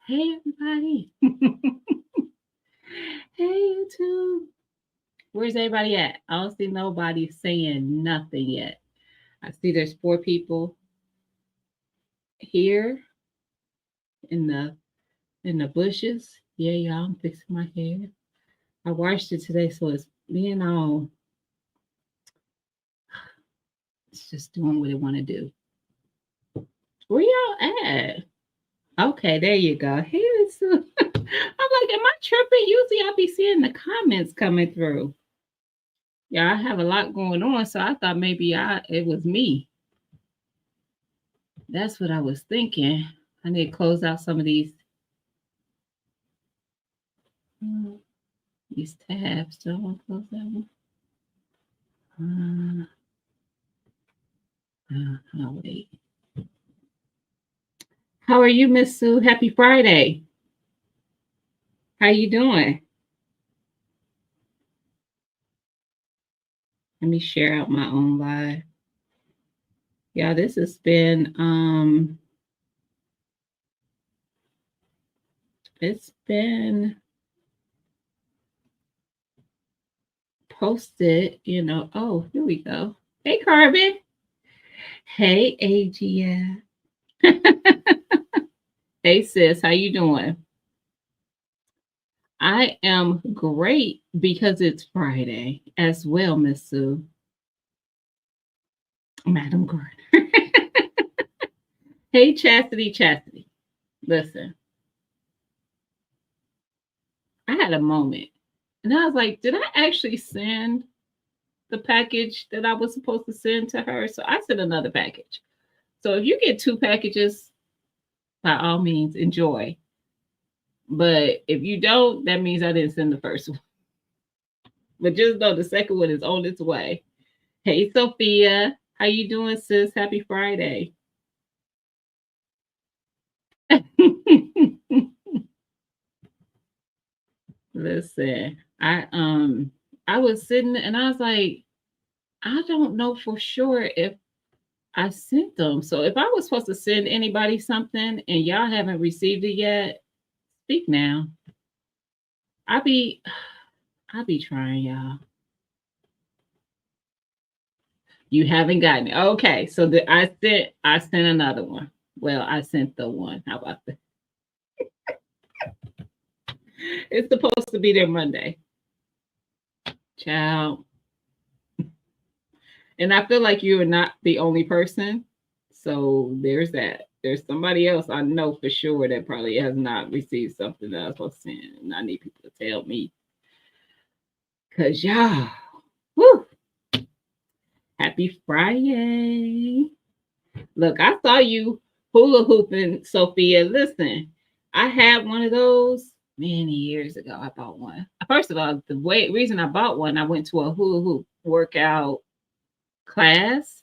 Hey, everybody. Hey, YouTube. Where's everybody at? I don't see nobody saying nothing yet. I see there's 4 people here in the bushes. Yeah, y'all. I'm fixing my hair. I washed it today, so it's being all. It's just doing what it want to do. Where y'all at? Okay, there you go. Hey, I'm like, am I tripping? Usually I be seeing the comments coming through. Yeah, I have a lot going on, so I thought maybe it was me. That's what I was thinking. I need to close out some of uh, these tabs. Do I want to close that one? I'll wait. How are you, Miss Sue? Happy Friday. How you doing? Let me share out my own live. Yeah, this has been it's been posted, Oh, here we go. Hey, Carbon. Hey, AGF. Hey, sis, how you doing? I am great because it's Friday as well, Miss Sue. Madam Gardner. Hey, Chastity, Chastity. Listen, I had a moment and I was like, did I actually send the package that I was supposed to send to her? So I sent another package. So if you get 2 packages, by all means, enjoy. But if you don't, that means I didn't send the first one. But just know the second one is on its way. Hey, Sophia. How you doing, sis? Happy Friday. Listen, I was sitting and I was like, I don't know for sure if I sent them. So if I was supposed to send anybody something and y'all haven't received it yet, speak now. I be I be trying, y'all. You haven't gotten it. Okay, so I sent another one. Well, I sent the one. How about that? It's supposed to be there Monday. Ciao. And I feel like you are not the only person. So there's that. There's somebody else I know for sure that probably has not received something that I was supposed to send. And I need people to tell me. Cause y'all, whoo, happy Friday. Look, I saw you hula hooping, Sophia. Listen, I had one of those many years ago. I bought one. First of all, reason I bought one, I went to a hula hoop workout class.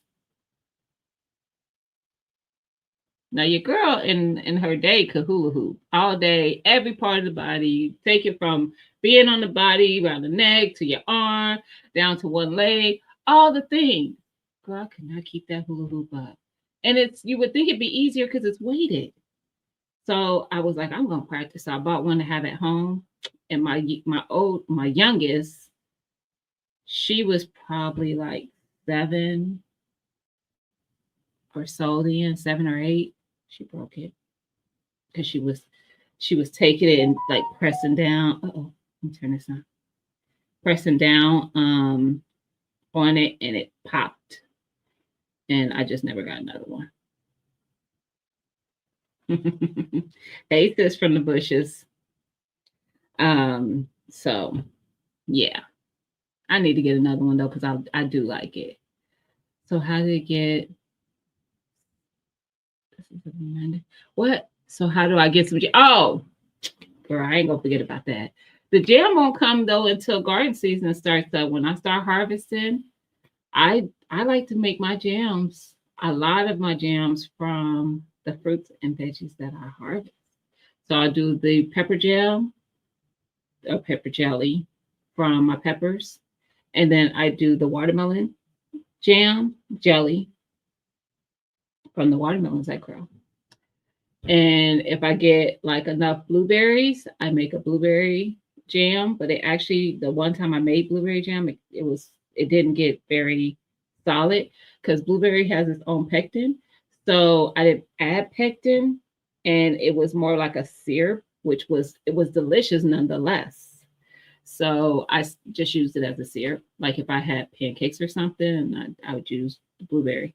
Now your girl in her day could hula hoop all day, every part of the body. Take it from being on the body, around the neck to your arm, down to one leg, all the things. Girl, I could not keep that hula hoop up. And you would think it'd be easier because it's weighted. So I was like, I'm gonna practice. So I bought one to have at home. And my youngest, she was probably like 7 or 8. She broke it because she was taking it and like pressing down. Oh, let me turn this on. Pressing down on it and it popped. And I just never got another one. Hey, sis from the bushes. So yeah. I need to get another one though, because I do like it. So how did it get this is a reminder. What? So how do I get some oh girl, I ain't gonna forget about that. The jam won't come though until garden season starts up. When I start harvesting, I like to make my jams, a lot of my jams from the fruits and veggies that I harvest. So I do the pepper jam or pepper jelly from my peppers, and then I do the watermelon jam jelly from the watermelons I grow. And if I get like enough blueberries, I make a blueberry jam. But it actually, the one time I made blueberry jam, it didn't get very solid because blueberry has its own pectin. So I didn't add pectin, and it was more like a syrup, which was it was delicious nonetheless. So just used it as a syrup. Like if I had pancakes or something, I would use the blueberry.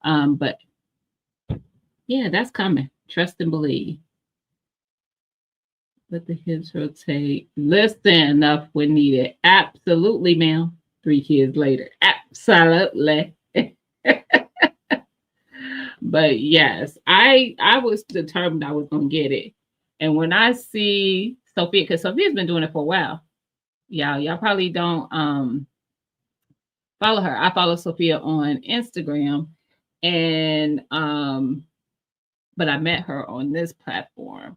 But yeah, that's coming. Trust and believe. Let the hips rotate. Listen, enough when needed. Absolutely, ma'am. 3 kids later. Absolutely. But yes, I was determined I was gonna get it. And when I see Sophia, because Sophia's been doing it for a while. Y'all probably don't follow her. I follow Sophia on Instagram, and but I met her on this platform.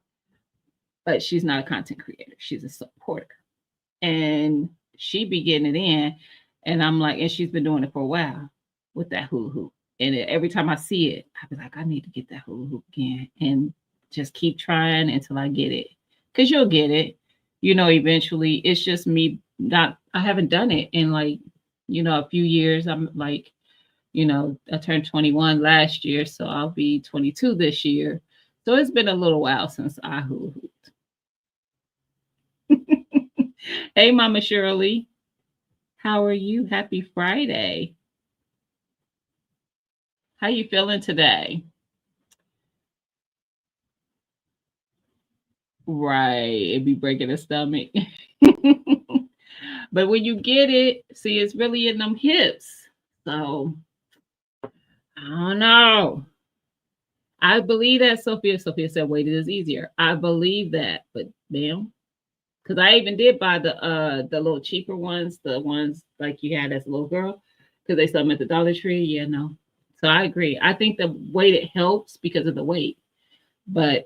But she's not a content creator, she's a supporter. And she be getting it in. And I'm like, and she's been doing it for a while with that hula hoop. And every time I see it, I be like, I need to get that hula hoop again, and just keep trying until I get it. Because you'll get it, eventually. It's just me not, I haven't done it in like, a few years. I'm like, I turned 21 last year, so I'll be 22 this year. So it's been a little while since I hula hooped. Hey, Mama Shirley. How are you? Happy Friday. How you feeling today? Right. It be breaking the stomach. But when you get it, see, it's really in them hips. So I don't know. I believe that Sophia said weighted is easier. I believe that, but damn. Because I even did buy the little cheaper ones, the ones like you had as a little girl, because they sell them at the Dollar Tree. Yeah, no. So I agree. I think the weight helps because of the weight. But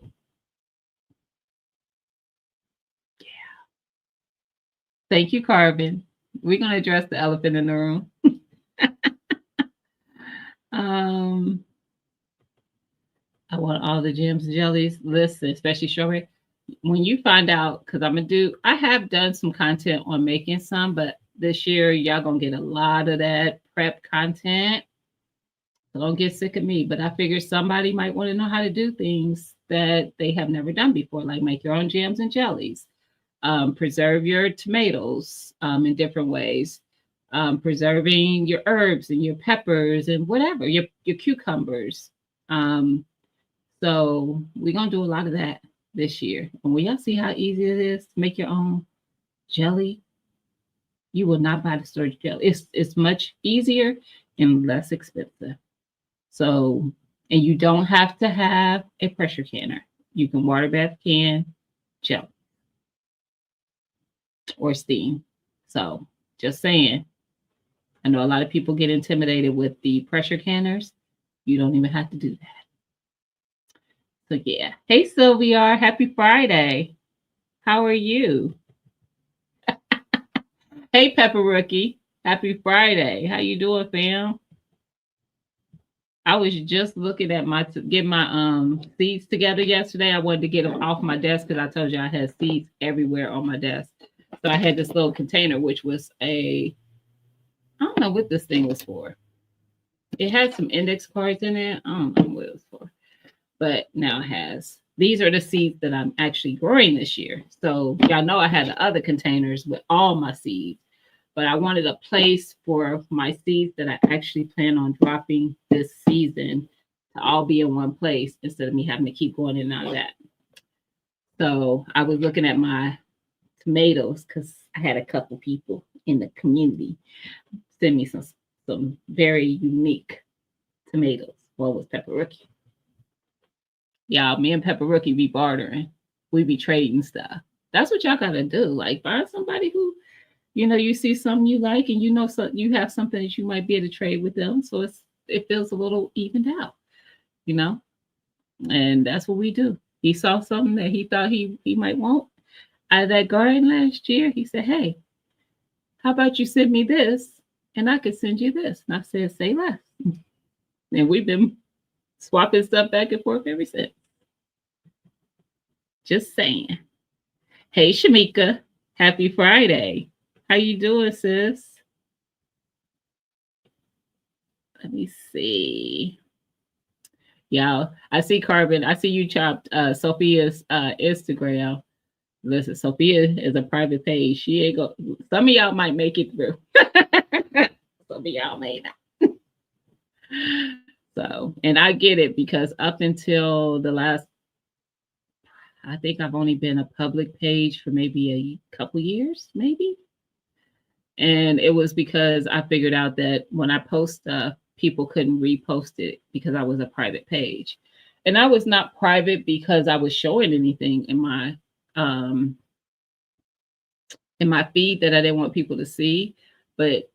thank you, Carvin. We're gonna address the elephant in the room. um, I want all the gems and jellies. Listen, especially strawberry. When you find out, because I have done some content on making some, but this year y'all gonna get a lot of that prep content. So don't get sick of me. But I figured somebody might want to know how to do things that they have never done before, like make your own jams and jellies, preserve your tomatoes in different ways, preserving your herbs and your peppers and whatever, your cucumbers. Um, so we're gonna do a lot of that this year. And when y'all see how easy it is to make your own jelly, you will not buy the store jelly. It's much easier and less expensive. So, and you don't have to have a pressure canner. You can water bath can jelly or steam. So, just saying. I know a lot of people get intimidated with the pressure canners. You don't even have to do that. So yeah. Hey Sylvia, happy Friday. How are you? Hey Pepper Rookie, happy Friday. How you doing, fam? I was just looking at get my seeds together yesterday. I wanted to get them off my desk because I told you I had seeds everywhere on my desk. So I had this little container, which was I don't know what this thing was for. It had some index cards in it. I don't know what it was for. But now it has. These are the seeds that I'm actually growing this year. So y'all know I had the other containers with all my seeds, but I wanted a place for my seeds that I actually plan on dropping this season to all be in one place instead of me having to keep going in and out of that. So I was looking at my tomatoes because I had a couple people in the community send me some very unique tomatoes. One was Pepper Rookie. Y'all, me and Pepper Rookie be bartering. We be trading stuff. That's what y'all gotta do. Like find somebody who, you see something you like, and you have something that you might be able to trade with them. So it feels a little evened out, you know. And that's what we do. He saw something that he thought he might want out of that garden last year. He said, "Hey, how about you send me this, and I could send you this?" And I said, "Say less." And we've been swapping stuff back and forth ever since. Just saying. Hey, Shamika. Happy Friday. How you doing, sis? Let me see. Y'all, I see Carbon. I see you chopped Sophia's Instagram. Listen, Sophia is a private page. She ain't go. Some of y'all might make it through. Some of y'all may not. So, and I get it because up until the last, I think I've only been a public page for maybe a couple years, maybe. And it was because I figured out that when I post stuff, people couldn't repost it because I was a private page. And I was not private because I was showing anything um in my feed that I didn't want people to see. But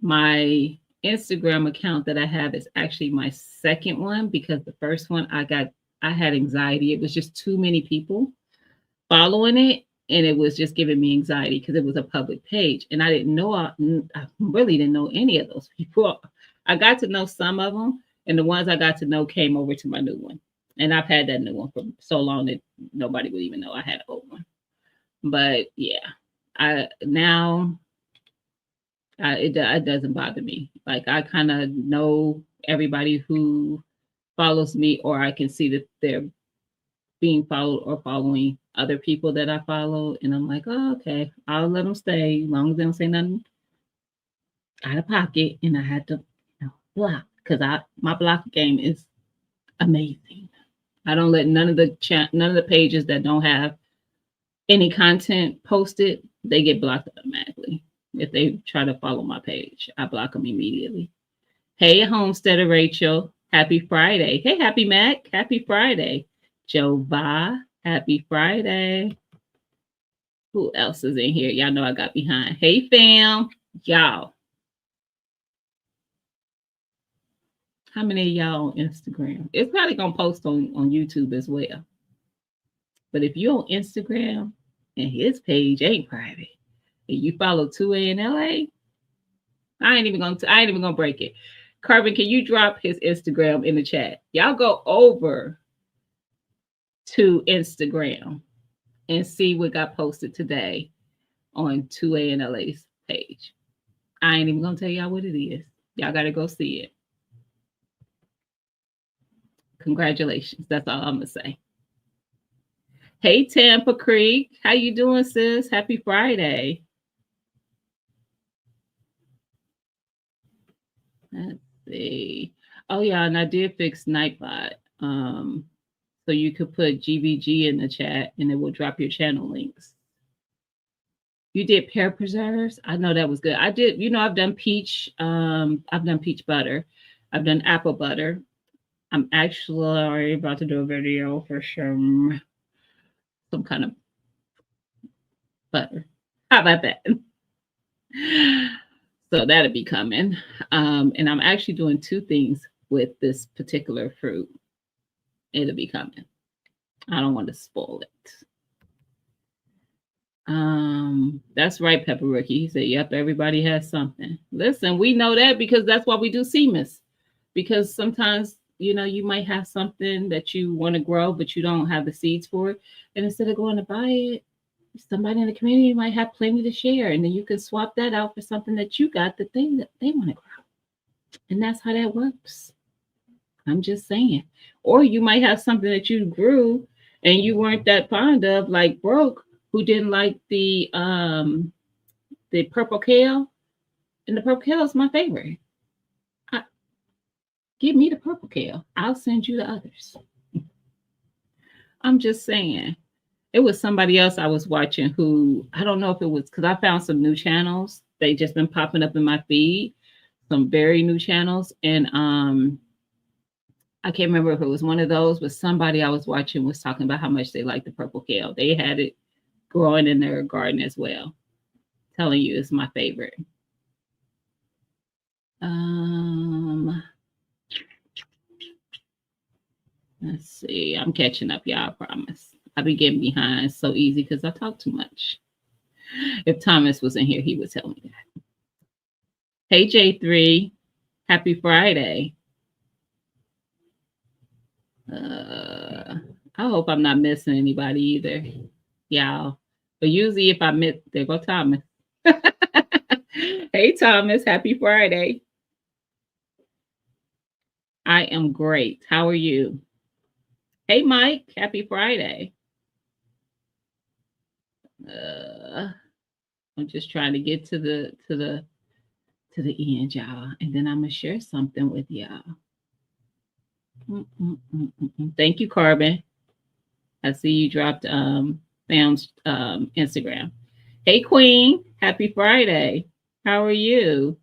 my Instagram account that I have is actually my second one because the first one I had anxiety. It was just too many people following it, and it was just giving me anxiety because it was a public page, and I didn't know I really didn't know any of those people. I got to know some of them, and the ones I got to know came over to my new one, and I've had that new one for so long that nobody would even know I had an old one. But yeah, I now it doesn't bother me. Like I kind of know everybody who follows me, or I can see that they're being followed or following other people that I follow. And I'm like, oh, okay, I'll let them stay as long as they don't say nothing out of pocket. And I had to, block because my block game is amazing. I don't let none of the pages that don't have any content posted, they get blocked automatically. If they try to follow my page, I block them immediately. Hey, Homesteader Rachel, happy Friday. Hey, Happy Mac, happy Friday. Jova, happy Friday. Who else is in here? Y'all know I got behind. Hey, fam. Y'all. How many of y'all on Instagram? It's probably going to post on YouTube as well. But if you're on Instagram and his page ain't private, and you follow 2A in LA, I ain't even gonna break it. Carbon, can you drop his Instagram in the chat? Y'all go over to Instagram and see what got posted today on 2A in LA's page. I ain't even gonna tell y'all what it is. Y'all gotta go see it. Congratulations. That's all I'm gonna say. Hey, Tampa Creek. How you doing, sis? Happy Friday. Let's see. Oh yeah, and I did fix Nightbot. So you could put GVG in the chat and it will drop your channel links. You did pear preserves? I know that was good. I did, I've done peach, butter. I've done apple butter. I'm actually about to do a video for some kind of butter. How about that? So that'll be coming. And I'm actually doing two things with this particular fruit. It'll be coming. I don't want to spoil it. That's right, Pepper Rookie. He said, yep, everybody has something. Listen, we know that because that's why we do CMIS. Because sometimes, you might have something that you want to grow, but you don't have the seeds for it. And instead of going to buy it, somebody in the community might have plenty to share. And then you can swap that out for something that you got, the thing that they want to grow. And that's how that works. I'm just saying. Or you might have something that you grew and you weren't that fond of, like Broke, who didn't like the purple kale. And the purple kale is my favorite. Give me the purple kale. I'll send you the others. I'm just saying. It was somebody else I was watching who, I don't know if it was, because I found some new channels. They just been popping up in my feed. Some very new channels. And I can't remember if it was one of those, but somebody I was watching was talking about how much they like the purple kale. They had it growing in their garden as well. Telling you it's my favorite. Let's see. I'm catching up, y'all, I promise. I be getting behind so easy because I talk too much. If Thomas was in here, he would tell me that. Hey, J3. Happy Friday. I I hope I'm not missing anybody either, y'all. But usually, if I miss, there go Thomas. Hey, Thomas, happy Friday. I am great. How are you? Hey, Mike, happy Friday. Uh, I'm just trying to get to the end, y'all, and then I'm gonna share something with y'all. Thank you, Carbon. I see you dropped Sam's Instagram. Hey, Queen, happy Friday. How are you?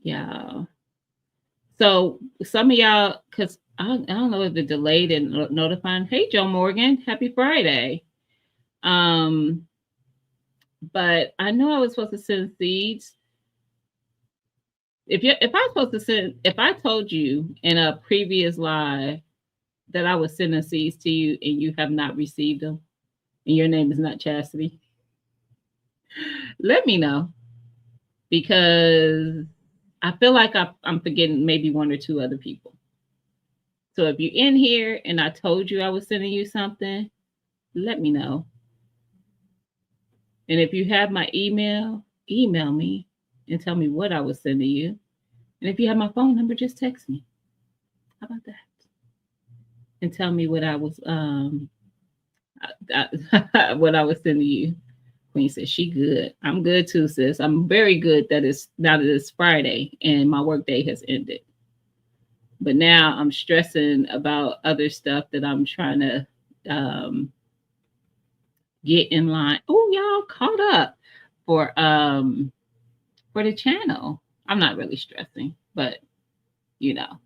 Yeah. So some of y'all, because I don't know if it delayed and notifying. Hey, Joe Morgan, happy Friday. Um, but I know I was supposed to send seeds. If I was supposed to send, if I told you in a previous live that I was sending seeds to you and you have not received them, and your name is not Chastity, let me know because I feel like I'm forgetting maybe one or two other people. So if you're in here and I told you I was sending you something, let me know. And if you have my email, email me and tell me what I was sending you. And if you have my phone number, just text me. How about that? And tell me what I was what I was sending you. Queen says she good. I'm good too, sis. I'm very good that it's now that it's Friday and my work day has ended. But now I'm stressing about other stuff that I'm trying to get in line. Oh, y'all caught up for the channel. I'm not really stressing, but you know.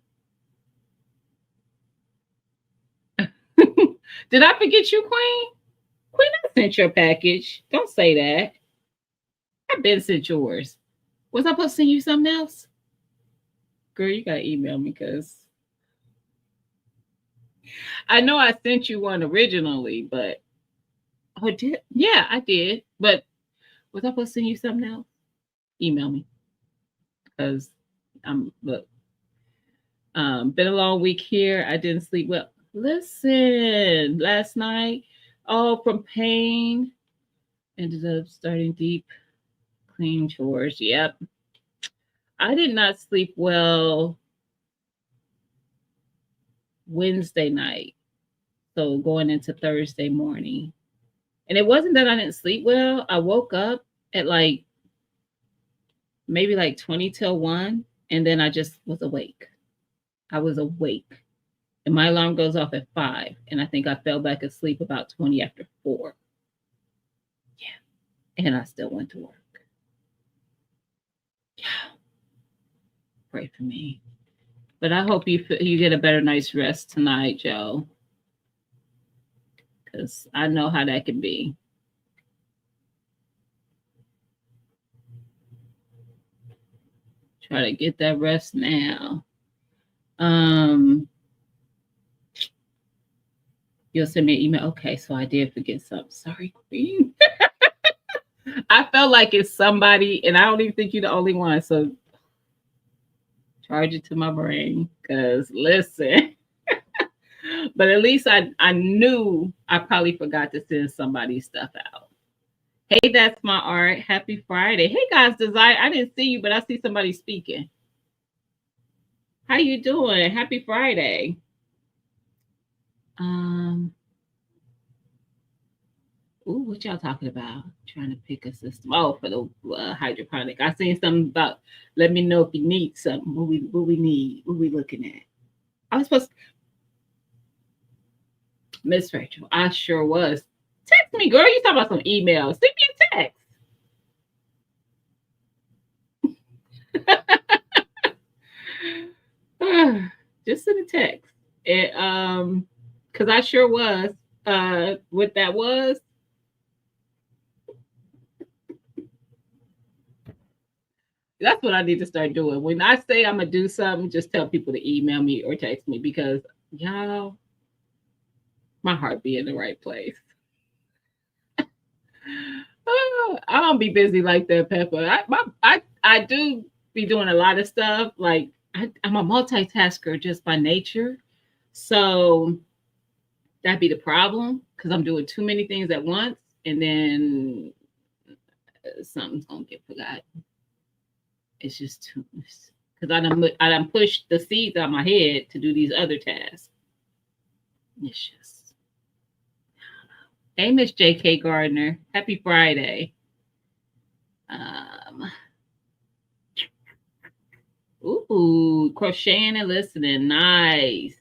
Did I forget you, Queen? Queen, I sent your package. Don't say that. I've been sent yours. Was I supposed to send you something else? Girl, you gotta email me because I know I sent you one originally, but oh, did yeah, I did. But was I supposed to send you something else? Email me because I'm look. Been a long week here. I didn't sleep well. Listen, last night, all from pain, ended up starting deep clean chores. Yep. I did not sleep well Wednesday night. So going into Thursday morning. And it wasn't that I didn't sleep well. I woke up at like maybe like 20 till 1. And then I just was awake. I was awake. And my alarm goes off at 5. And I think I fell back asleep about 20 after 4. Yeah. And I still went to work. Yeah. Pray for me. But I hope you get a better night's rest tonight, Joe. Because I know how that can be. Try to get that rest now. You'll send me an email. Okay, so I did forget something. Sorry, Queen. I felt like it's somebody, and I don't even think you're the only one. So charge it to my brain. Cause listen. But at least I knew I probably forgot to send somebody's stuff out. Hey, that's my art. Happy Friday. Hey guys, Desire. I didn't see you, but I see somebody speaking. How you doing? Happy Friday. Ooh, what y'all talking about? Trying to pick a system. Oh, for the hydroponic. I seen something about. Let me know if you need something. What we need? What we looking at? I was supposed. Miss Rachel, I sure was. Text me, girl. You talking about some emails? Send me a text. Just send a text. And because I sure was. What that was. That's what I need to start doing. When I say I'm gonna do something, just tell people to email me or text me because y'all, my heart be in the right place. I don't be busy like that, Pepper. I do be doing a lot of stuff. Like I'm a multitasker just by nature, So that'd be the problem because I'm doing too many things at once, and then something's gonna get forgotten. It's just too much because I done pushed the seeds out my head to do these other tasks. It's just, hey, Miss J.K. Gardner, happy Friday. Um, ooh, crocheting and listening, nice.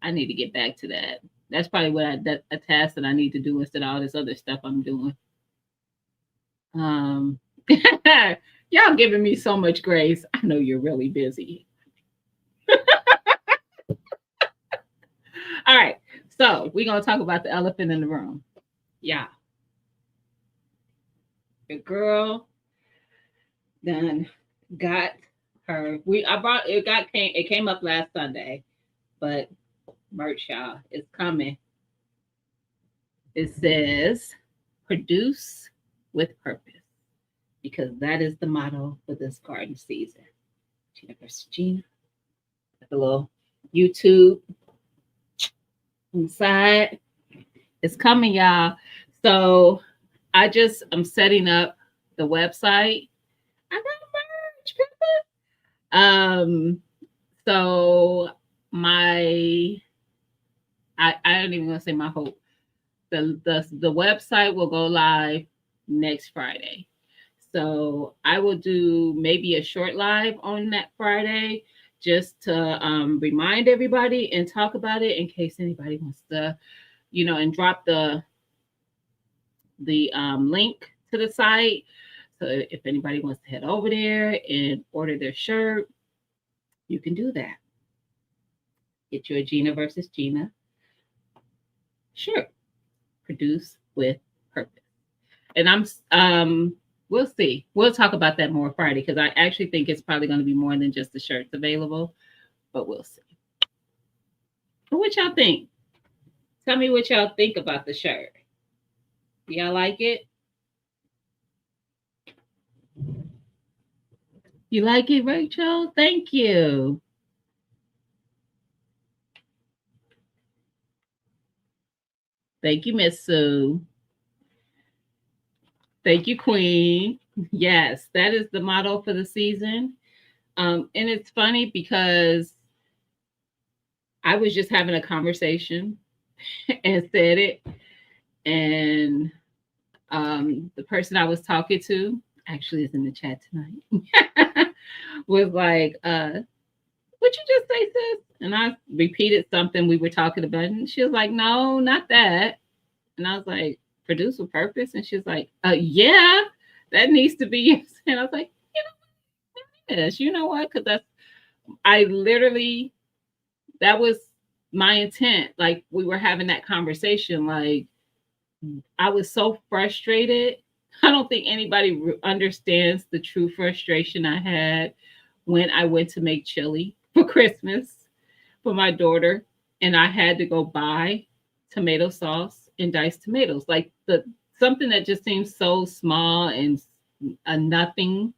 I need to get back to that. That's probably a task that I need to do instead of all this other stuff I'm doing. Um, y'all giving me so much grace. I know you're really busy. All right, so we're gonna talk about the elephant in the room. Yeah, the girl then got her. I brought it. It came up last Sunday, but merch, y'all, is coming. It says produce with purpose because that is the motto for this garden season. Gina versus Gina. The little YouTube on the side. It's coming, y'all. So I'm setting up the website. I got merch. So I don't even want to say my hope. The website will go live next Friday. So I will do maybe a short live on that Friday just to remind everybody and talk about it in case anybody wants to, and drop the link to the site. So if anybody wants to head over there and order their shirt, you can do that. Get you a Gina versus Gina shirt. Produce with purpose. And we'll see. We'll talk about that more Friday because I actually think it's probably going to be more than just the shirts available, but we'll see. What y'all think? Tell me what y'all think about the shirt. Do y'all like it? You like it, Rachel? Thank you. Thank you, Miss Sue. Thank you, Queen. Yes, that is the motto for the season. And it's funny because I was just having a conversation and said it. And the person I was talking to actually is in the chat tonight. Was like, "What you just say, sis?" And I repeated something we were talking about, and she was like, "No, not that." And I was like, "Produce with purpose," and she was like, "Yeah, that needs to be." And I was like, "Yes, you know what? Because I literally, that was my intent. Like we were having that conversation, like." I was so frustrated. I don't think anybody understands the true frustration I had when I went to make chili for Christmas for my daughter and I had to go buy tomato sauce and diced tomatoes. Like something that just seems so small and a nothing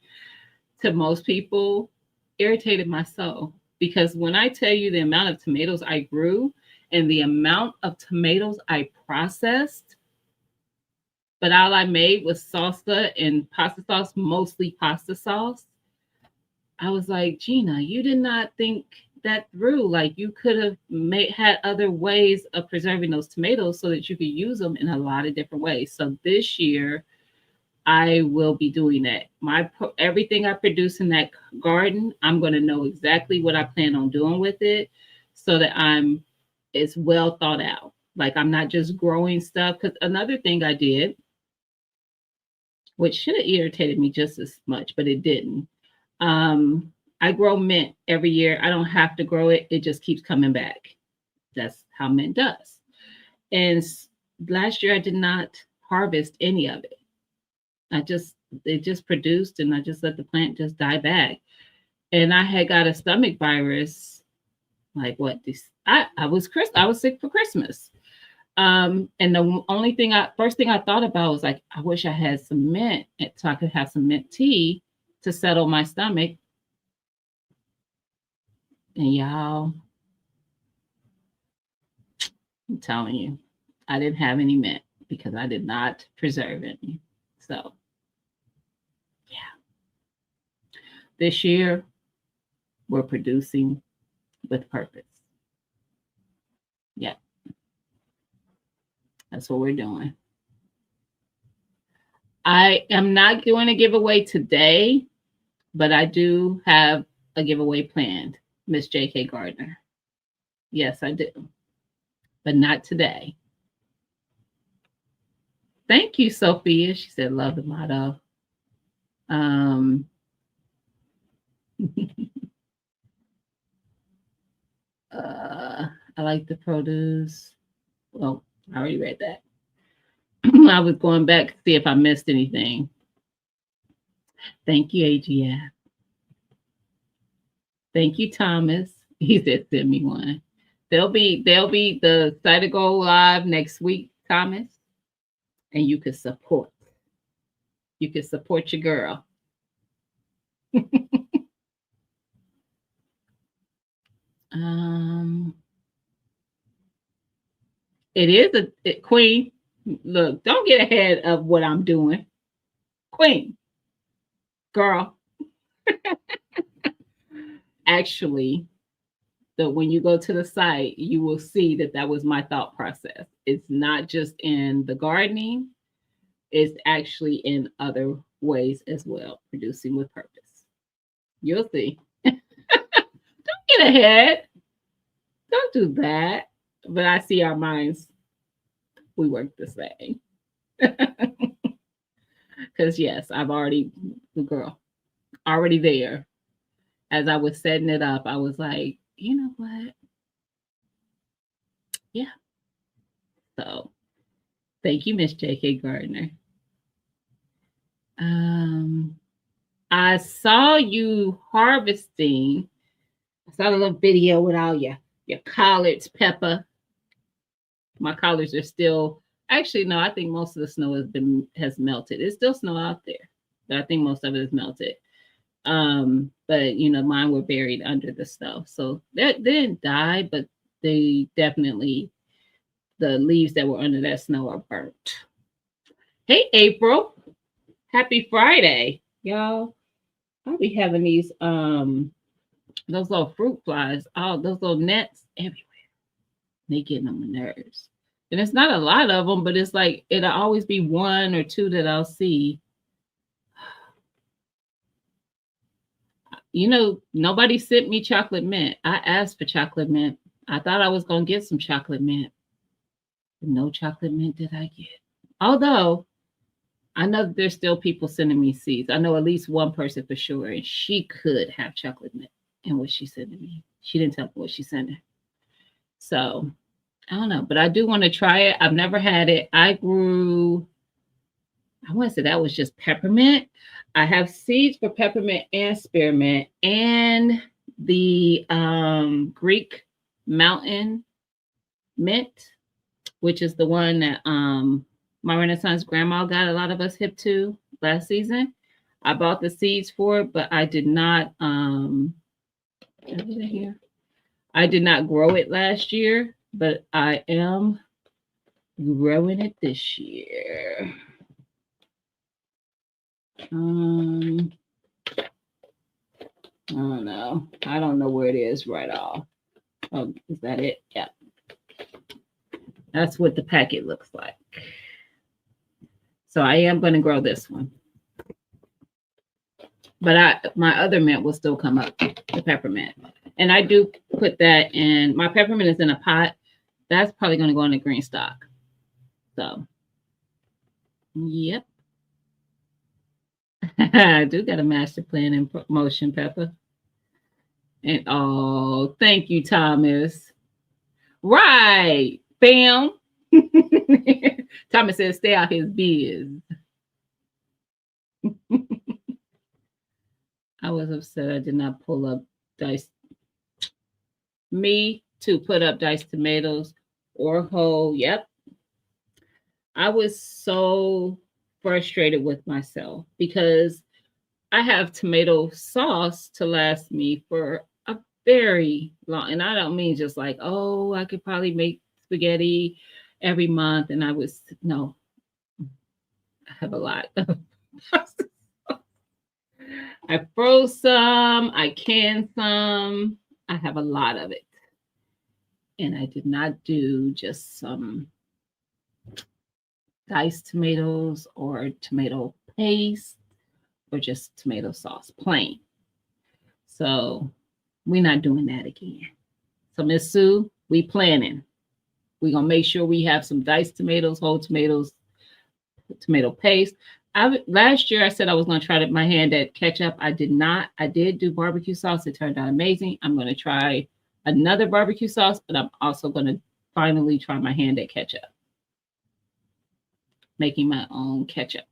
to most people irritated my soul because when I tell you the amount of tomatoes I grew and the amount of tomatoes I processed, but all I made was salsa and pasta sauce, mostly pasta sauce. I was like, Gina, you did not think that through. Like you could have had other ways of preserving those tomatoes so that you could use them in a lot of different ways. So this year, I will be doing that. Everything I produce in that garden, I'm going to know exactly what I plan on doing with it, so that it's well thought out. Like I'm not just growing stuff. Because another thing I did, which should have irritated me just as much, but it didn't. I grow mint every year. I don't have to grow it. It just keeps coming back. That's how mint does. And last year I did not harvest any of it. It just produced and I just let the plant just die back. And I had got a stomach virus. Like what? I was sick for Christmas. And the first thing I thought about was like, I wish I had some mint so I could have some mint tea to settle my stomach. And y'all, telling you, I didn't have any mint because I did not preserve any. So, yeah, this year we're producing with purpose. Yeah, that's what we're doing. I am not doing a giveaway today, but I do have a giveaway planned, Miss J.K. Gardner. Yes, I do, but not today. Thank you, Sophia. She said, love the motto. Um, I like the produce. Well, I already read that. I was going back to see if I missed anything. Thank you, AGF. Thank you, Thomas. He said send me one. They'll be the site to go live next week, Thomas, and you can support. You can support your girl. um, it is Queen. Look, don't get ahead of what I'm doing, Queen, girl. Actually, when you go to the site, you will see that that was my thought process. It's not just in the gardening, it's actually in other ways as well, producing with purpose. You'll see. Don't get ahead. Don't do that. But I see our minds, we work the same. Because, yes, I've already, the girl, already there. As I was setting it up, I was like, you know what? Yeah. So thank you, Miss J.K. Gardner. I saw you harvesting. I saw a little video with all your collards, Pepper. My collards are still actually no. I think most of the snow has melted. It's still snow out there, but I think most of it is melted. But mine were buried under the snow, so they didn't die, but they definitely the leaves that were under that snow are burnt. Hey, April. Happy Friday, y'all. I'll be having these those little fruit flies, all those little nets everywhere. They getting on my nerves. And it's not a lot of them, but it's like it'll always be one or two that I'll see. Nobody sent me chocolate mint. I asked for chocolate mint. I thought I was gonna get some chocolate mint. But no chocolate mint did I get. Although I know that there's still people sending me seeds. I know at least one person for sure, and she could have chocolate mint in what she sent me. She didn't tell me what she sent her. So I don't know, but I do want to try it. I've never had it. I want to say that was just peppermint. I have seeds for peppermint and spearmint and the Greek mountain mint, which is the one that my Renaissance grandma got a lot of us hip to last season. I bought the seeds for it, but I did not I did not grow it last year, but I am growing it this year. I don't know. I don't know where it is right off. Oh, is that it? Yeah. That's what the packet looks like. So I am going to grow this one. But my other mint will still come up, the peppermint. And I do put that in. My peppermint is in a pot. That's probably going to go in the green stock. So, yep. I do got a master plan in motion, Pepper. And oh, thank you, Thomas. Right, bam. Thomas says, stay out his biz. I was upset I did not pull up diced. Me to put up diced tomatoes or whole. Yep. I was so frustrated with myself because I have tomato sauce to last me for a very long, and I don't mean just like, oh, I could probably make spaghetti every month, and I was no, I have a lot. I froze some, I canned some, I have a lot of it. And I did not do just some diced tomatoes or tomato paste or just tomato sauce, plain. So we're not doing that again. So Miss Sue, we planning. We're gonna make sure we have some diced tomatoes, whole tomatoes, tomato paste. Last year I said I was going to try my hand at ketchup. I did not. I did do barbecue sauce. It turned out amazing. I'm going to try another barbecue sauce, but I'm also going to finally try my hand at ketchup. Making my own ketchup.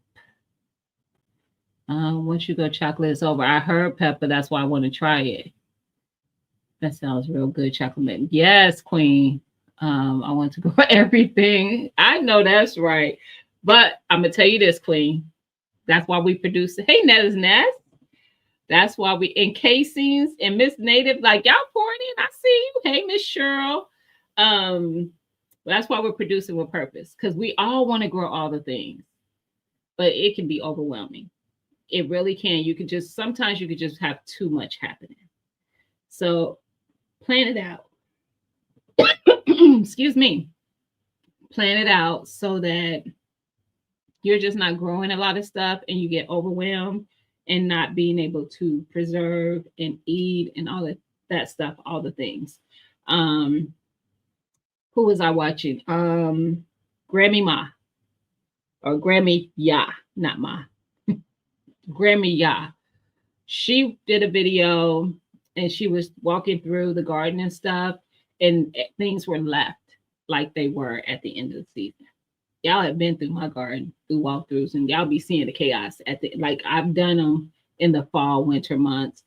Once you go chocolate is over. I heard pepper. That's why I want to try it. That sounds real good, chocolate mint. Yes, Queen. I want to go for everything. I know that's right. But I'm going to tell you this, Queen. That's why we produce it. Hey, Netta's Nest. That's why we in casings and Miss Native, like y'all pouring in. I see you. Hey, Miss Cheryl. That's why we're producing with purpose, because we all want to grow all the things, but it can be overwhelming. It really can. Sometimes you could just have too much happening. So plan it out. Excuse me. Plan it out so that you're just not growing a lot of stuff and you get overwhelmed and not being able to preserve and eat and all of that stuff, all the things. Who was I watching? Grammy Ma or Grammy Ya, not Ma. Grammy Ya. She did a video and she was walking through the garden and stuff, and things were left like they were at the end of the season. Y'all have been through my garden, through walkthroughs, and y'all be seeing the chaos like I've done them in the fall, winter months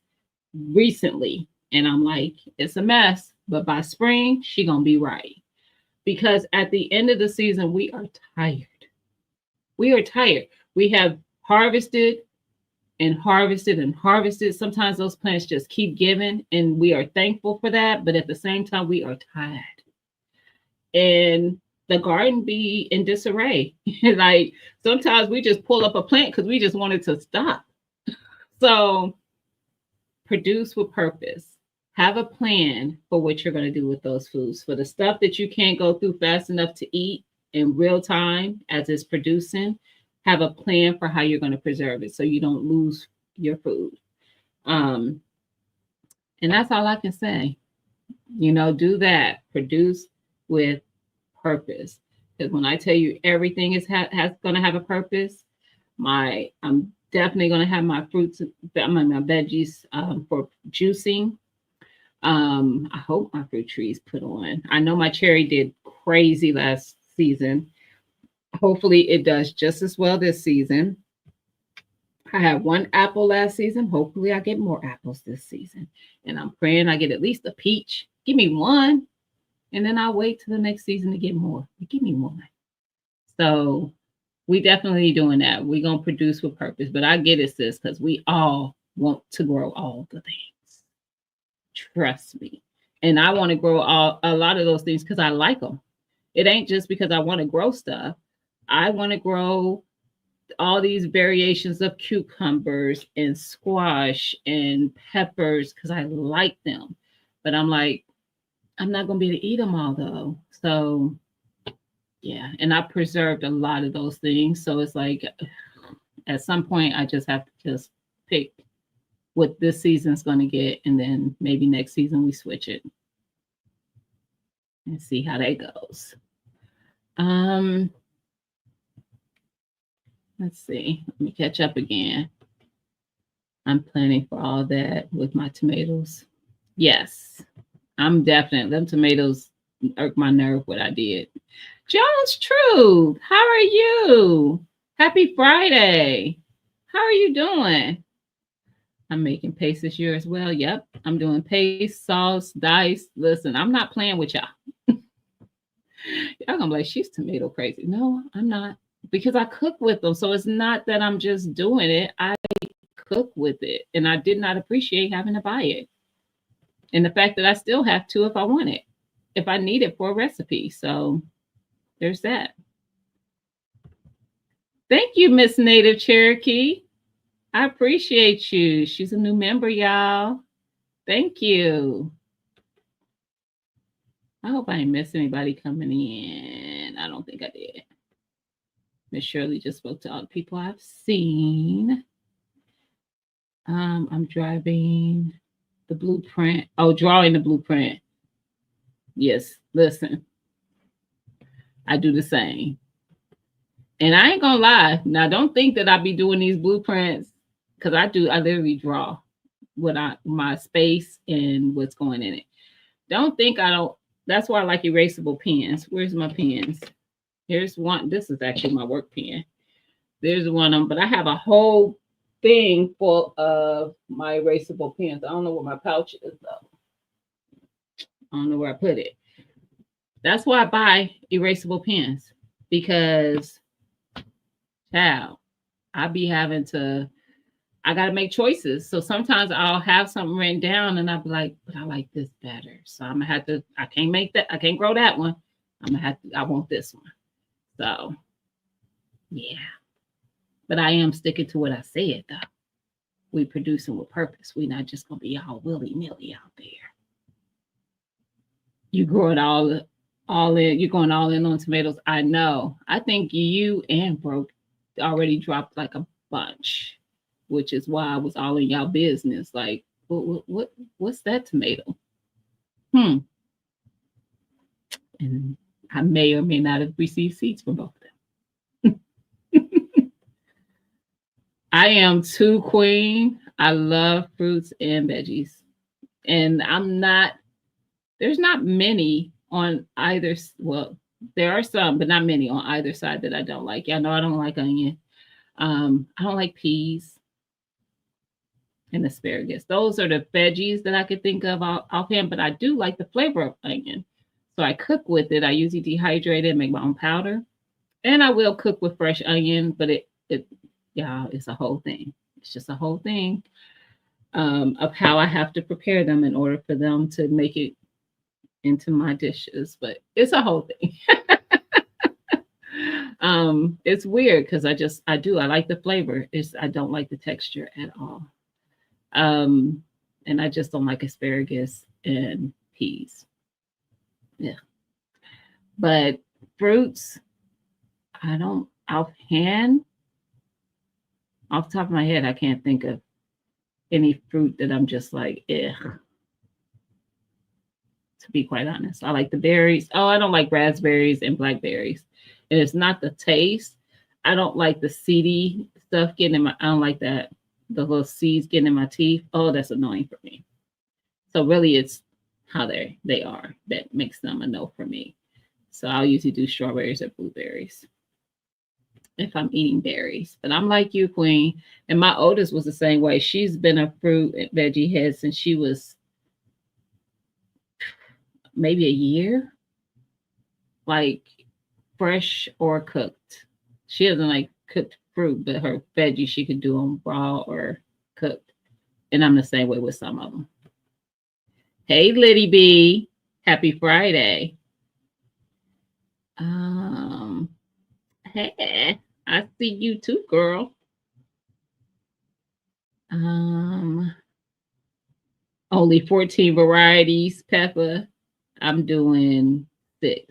recently. And I'm like, it's a mess, but by spring, she gonna be right. Because at the end of the season, we are tired. We are tired. We have harvested and harvested and harvested. Sometimes those plants just keep giving, and we are thankful for that. But at the same time, we are tired. And the garden be in disarray. Like sometimes we just pull up a plant because we just wanted to stop. So produce with purpose. Have a plan for what you're going to do with those foods. For the stuff that you can't go through fast enough to eat in real time as it's producing, have a plan for how you're going to preserve it so you don't lose your food. And that's all I can say. Do that. Produce with purpose. Because when I tell you everything is going to have a purpose, I'm definitely going to have my fruits, my veggies for juicing. I hope my fruit trees put on. I know my cherry did crazy last season. Hopefully it does just as well this season. I had one apple last season. Hopefully I get more apples this season. And I'm praying I get at least a peach. Give me one. And then I'll wait till the next season to get more. Give me one. So we definitely doing that. We're going to produce with purpose. But I get it, sis, because we all want to grow all the things. Trust me. And I want to grow a lot of those things because I like them. It ain't just because I want to grow stuff. I want to grow all these variations of cucumbers and squash and peppers because I like them. But I'm like, I'm not going to be able to eat them all, though. So, yeah. And I preserved a lot of those things. So it's like, at some point, I just have to just pick what this season's going to get. And then maybe next season we switch it. And see how that goes. Let's see. Let me catch up again. I'm planning for all that with my tomatoes. Yes. I'm definitely, them tomatoes irked my nerve what I did. Jones Truth, how are you? Happy Friday. How are you doing? I'm making paste this year as well. Yep, I'm doing paste, sauce, dice. Listen, I'm not playing with y'all. Y'all gonna be like, she's tomato crazy. No, I'm not. Because I cook with them. So it's not that I'm just doing it. I cook with it. And I did not appreciate having to buy it. And the fact that I still have to if I want it. if I need it for a recipe. So there's that. Thank you, Miss Native Cherokee. I appreciate you. She's a new member, y'all. Thank you. I hope I ain't missed anybody coming in. I don't think I did. Miss Shirley just spoke to all the people I've seen. I'm driving the blueprint. Oh, drawing the blueprint. Yes, listen, I do the same. And I ain't gonna lie. Now, don't think that I be doing these blueprints because I do. I literally draw my space and what's going in it. Don't think I don't. That's why I like erasable pens. Where's my pens? Here's one. This is actually my work pen. There's one of them, but I have a whole thing full of my erasable pens. I don't know where my pouch is though. I don't know where I put it. That's why I buy erasable pens because, child, I be having to. I got to make choices. So sometimes I'll have something written down and I'll be like, but I like this better. So I'm gonna have to. I can't make that. I can't grow that one. I'm gonna have to. I want this one. So yeah. But I am sticking to what I said though. We producing with purpose. We're not just gonna be all willy-nilly out there. You grow it all in, you're going all in on tomatoes. I know. I think you and Broke already dropped like a bunch, which is why I was all in y'all business. Like, what's that tomato? Hmm. And I may or may not have received seeds from both of them. I am too, queen. I love fruits and veggies. And there's not many on either. Well, there are some, but not many on either side that I don't like. Y'all know I don't like onion. I don't like peas and asparagus. Those are the veggies that I could think of offhand, but I do like the flavor of onion. So I cook with it. I usually dehydrate it and make my own powder. And I will cook with fresh onion, but yeah, it's a whole thing. It's just a whole thing of how I have to prepare them in order for them to make it into my dishes. But it's a whole thing. It's weird because I like the flavor. I don't like the texture at all. And I just don't like asparagus and peas. Yeah. But fruits, I don't offhand, off the top of my head, I can't think of any fruit that I'm just like, eh. To be quite honest, I like the berries. Oh, I don't like raspberries and blackberries. And it's not the taste. I don't like the seedy stuff getting in my, I don't like that. The little seeds getting in my teeth. Oh, that's annoying for me. So really it's how they are that makes them a no for me. So I'll usually do strawberries or blueberries if I'm eating berries. But I'm like you, Queen. And my oldest was the same way. She's been a fruit and veggie head since she was maybe a year. Like fresh or cooked. She doesn't like cooked fruit, but her veggies she could do them raw or cooked. And I'm the same way with some of them. Hey, Liddy B. Happy Friday. Hey, I see you too, girl. Only 14 varieties, Peppa. I'm doing 6.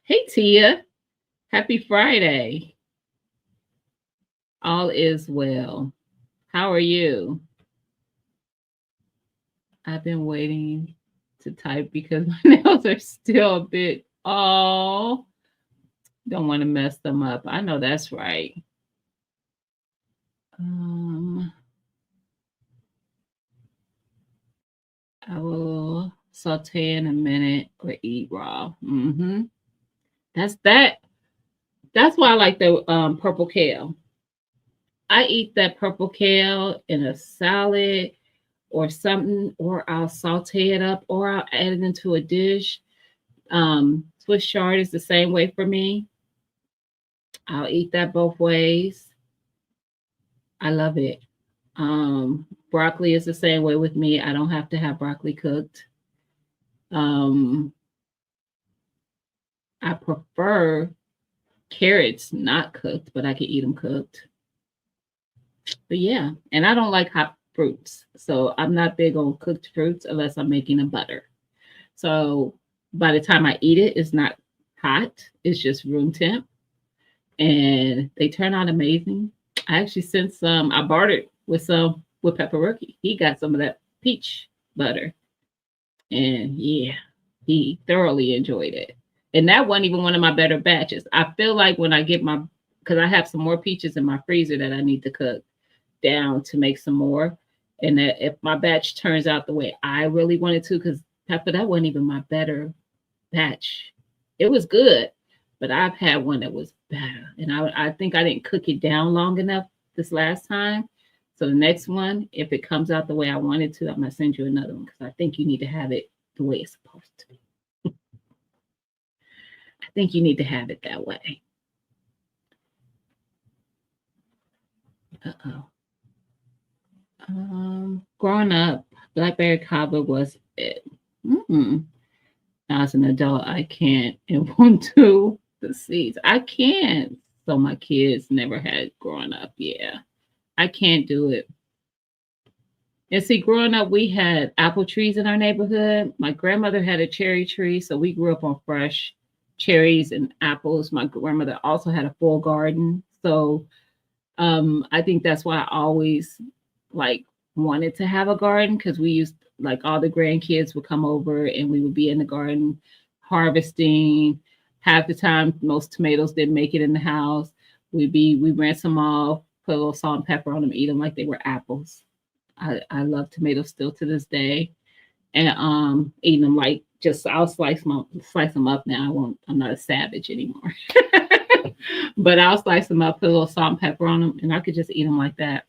Hey, Tia. Happy Friday. All is well. How are you? I've been waiting to type because my nails are still a bit, oh, don't want to mess them up. I know that's right. I will saute in a minute or eat raw. That's that. That's why I like the purple kale. I eat that purple kale in a salad or something, or I'll saute it up, or I'll add it into a dish. Swiss chard is the same way for me. I'll eat that both ways. I love it. Broccoli is the same way with me. I don't have to have broccoli cooked. Um, I prefer carrots not cooked, but I can eat them cooked. But yeah, and I don't like hot fruits. So I'm not big on cooked fruits unless I'm making a butter. So by the time I eat it, it's not hot. It's just room temp. And they turn out amazing. I actually sent some, I bartered with some with Pepper Rookie. He got some of that peach butter. And yeah, he thoroughly enjoyed it. And that wasn't even one of my better batches. I feel like when I get my, because I have some more peaches in my freezer that I need to cook down to make some more. And that if my batch turns out the way I really wanted to, because Pepper, that wasn't even my better batch. It was good, but I've had one that was better. And I think I didn't cook it down long enough this last time. So the next one, if it comes out the way I wanted to, I'm gonna send you another one because I think you need to have it the way it's supposed to be. I think you need to have it that way. Uh-oh. Growing up, blackberry cobbler was it. Mm-hmm. As an adult, I can't and won't do the seeds. I can't. So my kids never had growing up. Yeah, I can't do it. And see, growing up, we had apple trees in our neighborhood. My grandmother had a cherry tree, so we grew up on fresh cherries and apples. My grandmother also had a full garden, so I think that's why I always like wanted to have a garden because we used like all the grandkids would come over and we would be in the garden harvesting. Half the time, most tomatoes didn't make it in the house. We rinse them off, put a little salt and pepper on them, eat them like they were apples. I love tomatoes still to this day, and eating them like just I'll slice them up now. I won't. I'm not a savage anymore. But I'll slice them up, put a little salt and pepper on them, and I could just eat them like that.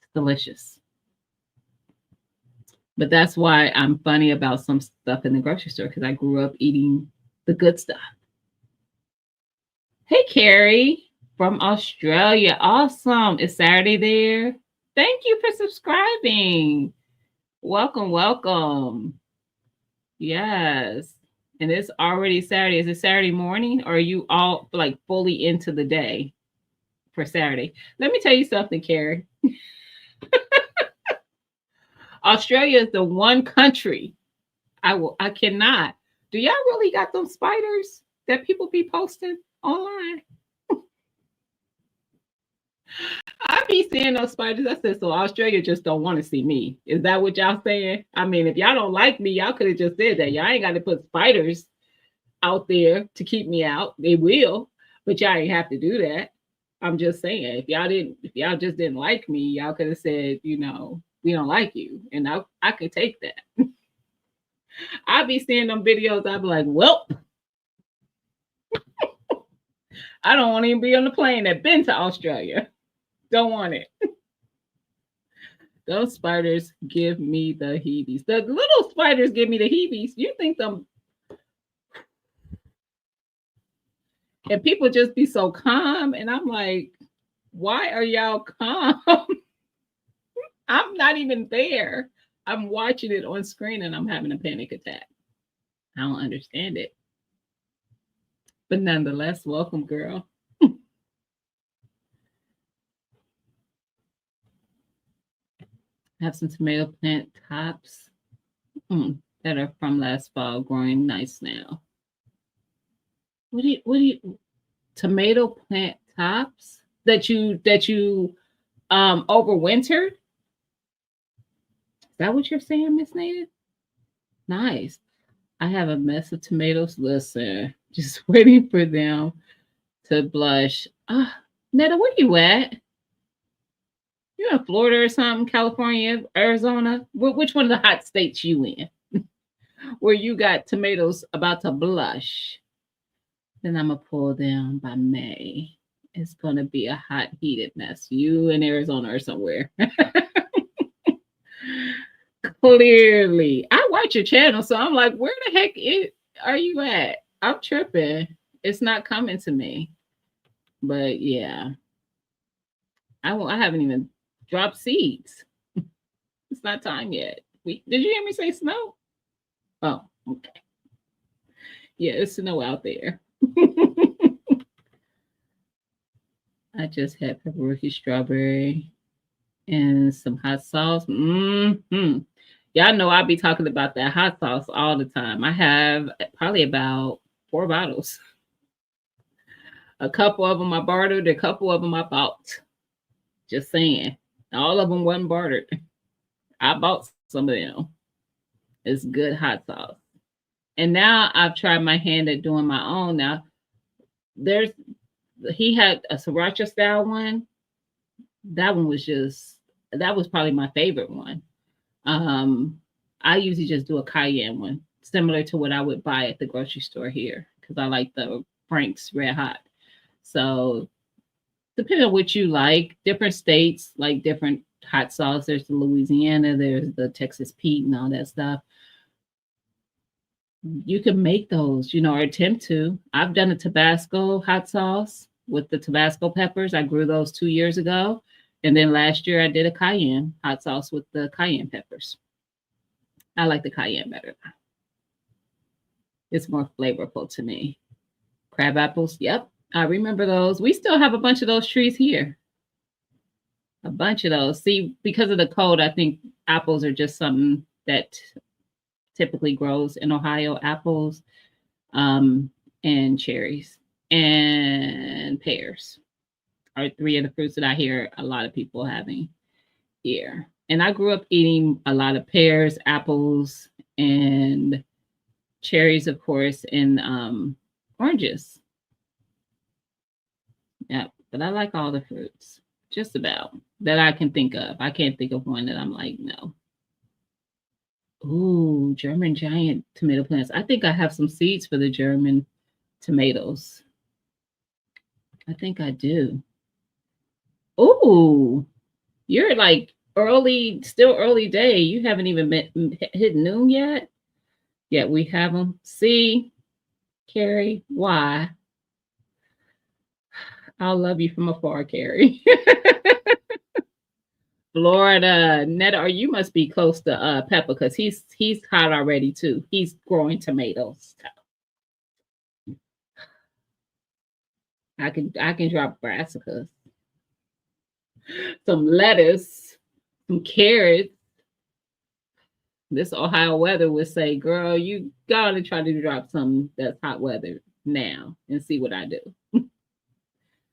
It's delicious. But that's why I'm funny about some stuff in the grocery store because I grew up eating the good stuff. Hey, Carrie from Australia. Awesome. Is Saturday there? Thank you for subscribing. Welcome, welcome. Yes. And it's already Saturday. Is it Saturday morning or are you all like fully into the day for Saturday? Let me tell you something, Carrie. Australia is the one country I cannot. Do y'all really got them spiders that people be posting online? I be seeing those spiders. I said, so Australia just don't want to see me. Is that what y'all saying? I mean, if y'all don't like me, y'all could have just said that. Y'all ain't got to put spiders out there to keep me out. They will, but y'all ain't have to do that. I'm just saying, if y'all just didn't like me, y'all could have said, we don't like you, and I could take that. I be seeing them videos. I be like, well, I don't want to even be on the plane that been to Australia. Don't want it. Those spiders give me the heebies. The little spiders give me the heebies. You think them and people just be so calm, and I'm like, why are y'all calm? I'm not even there. I'm watching it on screen and I'm having a panic attack. I don't understand it. But nonetheless, welcome, girl. Have some tomato plant tops that are from last fall growing nice now. What do you tomato plant tops that you overwintered? Is that what you're saying, Miss Native? Nice. I have a mess of tomatoes. Listen, just waiting for them to blush. Netta, where you at? You in Florida or something? California, Arizona? Which one of the hot states you in? Where you got tomatoes about to blush? Then I'm gonna pull them by May. It's gonna be a hot, heated mess. You in Arizona or somewhere. Clearly, I watch your channel, so I'm like, where the heck are you at? I'm tripping. It's not coming to me. But yeah, I haven't even drop seeds. It's not time yet. Did you hear me say snow? Oh, okay. Yeah, it's snow out there. I just had pepperoni strawberry and some hot sauce. Y'all know I'll be talking about that hot sauce all the time. I have probably about 4 bottles. A couple of them I bartered, a couple of them I bought. Just saying. All of them wasn't bartered. I bought some of them. It's good hot sauce. And now I've tried my hand at doing my own. Now there's he had a sriracha style one. That one was just that was probably my favorite one. Um, I usually just do a cayenne one, similar to what I would buy at the grocery store here, because I like the Frank's Red Hot. So depending on what you like, different states like different hot sauce. There's the Louisiana, there's the Texas Pete, and all that stuff. You can make those, or attempt to. I've done a Tabasco hot sauce with the Tabasco peppers. I grew those 2 years ago. And then last year I did a cayenne hot sauce with the cayenne peppers. I like the cayenne better. It's more flavorful to me. Crab apples, yep. I remember those. We still have a bunch of those trees here. A bunch of those. See, because of the cold, I think apples are just something that typically grows in Ohio. Apples, and cherries and pears are 3 of the fruits that I hear a lot of people having here. And I grew up eating a lot of pears, apples, and cherries, of course, and oranges. Yeah, but I like all the fruits, just about that I can think of. I can't think of one that I'm like, no. Ooh, German giant tomato plants. I think I have some seeds for the German tomatoes. I think I do. Ooh, you're like still early day. You haven't even hit noon yet. Yet we have them. See, Carrie, why? I'll love you from afar, Carrie. Florida, Netta, or you must be close to Pepper because he's hot already too. He's growing tomatoes. I can drop brassicas, some lettuce, some carrots. This Ohio weather would say, girl, you gotta try to drop something that's hot weather now and see what I do.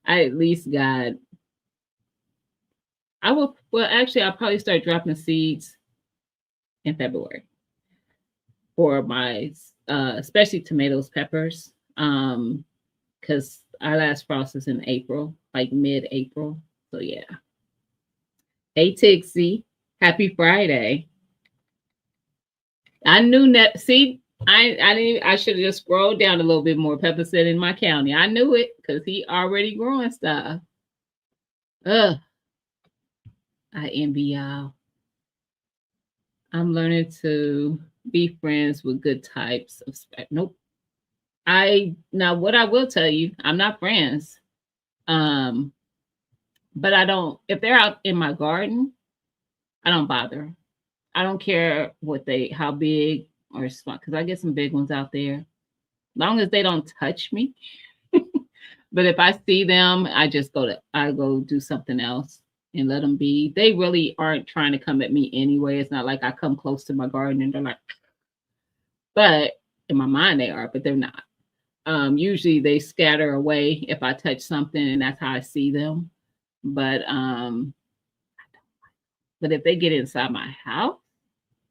I at least got I will well actually I'll probably start dropping seeds in February for my especially tomatoes, peppers. Because our last frost is in April, like mid-April. So yeah. Hey Tixie, happy Friday. I knew that. See, I didn't. I should have just scrolled down a little bit more. Pepper said in my county. I knew it because he already growing stuff. Ugh, I envy y'all. I'm learning to be friends with good types of. Nope. Now what I will tell you, I'm not friends. Um, but I don't. If they're out in my garden, I don't bother. I don't care how big or small, because I get some big ones out there. Long as they don't touch me. But if I see them, I go do something else and let them be. They really aren't trying to come at me anyway. It's not like I come close to my garden and they're like, but in my mind they are, but they're not. Usually they scatter away if I touch something, and that's how I see them. But if they get inside my house,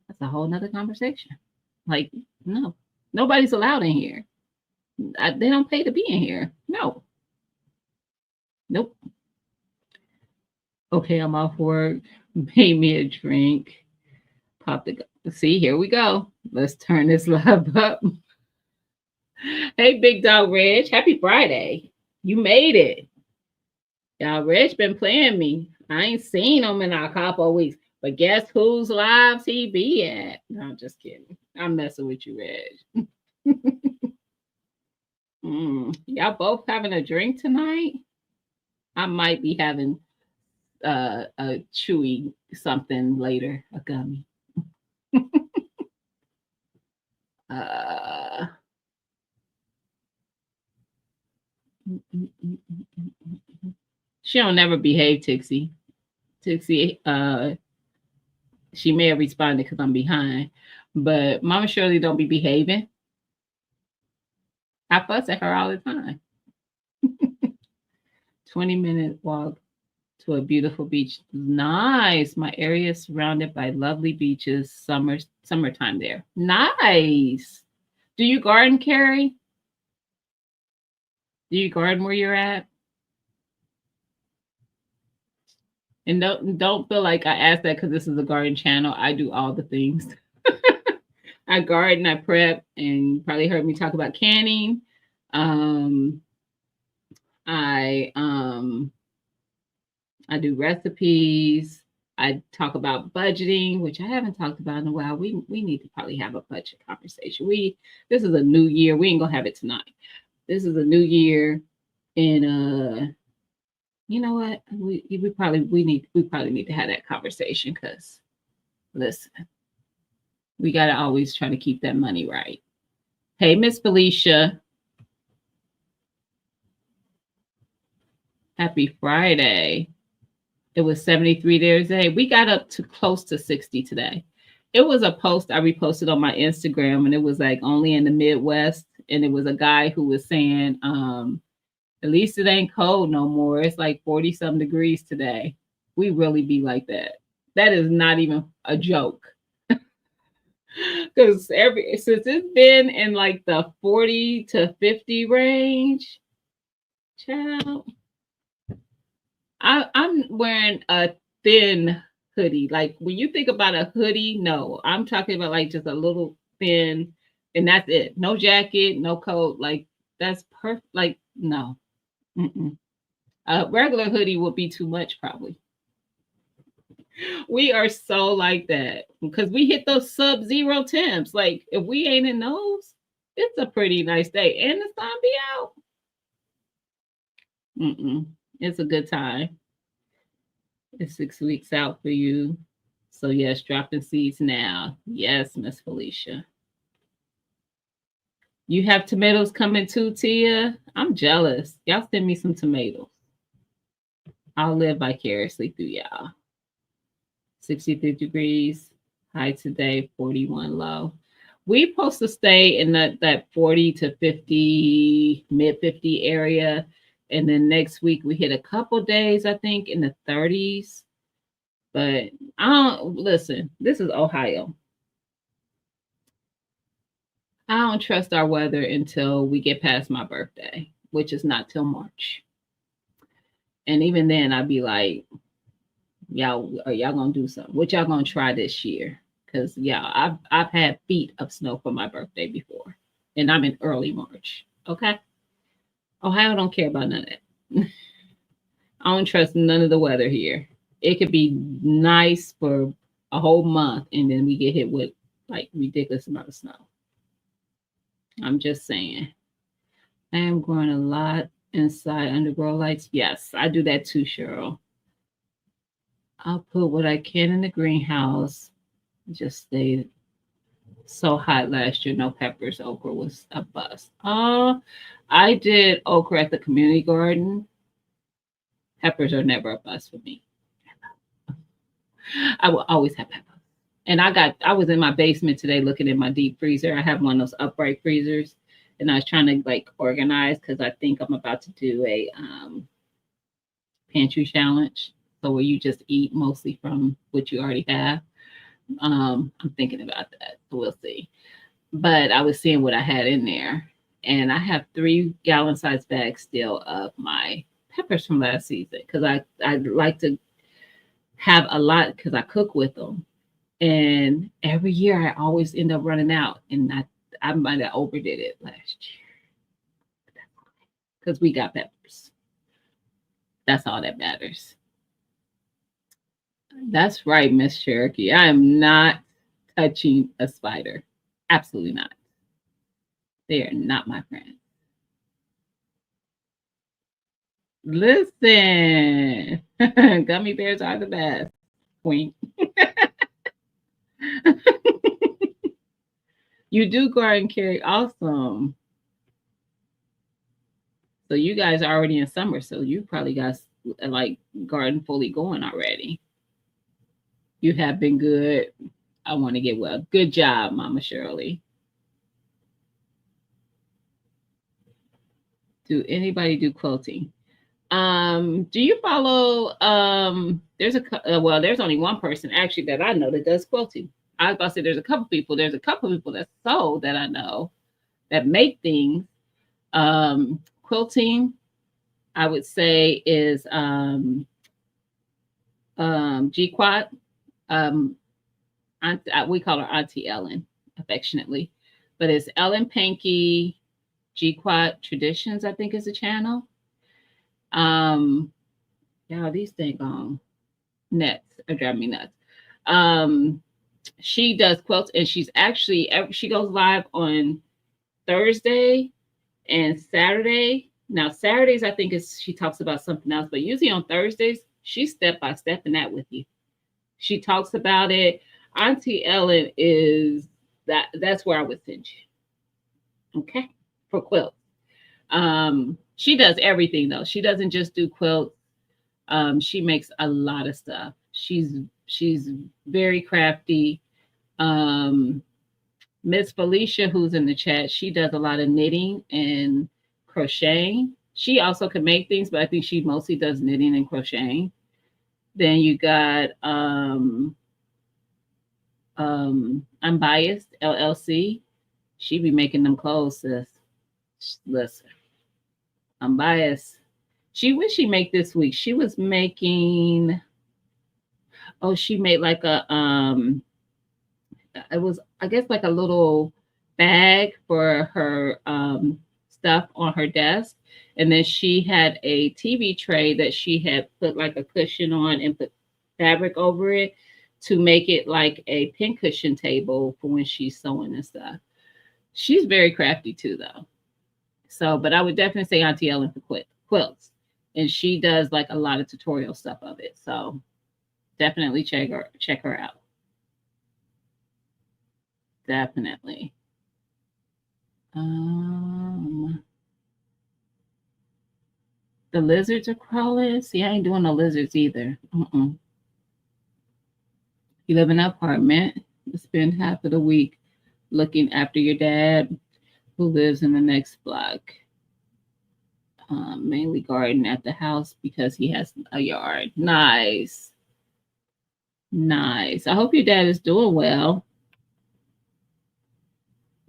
that's a whole nother conversation. Like, no, nobody's allowed in here. They don't pay to be in here. No. Nope. Okay, I'm off work. Made me a drink. Pop the. See, here we go. Let's turn this live up. Hey, Big Dog Reg. Happy Friday. You made it. Y'all, Reg been playing me. I ain't seen him in a couple of weeks. But guess whose lives he be at? No, I'm just kidding. I'm messing with you, Reg. Y'all both having a drink tonight? I might be having a chewy something later, a gummy. Uh, mm, mm, mm, mm, mm, mm. She don't never behave, Tixie. Tixie, she may have responded because I'm behind, but Mama Shirley don't be behaving. I fuss at her all the time. 20-minute walk to a beautiful beach. Nice. My area is surrounded by lovely beaches. Summertime there. Nice. Do you garden, Carrie? Do you garden where you're at? And don't feel like I asked that because this is a garden channel. I do all the things. I garden, I prep, and you probably heard me talk about canning. Um, I I do recipes. I talk about budgeting, which I haven't talked about in a while. We need to probably have a budget conversation. This is a new year. We ain't gonna have it tonight. This is a new year, and you know what? We probably need to have that conversation because listen, we gotta always try to keep that money right. Hey, Miss Felicia, happy Friday. It was 73 there today. We got up to close to 60 today. It was a post I reposted on my Instagram, and it was like only in the Midwest. And it was a guy who was saying, at least it ain't cold no more. It's like 40 some degrees today. We really be like that. That is not even a joke. Because since it's been in like the 40 to 50 range, child, I'm wearing a thin hoodie. Like when you think about a hoodie, no, I'm talking about like just a little thin, and that's it. No jacket, no coat. Like that's perfect. Like no, mm-mm. A regular hoodie would be too much probably. We are so like that because we hit those sub-zero temps. Like if we ain't in those, it's a pretty nice day, and the sun be out. Mm-mm. It's a good time. It's 6 weeks out for you. So yes, dropping seeds now. Yes, Miss Felicia. You have tomatoes coming too, Tia. I'm jealous. Y'all send me some tomatoes. I'll live vicariously through y'all. 63 degrees. High today, 41 low. We supposed to stay in that 40 to 50, mid 50 area. And then next week we hit a couple days, I think, in the 30s. But I don't listen, this is Ohio. I don't trust our weather until we get past my birthday, which is not till March. And even then I'd be like, y'all are y'all gonna do something? What y'all gonna try this year? Because yeah, I've had feet of snow for my birthday before. And I'm in early March. Okay. Ohio don't care about none of that. I don't trust none of the weather here. It could be nice for a whole month and then we get hit with like ridiculous amount of snow. I'm just saying. I am growing a lot inside under grow lights. Yes, I do that too, Cheryl. I'll put what I can in the greenhouse. Just stayed so hot last year. No peppers. Okra was a bust. I did okra at the community garden. Peppers are never a bust for me. I will always have peppers. And I was in my basement today looking in my deep freezer. I have one of those upright freezers, and I was trying to like organize because I think I'm about to do a pantry challenge. So where you just eat mostly from what you already have. I'm thinking about that. So we'll see. But I was seeing what I had in there, and I have 3-gallon size bags still of my peppers from last season because I like to have a lot because I cook with them. And every year I always end up running out, and I might have overdid it last year because we got peppers. That's all that matters. That's right, Miss Cherokee. I am not touching a spider. Absolutely not. They are not my friend. Listen, gummy bears are the best. Queen, you do garden carry. Awesome. So you guys are already in summer, so you probably got like garden fully going already. You have been good. I want to get well. Good job, Mama Shirley. Do anybody do quilting? Do you follow there's well, there's only one person actually that I know that does quilting. I was about to say there's a couple people. There's a couple people that sew that I know that make things. Quilting, I would say is G Quad. Um we call her Auntie Ellen affectionately, but it's Ellen Pankey G Quad Traditions, I think is a channel. Um, yeah, these dang on nets are driving me nuts. Um, she does quilts, and she's actually she goes live on Thursday and Saturday. Now Saturdays, I think is she talks about something else, but usually on Thursdays, she's step by step in that with you. She talks about it. Auntie Ellen is that's where I would send you. Okay. For quilts. She does everything though. She doesn't just do quilts. She makes a lot of stuff. She's very crafty. Um, Miss Felicia, who's in the chat, she does a lot of knitting and crocheting. She also can make things, but I think she mostly does knitting and crocheting. Then you got Unbiased LLC. She be making them clothes, sis. Listen, Unbiased. She wish she make this week. She was making. Oh, she made like a it was I guess like a little bag for her stuff on her desk, and then she had a TV tray that she had put like a cushion on and put fabric over it to make it like a pincushion table for when she's sewing and stuff. She's very crafty too, though. So, but I would definitely say Auntie Ellen for quilts, and she does like a lot of tutorial stuff of it. So definitely check her out. Definitely. Um, the lizards are crawling. See, I ain't doing no lizards either. You live in an apartment. You spend half of the week looking after your dad, who lives in the next block. Mainly garden at the house because he has a yard. Nice. Nice. I hope your dad is doing well.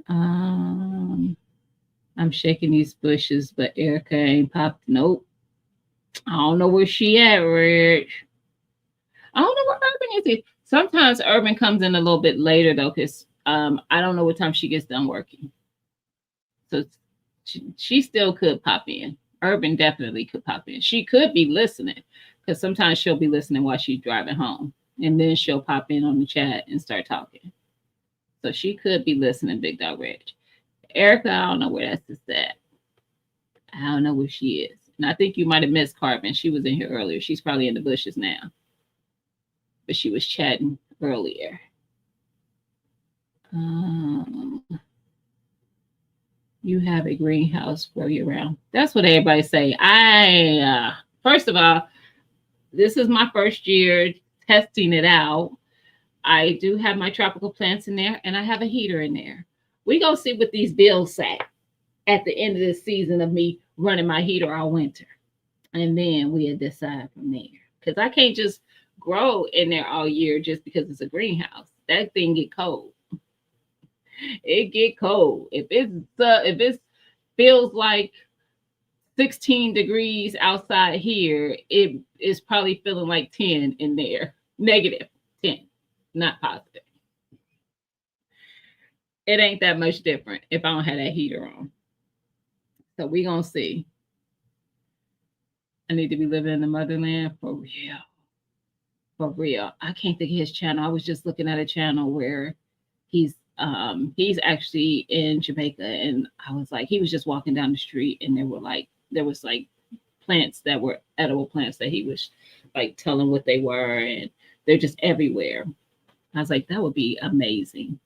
Um, I'm shaking these bushes, but Erica ain't popped. Nope. I don't know where she at, Rich. I don't know where Urban is. Sometimes Urban comes in a little bit later though, because I don't know what time she gets done working. So she still could pop in. Urban definitely could pop in. She could be listening because sometimes she'll be listening while she's driving home, and then she'll pop in on the chat and start talking. So she could be listening, Big Dog Rich. Erica, I don't know where that's at. I don't know where she is. And I think you might have missed Carbon. She was in here earlier. She's probably in the bushes now. But she was chatting earlier. You have a greenhouse grow year round. That's what everybody say. First of all, this is my first year testing it out. I do have my tropical plants in there, and I have a heater in there. We gonna see what these bills say at the end of the season of me running my heater all winter, and then we'll decide from there. Because I can't just grow in there all year just because it's a greenhouse. That thing get cold. It get cold. If it feels like 16 degrees outside here, it is probably feeling like 10 in there. Negative 10, not positive. It ain't that much different if I don't have that heater on. So we gonna see. I need to be living in the motherland for real. For real. I can't think of his channel. I was just looking at a channel where he's actually in Jamaica, and I was like, he was just walking down the street, and there was like plants that were edible plants that he was like telling what they were, and they're just everywhere. I was like, that would be amazing.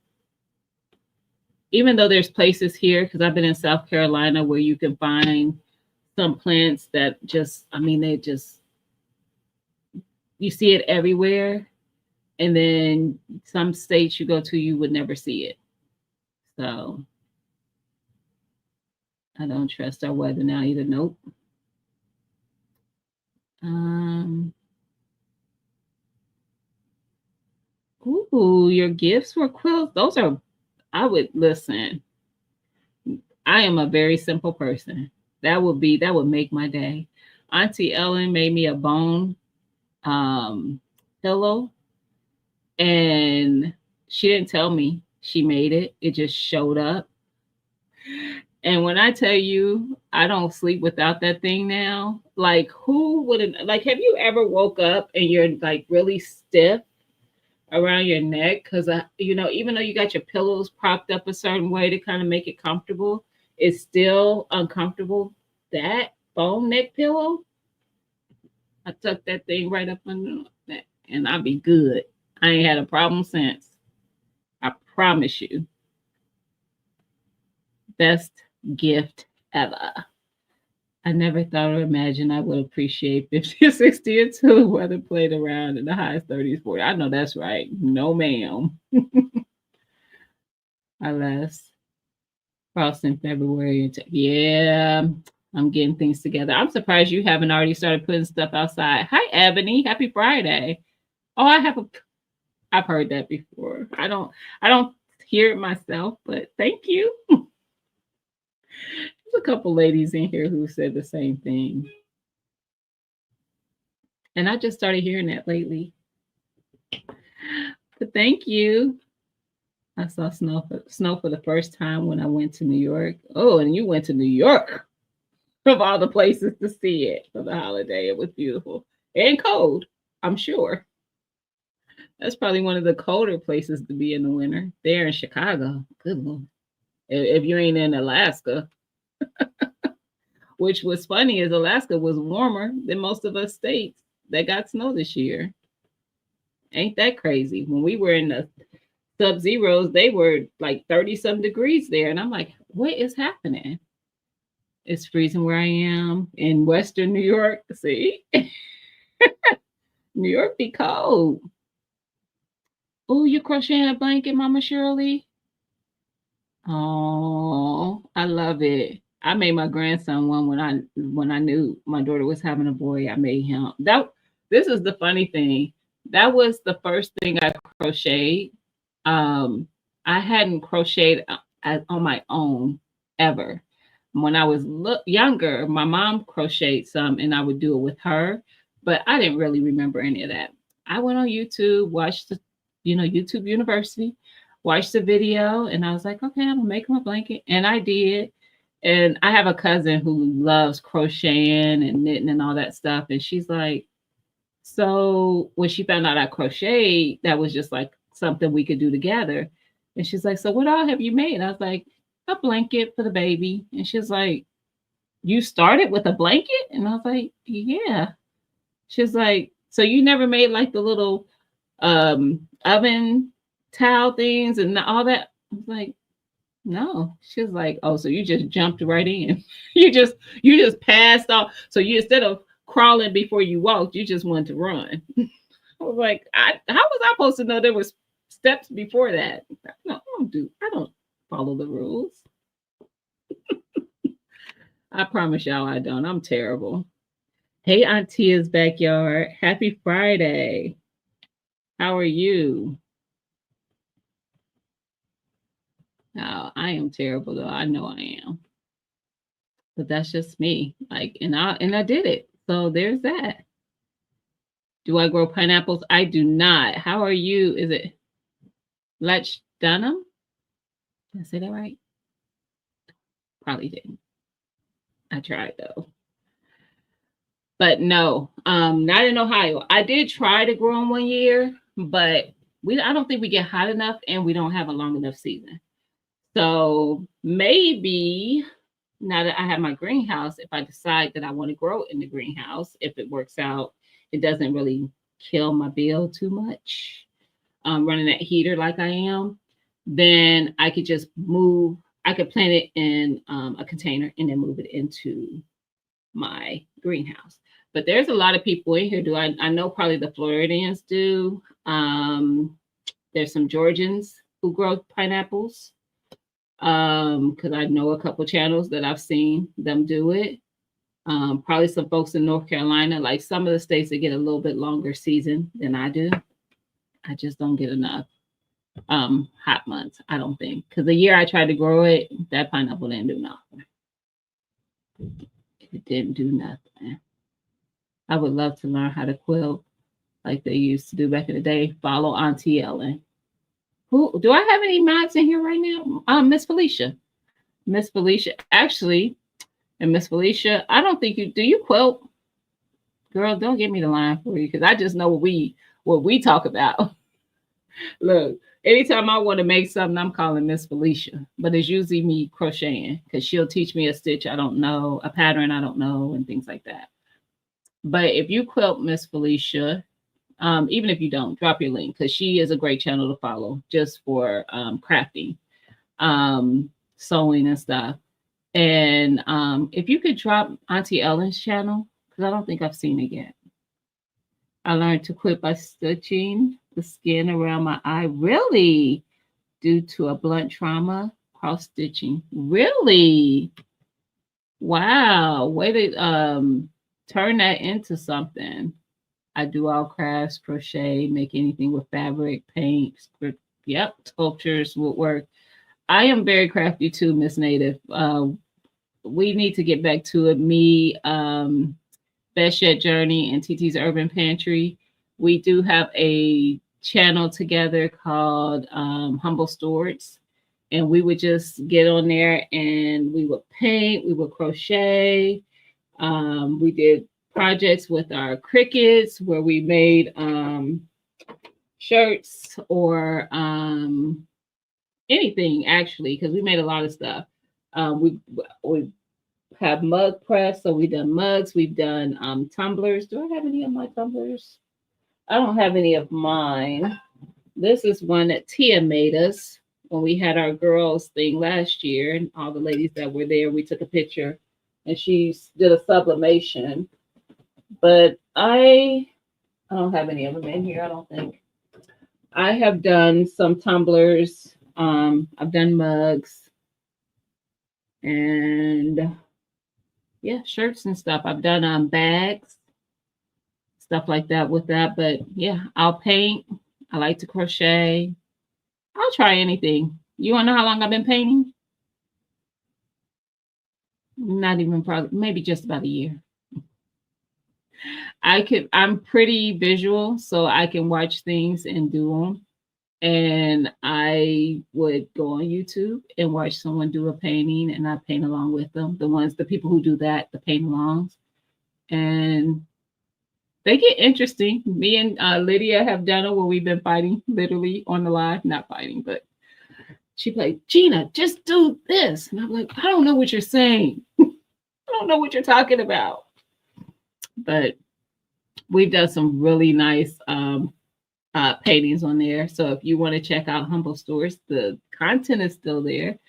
Even though there's places here, because I've been in South Carolina where you can find some plants that just, I mean, they just, you see it everywhere. And then some states you go to, you would never see it. So I don't trust our weather now either. Nope. Ooh, your gifts were quilts. Those are, I would listen. I am a very simple person. That would make my day. Auntie Ellen made me a bone pillow, and she didn't tell me she made it. It just showed up. And when I tell you, I don't sleep without that thing now. Like, who wouldn't? Like, have you ever woke up and you're like really stiff around your neck? Because, even though you got your pillows propped up a certain way to kind of make it comfortable, it's still uncomfortable. That foam neck pillow, I tuck that thing right up under that, and I'll be good. I ain't had a problem since. I promise you. Best gift ever. I never thought or imagined I would appreciate 50 or 60 until the weather played around in the high 30s, 40. I know that's right. No, ma'am. I last crossed in February. Yeah, I'm getting things together. I'm surprised you haven't already started putting stuff outside. Hi, Ebony. Happy Friday. Oh, I've heard that before. I don't hear it myself, but thank you. There's a couple ladies in here who said the same thing. And I just started hearing that lately. But thank you. I saw snow for the first time when I went to New York. Oh, and you went to New York of all the places to see it for the holiday. It was beautiful and cold, I'm sure. That's probably one of the colder places to be in the winter. There in Chicago. Good Lord. If you ain't in Alaska. Which was funny is Alaska was warmer than most of us states that got snow this year. Ain't that crazy? When we were in the sub-zeros, they were like 30-some degrees there. And I'm like, what is happening? It's freezing where I am in Western New York. See? New York be cold. Oh, you crocheting a blanket, Mama Shirley? Oh, I love it. I made my grandson one when I knew my daughter was having a boy. I made him. This is the funny thing. That was the first thing I crocheted. I hadn't crocheted on my own ever. When I was younger, my mom crocheted some, and I would do it with her, but I didn't really remember any of that. I went on YouTube, watched the, YouTube University, watched the video, and I was like, okay, I'm gonna make him a blanket, and I did. And I have a cousin who loves crocheting and knitting and all that stuff, and she's like, so when she found out I crocheted, that was just like something we could do together. And she's like, so what all have you made? I was like, a blanket for the baby. And she's like, you started with a blanket? And I was like, yeah. She's like, so you never made like the little oven towel things and all that? I was like, no. She's like, oh, so you just jumped right in. you just passed off. So you, instead of crawling before you walked, you just wanted to run. I was like, how was I supposed to know there was steps before that? No, I don't follow the rules. I promise y'all I don't. I'm terrible. Hey, Auntie's backyard. Happy Friday. How are you? No, I am terrible though. I know I am. But that's just me. Like, and I did it. So there's that. Do I grow pineapples? I do not. How are you? Is it Lech Dunham? Did I say that right? Probably didn't. I tried though. But no, not in Ohio. I did try to grow them one year, but I don't think we get hot enough and we don't have a long enough season. So maybe now that I have my greenhouse, if I decide that I want to grow in the greenhouse, if it works out, it doesn't really kill my bill too much. Running that heater like I am, then I could just move. I could plant it in a container and then move it into my greenhouse. But there's a lot of people in here. I know probably the Floridians do. There's some Georgians who grow pineapples. Because I know a couple channels that I've seen them do it. Probably some folks in North Carolina, like some of the states that get a little bit longer season than I do. I just don't get enough hot months, I don't think. Because the year I tried to grow it, that pineapple didn't do nothing. It didn't do nothing. I would love to learn how to quilt like they used to do back in the day. Follow Auntie Ellen. Who do I have any mods in here right now? Miss Felicia. Miss Felicia. Actually, and Miss Felicia, I don't think you quilt? Girl, don't give me the line for you because I just know what we talk about. Look, anytime I want to make something, I'm calling Miss Felicia. But it's usually me crocheting because she'll teach me a stitch I don't know, a pattern I don't know, and things like that. But if you quilt Miss Felicia, even if you don't, drop your link because she is a great channel to follow just for crafting, sewing and stuff. And if you could drop Auntie Ellen's channel, because I don't think I've seen it yet. I learned to quit by stitching the skin around my eye. Really? Due to a blunt trauma, cross stitching. Really? Wow. Way to turn that into something. I do all crafts, crochet, make anything with fabric, paint, script. Yep, sculptures, woodwork. I am very crafty too, Miss Native. We need to get back to it. Me, Best Yet Journey, and TT's Urban Pantry. We do have a channel together called Humble Stewards, and we would just get on there and we would paint, we would crochet. We did projects with our crickets where we made shirts or anything actually, because we made a lot of stuff. We have mug press, so we've done mugs, we've done tumblers. Do I have any of my tumblers? I don't have any of mine. This is one that Tia made us when we had our girls thing last year, and all the ladies that were there, we took a picture and she did a sublimation. But I don't have any of them in here, I don't think. I have done some tumblers. I've done mugs and yeah, shirts and stuff. I've done bags, stuff like that with that. But yeah, I'll paint. I like to crochet. I'll try anything. You want to know how long I've been painting? Not even probably, maybe just about a year. I'm pretty visual, so I can watch things and do them. And I would go on YouTube and watch someone do a painting, and I paint along with them. The people who do that, the paint alongs, and they get interesting. Me and Lydia have done it where we've been fighting literally on the live, not fighting, but she's like, Gina, just do this. And I'm like, I don't know what you're saying. I don't know what you're talking about. But we've done some really nice paintings on there. So if you want to check out Humble Stores, the content is still there.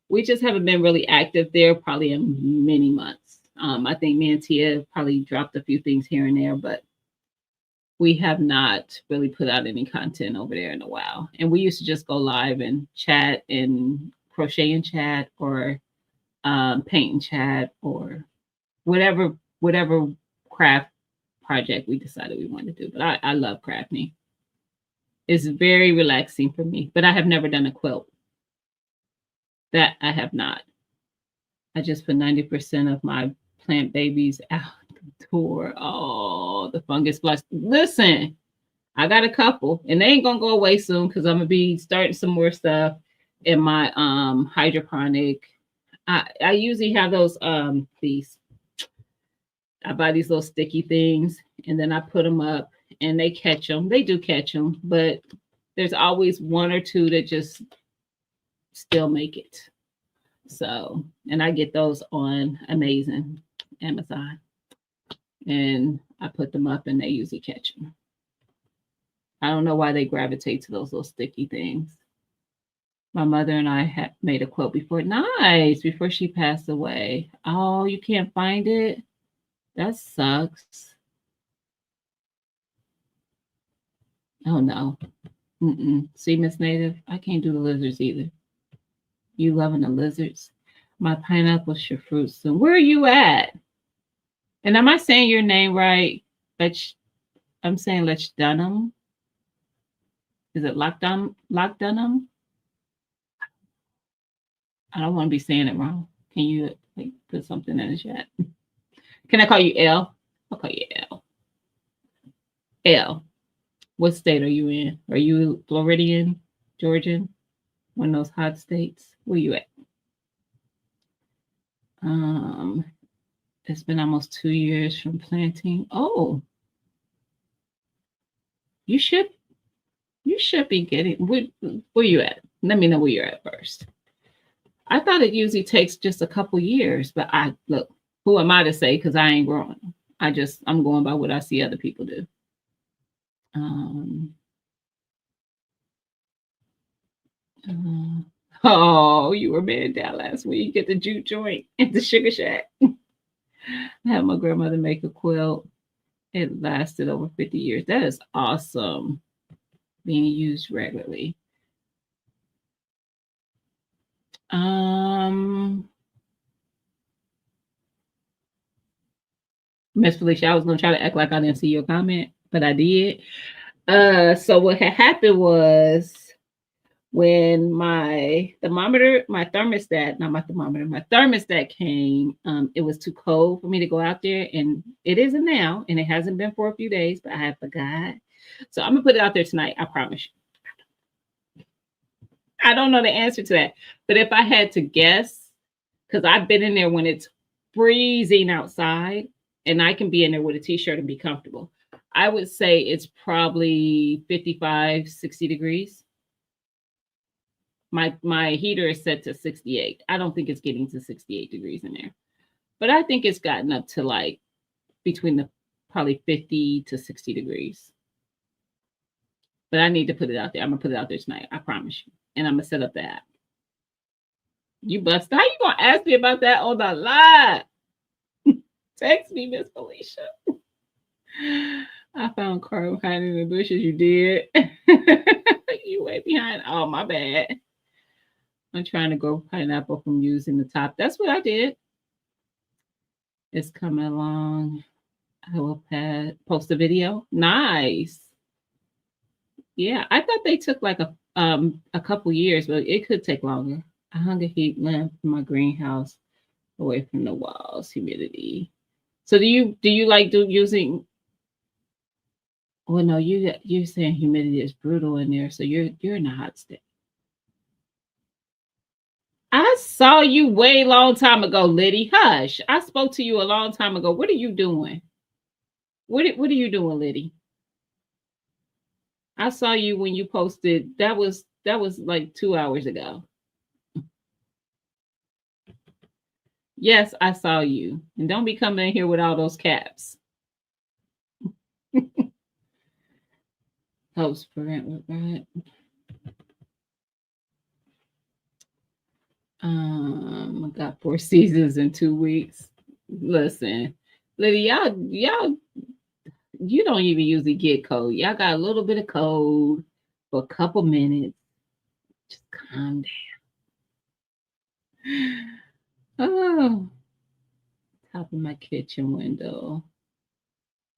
We just haven't been really active there probably in many months. I think me and Tia probably dropped a few things here and there, but we have not really put out any content over there in a while. And we used to just go live and chat and crochet and chat or paint and chat or whatever craft project we decided we wanted to do. But I love crafting. It's very relaxing for me, but I have never done a quilt. That I have not. I just put 90% of my plant babies out the door. Oh, the fungus blast. Listen, I got a couple, and they ain't gonna go away soon because I'm gonna be starting some more stuff in my hydroponic. I usually have those these. I buy these little sticky things, and then I put them up, and they catch them. They do catch them, but there's always one or two that just still make it. So, and I get those on Amazon, Amazon, and I put them up, and they usually catch them. I don't know why they gravitate to those little sticky things. My mother and I had made a quilt before. Nice, before she passed away. Oh, you can't find it? That sucks. Oh no. Mm-mm. See, Miss Native, I can't do the lizards either. You loving the lizards? My pineapple should fruit soon. Where are you at? And am I saying your name right? Lech, I'm saying Lech Dunham. Is it Lockdown? Lockdunham? I don't want to be saying it wrong. Can you like put something in the chat? Can I call you L? I'll call you L. L. What state are you in? Are you Floridian, Georgian? One of those hot states? Where you at? Um, it's been almost 2 years from planting. Oh, you should be getting where you at? Let me know where you're at first. I thought it usually takes just a couple years, but I look, who am I to say because I ain't growing. I'm going by what I see other people do. Um, oh, you were man down last week at the juke joint at the Sugar Shack. I had my grandmother make a quilt. It lasted over 50 years. That is awesome. Being used regularly. Miss Felicia, I was gonna try to act like I didn't see your comment, but I did. So what had happened was when my thermometer, my thermostat, not my thermometer, my thermostat came, it was too cold for me to go out there, and it isn't now, and it hasn't been for a few days, but I have forgot. So I'm gonna put it out there tonight. I promise you. I don't know the answer to that, but if I had to guess, because I've been in there when it's freezing outside, and I can be in there with a t-shirt and be comfortable. I would say it's probably 55, 60 degrees. My heater is set to 68. I don't think it's getting to 68 degrees in there. But I think it's gotten up to like between the probably 50 to 60 degrees. But I need to put it out there. I'm gonna put it out there tonight. I promise you. And I'm gonna set up the app. You busted. How you gonna ask me about that on the live? Text me, Miss Felicia. I found Carl hiding in the bushes. You did. You way behind. Oh, my bad. I'm trying to grow pineapple from using the top. That's what I did. It's coming along. I will post a video. Nice. Yeah, I thought they took like a couple years, but it could take longer. I hung a heat lamp in my greenhouse away from the walls, humidity. So do you like using? Well, no, you're saying humidity is brutal in there, so you're in a hot state. I saw you way long time ago, Liddy. Hush. I spoke to you a long time ago. What are you doing? What are you doing, Liddy? I saw you when you posted. That was like 2 hours ago. Yes, I saw you. And don't be coming in here with all those caps. Helps prevent what, right? I got 4 seasons in 2 weeks. Listen, Liddy, y'all, you don't even usually get cold. Y'all got a little bit of cold for a couple minutes. Just calm down. Oh, top of my kitchen window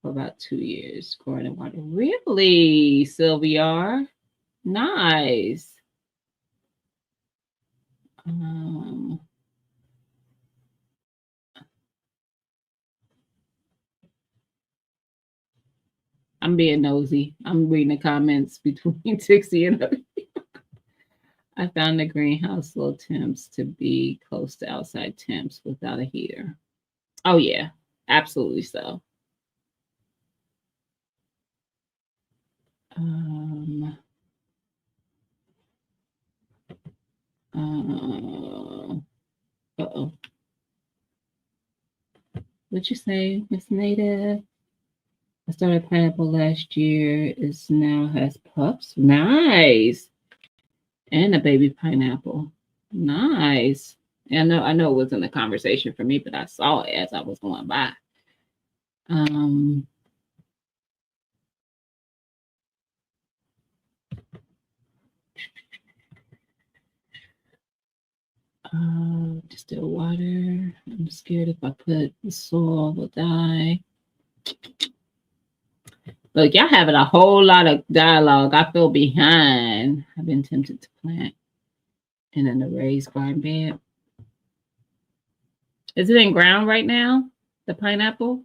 for about 2 years, growing in water. Really, Sylvia? Nice. I'm being nosy. I'm reading the comments between Tixie and other. I found the greenhouse low temps to be close to outside temps without a heater. Oh yeah, absolutely so. Um, uh, What you say, Miss Native? I started pineapple last year. It now has pups. Nice. And a baby pineapple. Nice. I know it wasn't a conversation for me, but I saw it as I was going by. Um, Distilled water. I'm scared if I put the soil, will die. Look, y'all having a whole lot of dialogue. I feel behind. I've been tempted to plant in a raised garden bed. Is it in ground right now? The pineapple?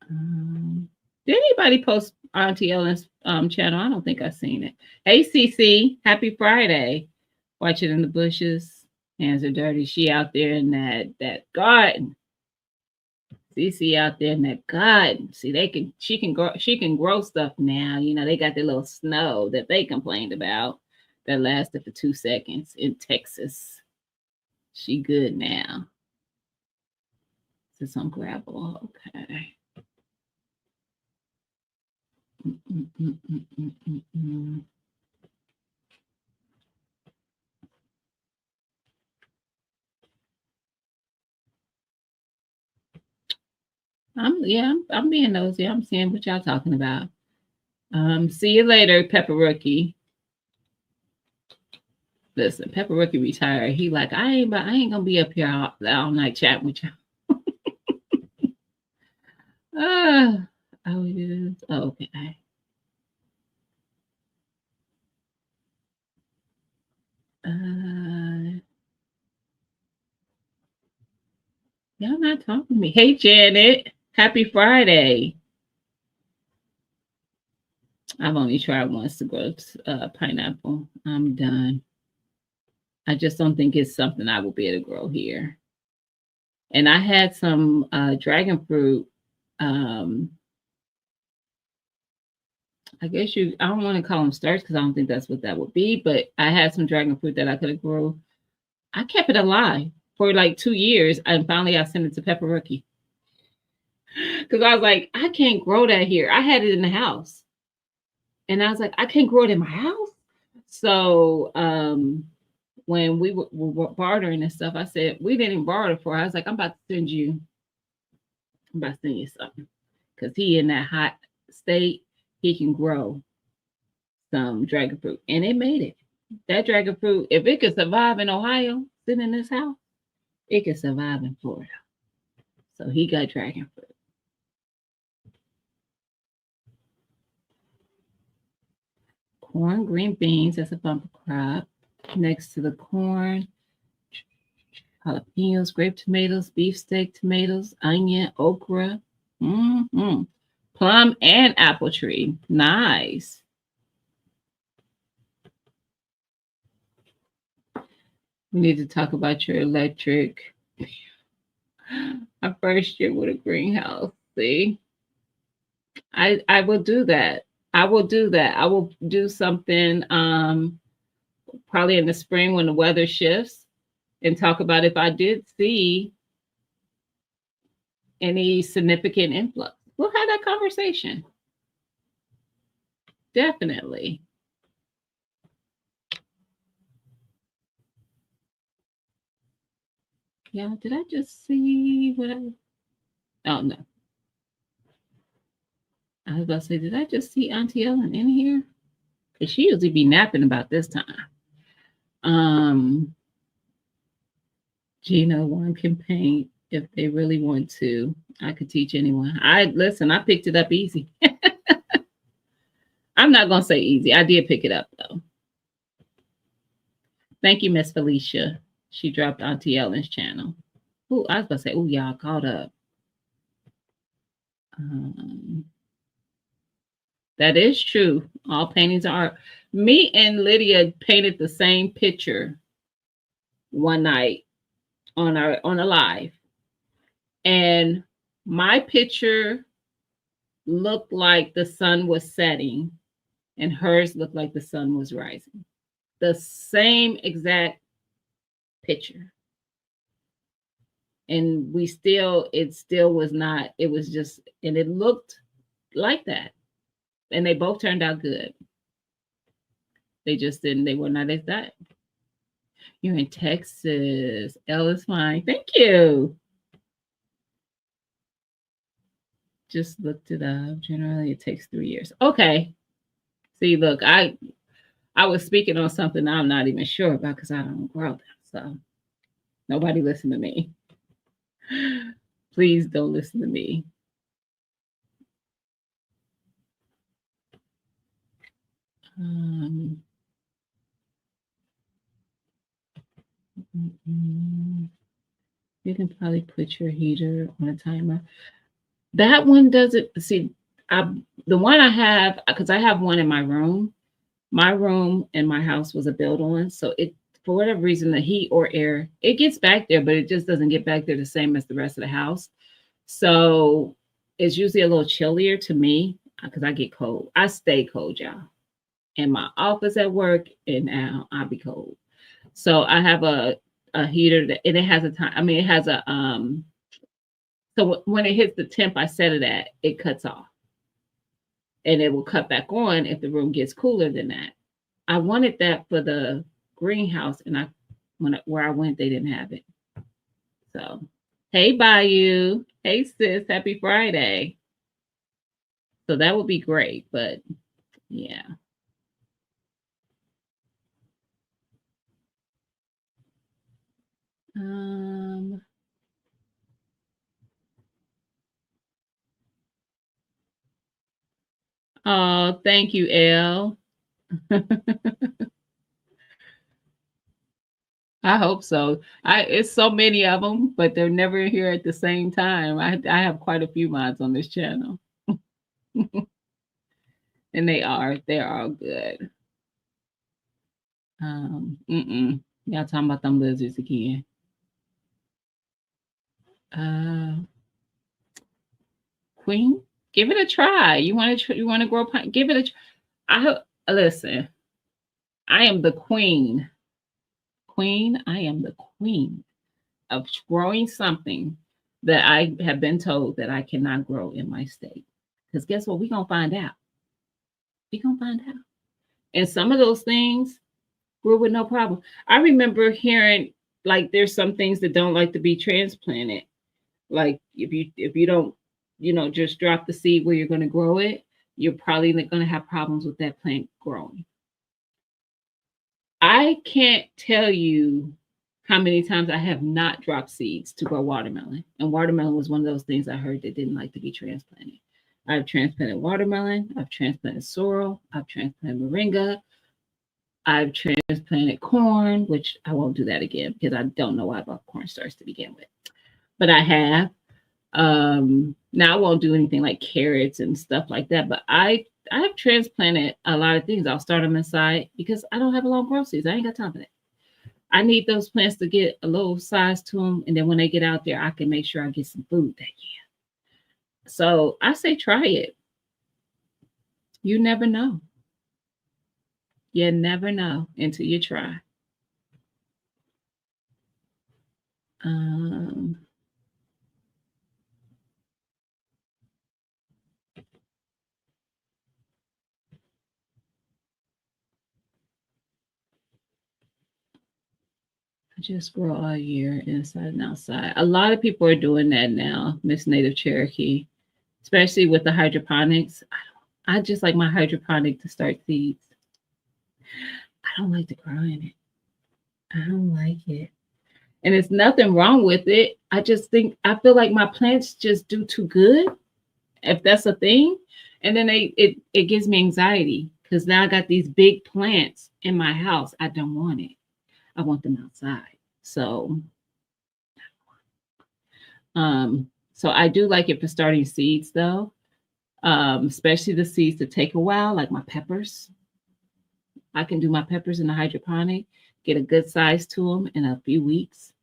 Did anybody post Auntie Ellen's channel? I don't think I've seen it. Hey, CC, happy Friday. Watch it in the bushes. Hands are dirty. She out there in that garden. CC out there in that garden. See, she can grow stuff now. You know, they got their little snow that they complained about that lasted for 2 seconds in Texas. She good now. This is on gravel. Okay. I'm being nosy. I'm seeing what y'all talking about. See you later, Pepper Rookie. Listen, Pepper Rookie retired. He like, I ain't gonna be up here all night chatting with y'all. Oh, it is. Oh, okay. Y'all not talking to me. Hey, Janet. Happy Friday. I've only tried once to grow pineapple. I'm done. I just don't think it's something I will be able to grow here. And I had some dragon fruit. I guess I don't want to call them starts because I don't think that's what that would be, but I had some dragon fruit that I could have grown. I kept it alive for like 2 years, and finally I sent it to Pepper Rookie. Because I was like, I can't grow that here. I had it in the house. And I was like, I can't grow it in my house. So when we were bartering and stuff, I said, we didn't barter for it. I was like, I'm about to send you something. Because he in that hot state, he can grow some dragon fruit. And it made it. That dragon fruit, if it could survive in Ohio, sitting in this house, it could survive in Florida. So he got dragon fruit. Corn, green beans, that's a bumper crop. Next to the corn, jalapenos, grape tomatoes, beefsteak tomatoes, onion, okra, plum, and apple tree. Nice. We need to talk about your electric. My first year with a greenhouse. See, I will do that. I will do that. I will do something probably in the spring when the weather shifts and talk about if I did see any significant influx. We'll have that conversation. Definitely. Yeah, did I just see what I... Oh, no. I was about to say, did I just see Auntie Ellen in here? Because she usually be napping about this time. Gina, one can paint if they really want to. I could teach anyone. I picked it up easy. I'm not gonna say easy. I did pick it up though. Thank you, Miss Felicia. She dropped Auntie Ellen's channel. Oh, I was about to say, oh, y'all caught up. That is true. All paintings are art. Me and Lydia painted the same picture one night on a live. And my picture looked like the sun was setting and hers looked like the sun was rising. The same exact picture. And it still was not, it was just, and it looked like that. And they both turned out good. They just didn't, they were not as that. You're in Texas. L is fine. Thank you. Just looked it up. Generally, it takes 3 years. Okay. See, look, I was speaking on something I'm not even sure about because I don't grow them. So nobody listen to me. Please don't listen to me. Um, you can probably put your heater on a timer. That one doesn't see. I the one I have because I have one in my room. My room in my house was a build on, so it for whatever reason the heat or air it gets back there, but it just doesn't get back there the same as the rest of the house. So it's usually a little chillier to me because I get cold. I stay cold, y'all. In my office at work, and now I'll be cold. So I have a heater that and it has a time. I mean, it has a So when it hits the temp I set it at, it cuts off, and it will cut back on if the room gets cooler than that. I wanted that for the greenhouse, and where I went, they didn't have it. So, hey Bayou, hey sis, happy Friday. So that would be great, but yeah. Um. Oh, thank you, Elle. I hope so. It's so many of them, but they're never here at the same time. I have quite a few mods on this channel, and they're all good. Y'all talking about them lizards again. Uh, Queen, give it a try. You want to grow pine? Give it a. Listen. I am the queen. Queen. I am the queen of growing something that I have been told that I cannot grow in my state. Because guess what? We're gonna find out. We're gonna find out. And some of those things grew with no problem. I remember hearing like there's some things that don't like to be transplanted. Like if you don't, just drop the seed where you're gonna grow it, you're probably gonna have problems with that plant growing. I can't tell you how many times I have not dropped seeds to grow watermelon. And watermelon was one of those things I heard that didn't like to be transplanted. I've transplanted watermelon, I've transplanted sorrel, I've transplanted moringa, I've transplanted corn, which I won't do that again because I don't know why I bought cornstarch to begin with. But I have. Now I won't do anything like carrots and stuff like that, but I have transplanted a lot of things. I'll start them inside because I don't have a long growth season. I ain't got time for that. I need those plants to get a little size to them, and then when they get out there, I can make sure I get some food that year. So I say try it. You never know. You never know until you try. Um, I just grow all year inside and outside. A lot of people are doing that now, Miss Native Cherokee, especially with the hydroponics. I just like my hydroponic to start seeds. I don't like to grow in it. I don't like it. And there's nothing wrong with it. I just think I feel like my plants just do too good, if that's a thing. And then it gives me anxiety because now I got these big plants in my house. I don't want it. I want them outside. So so I do like it for starting seeds though. Especially the seeds that take a while, like my peppers. I can do my peppers in the hydroponic, get a good size to them in a few weeks,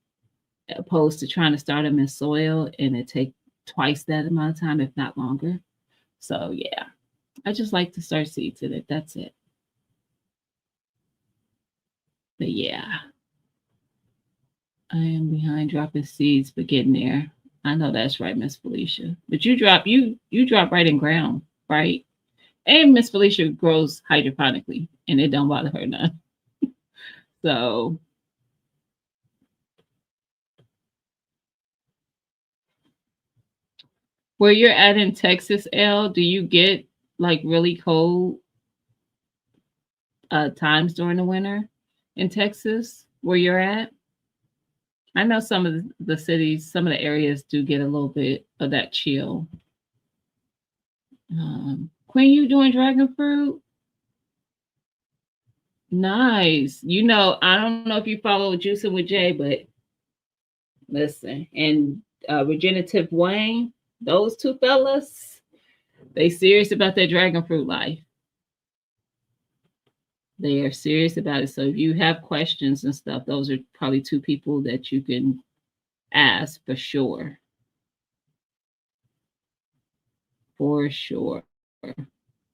opposed to trying to start them in soil and it take twice that amount of time, if not longer. So yeah, I just like to start seeds in it. That's it. But yeah. I am behind dropping seeds, but getting there. I know that's right, Miss Felicia. But you drop right in ground, right? And Miss Felicia grows hydroponically, and it don't bother her none. So where you're at in Texas, L, do you get like really cold times during the winter in Texas where you're at? I know some of the cities, some of the areas do get a little bit of that chill. Queen, you doing dragon fruit? Nice. You know, I don't know if you follow Juicing with Jay, but listen, and Regenerative Wayne, those two fellas, they serious about their dragon fruit life. They are serious about it. So if you have questions and stuff, those are probably two people that you can ask for sure. For sure.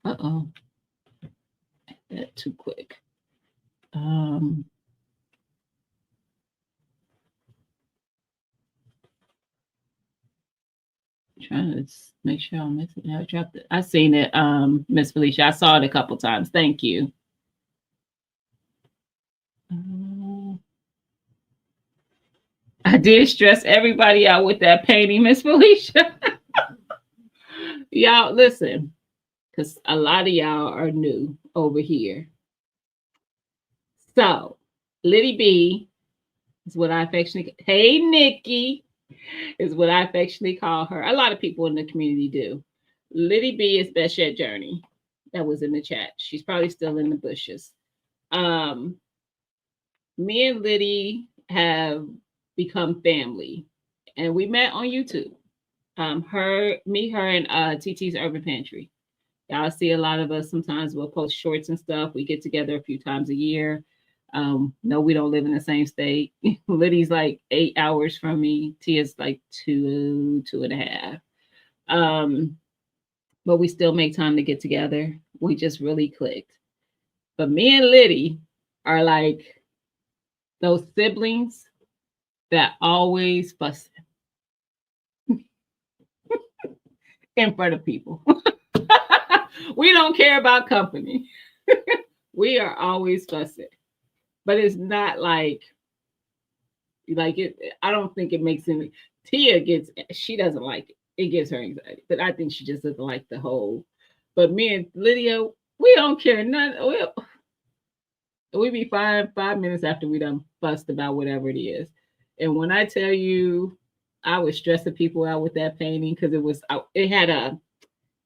Uh-oh. That too quick. Um Trying to make sure I'm missing. I dropped it. I seen it, Miss Felicia. I saw it a couple times. Thank you. I did stress everybody out with that painting, Miss Felicia. Y'all listen, because a lot of y'all are new over here. So, Liddy B is what I affectionately. Hey, Nikki is what I affectionately call her. A lot of people in the community do. Liddy B is Best Yet Journey. That was in the chat. She's probably still in the bushes. Me and Liddy have become family, and we met on YouTube. Her, and TT's Urban Pantry. Y'all see a lot of us. Sometimes we'll post shorts and stuff. We get together a few times a year. No, we don't live in the same state. Liddy's like 8 hours from me. Tia's like two and a half. But we still make time to get together. We just really clicked. But me and Liddy are like those siblings that always fuss in front of people. We don't care about company. We are always fussing. But it's not like it. I don't think it makes any. Tia gets. She doesn't like it. It gives her anxiety. But I think she just doesn't like the whole. But me and Lydia, we don't care none. We be fine 5 minutes after we done fussed about whatever it is. And when I tell you, I was stressing people out with that painting because it had a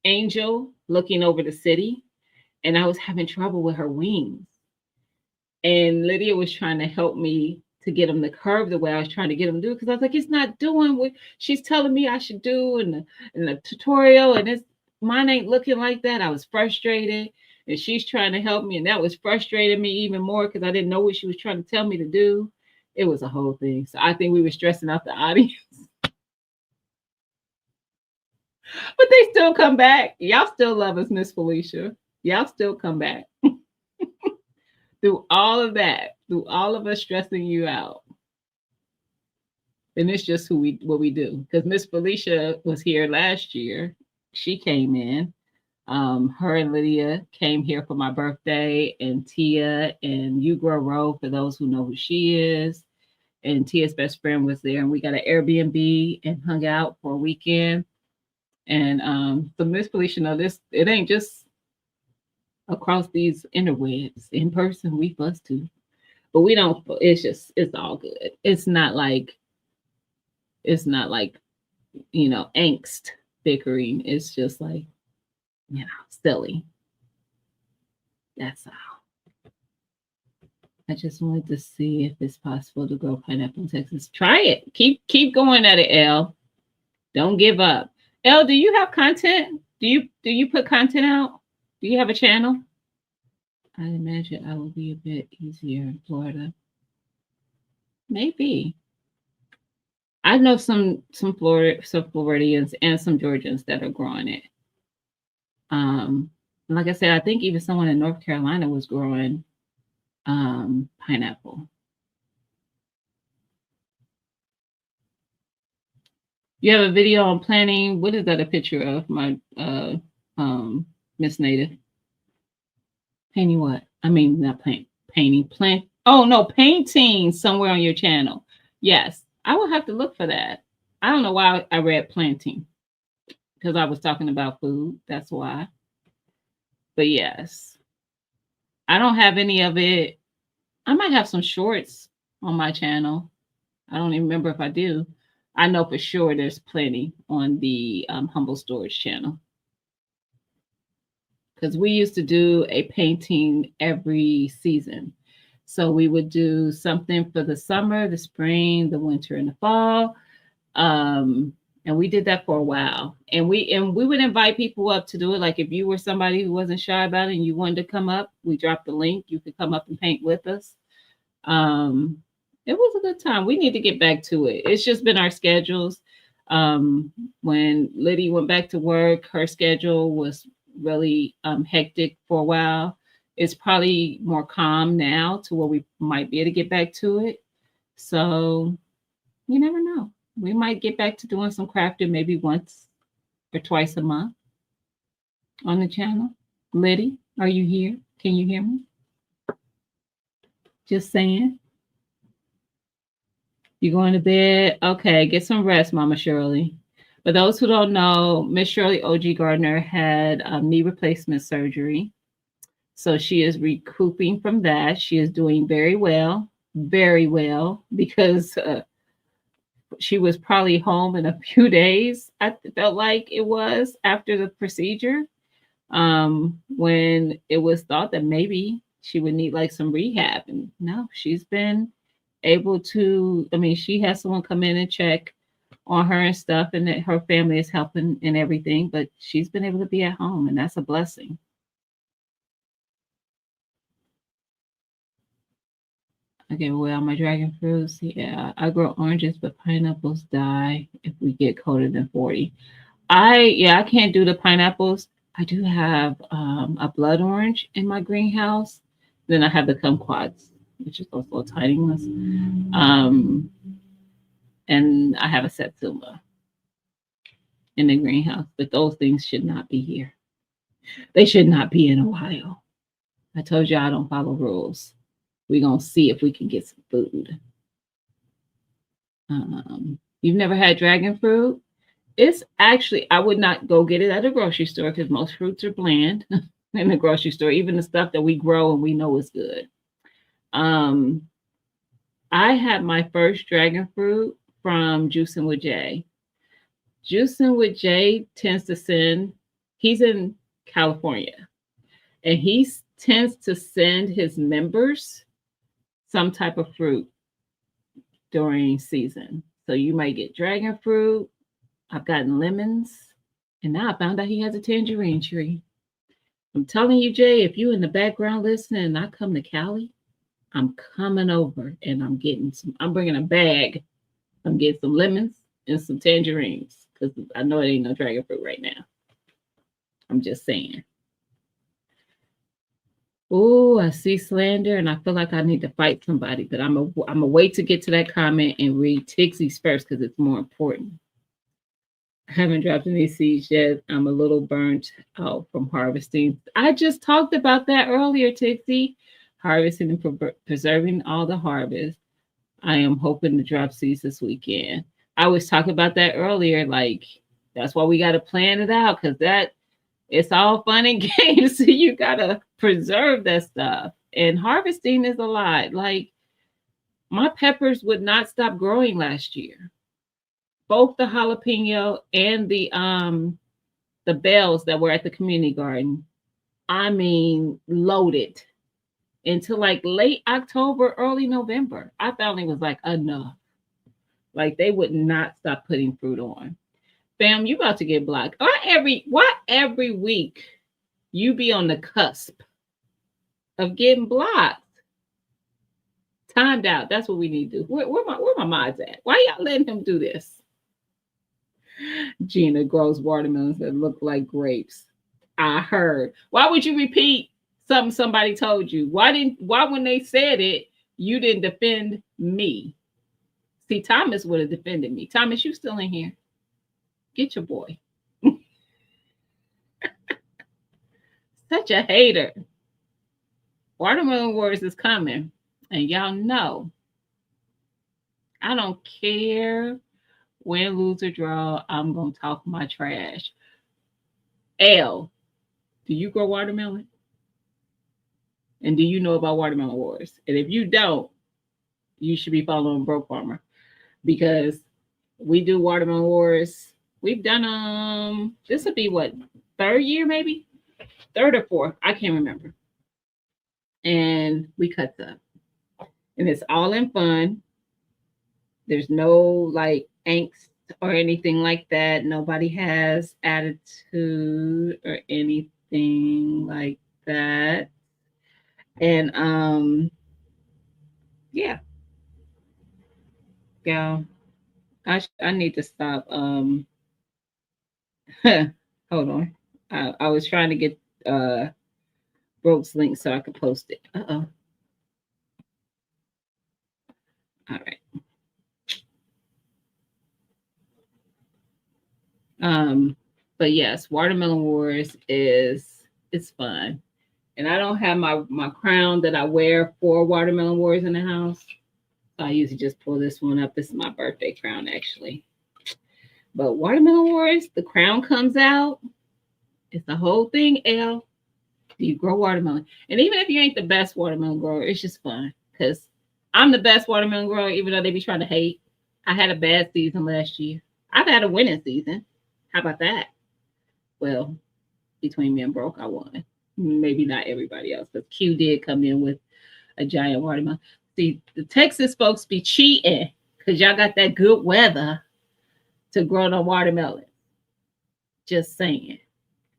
angel looking over the city, and I was having trouble with her wings. And Lydia was trying to help me to get them to curve the way I was trying to get them to do, because I was like, it's not doing what she's telling me I should do in the tutorial, and mine ain't looking like that. I was frustrated, and she's trying to help me, and that was frustrating me even more because I didn't know what she was trying to tell me to do. It was a whole thing. So I think we were stressing out the audience. But they still come back. Y'all still love us, Miss Felicia. Y'all still come back. Through all of that, through all of us stressing you out. And it's just what we do. Because Miss Felicia was here last year. She came in. Her and Lydia came here for my birthday, and Tia and You Grow Row, for those who know who she is. And Tia's best friend was there, and we got an Airbnb and hung out for a weekend. And so Miss Felicia, know this, it ain't just across these interwebs. In person, we fuss too. But we don't, it's all good. It's not like, angst bickering. It's just like, silly. That's all. I just wanted to see if it's possible to grow pineapple in Texas. Try it. Keep going at it, Elle. Don't give up. Elle, do you have content? Do you put content out? Do you have a channel? I imagine I will be a bit easier in Florida. Maybe. I know some Floridians and some Georgians that are growing it. Like I said, I think even someone in North Carolina was growing pineapple. You have a video on planning. What is that a picture of? My Miss Native. Painting what? I mean not painting. Plant. Oh no, painting somewhere on your channel. Yes. I will have to look for that. I don't know why I read planting. Because I was talking about food. That's why. But yes. I don't have any of it. I might have some shorts on my channel. I don't even remember if I do. I know for sure there's plenty on the Humble Storage channel. Because we used to do a painting every season. So we would do something for the summer, the spring, the winter, and the fall. And we did that for a while. And we would invite people up to do it. Like if you were somebody who wasn't shy about it and you wanted to come up, we dropped the link. You could come up and paint with us. Um, it was a good time. We need to get back to it. It's just been our schedules. When Liddy went back to work, her schedule was really hectic for a while. It's probably more calm now to where we might be able to get back to it. So you never know. We might get back to doing some crafting maybe once or twice a month on the channel. Liddy, are you here? Can you hear me? Just saying. You going to bed? Okay, get some rest, Mama Shirley. For those who don't know, Miss Shirley O.G. Gardner had knee replacement surgery. So she is recouping from that. She is doing very well, because she was probably home in a few days. I felt like it was after the procedure, when it was thought that maybe she would need like some rehab. And no, she's been able to, I mean, she has someone come in and check on her and stuff, and that her family is helping and everything, but she's been able to be at home, and that's a blessing. I give away all my dragon fruits. Yeah, I grow oranges, but pineapples die if we get colder than 40. I can't do the pineapples. I do have a blood orange in my greenhouse. Then I have the kumquats, which is those little tiny ones. And I have a satsuma in the greenhouse, but those things should not be here. They should not be in Ohio. I told you I don't follow rules. We're going to see if we can get some food. You've never had dragon fruit? It's actually, I would not go get it at a grocery store because most fruits are bland in the grocery store, even the stuff that we grow and we know is good. I had my first dragon fruit from Juicing with Jay. Juicing with Jay tends to send, he's in California, and he tends to send his members some type of fruit during season. So you might get dragon fruit. I've gotten lemons, and now I found out he has a tangerine tree. I'm telling you, Jay, if you in the background listening and I come to Cali, I'm coming over and I'm bringing a bag. I'm getting some lemons and some tangerines because I know it ain't no dragon fruit right now. I'm just saying. Oh, I see slander, and I feel like I need to fight somebody, but I'm a wait to get to that comment and read Tixie's first because it's more important. I haven't dropped any seeds yet. I'm a little burnt out from harvesting. I just talked about that earlier, Tixie. Harvesting and preserving all the harvest. I am hoping to drop seeds this weekend. I was talking about that earlier. Like, that's why we got to plan it out, because it's all fun and games. So you got to preserve that stuff. And harvesting is a lot. Like, my peppers would not stop growing last year. Both the jalapeno and the bells that were at the community garden. I mean, loaded until like late October, early November. I finally was like, enough. Like, they would not stop putting fruit on. Fam, you about to get blocked. Why every week you be on the cusp of getting blocked? Timed out. That's what we need to do. Where my mods at? Why y'all letting him do this? Gina grows watermelons that look like grapes. I heard. Why would you repeat something somebody told you? Why when they said it, you didn't defend me? See, Thomas would have defended me. Thomas, you still in here? Get your boy. Such a hater. Watermelon Wars is coming. And y'all know, I don't care win, lose, or draw. I'm going to talk my trash. L, do you grow watermelon? And do you know about Watermelon Wars? And if you don't, you should be following Broke Farmer because we do Watermelon Wars. We've done this would be what, third year maybe? Third or fourth. I can't remember. And we cut up. And it's all in fun. There's no like angst or anything like that. Nobody has attitude or anything like that. And yeah, yeah. I need to stop. Hold on. I was trying to get Broke's link so I could post it. Uh-oh. All right. But yes, Watermelon Wars it's fun. And I don't have my crown that I wear for Watermelon Wars in the house. So I usually just pull this one up. This is my birthday crown actually. But Watermelon Wars, the crown comes out. It's the whole thing, L. Do you grow watermelon? And even if you ain't the best watermelon grower, it's just fun. Because I'm the best watermelon grower, even though they be trying to hate. I had a bad season last year. I've had a winning season. How about that? Well, between me and Broke, I won. Maybe not everybody else, but Q did come in with a giant watermelon. See, the Texas folks be cheating because y'all got that good weather to grow the watermelon. Just saying.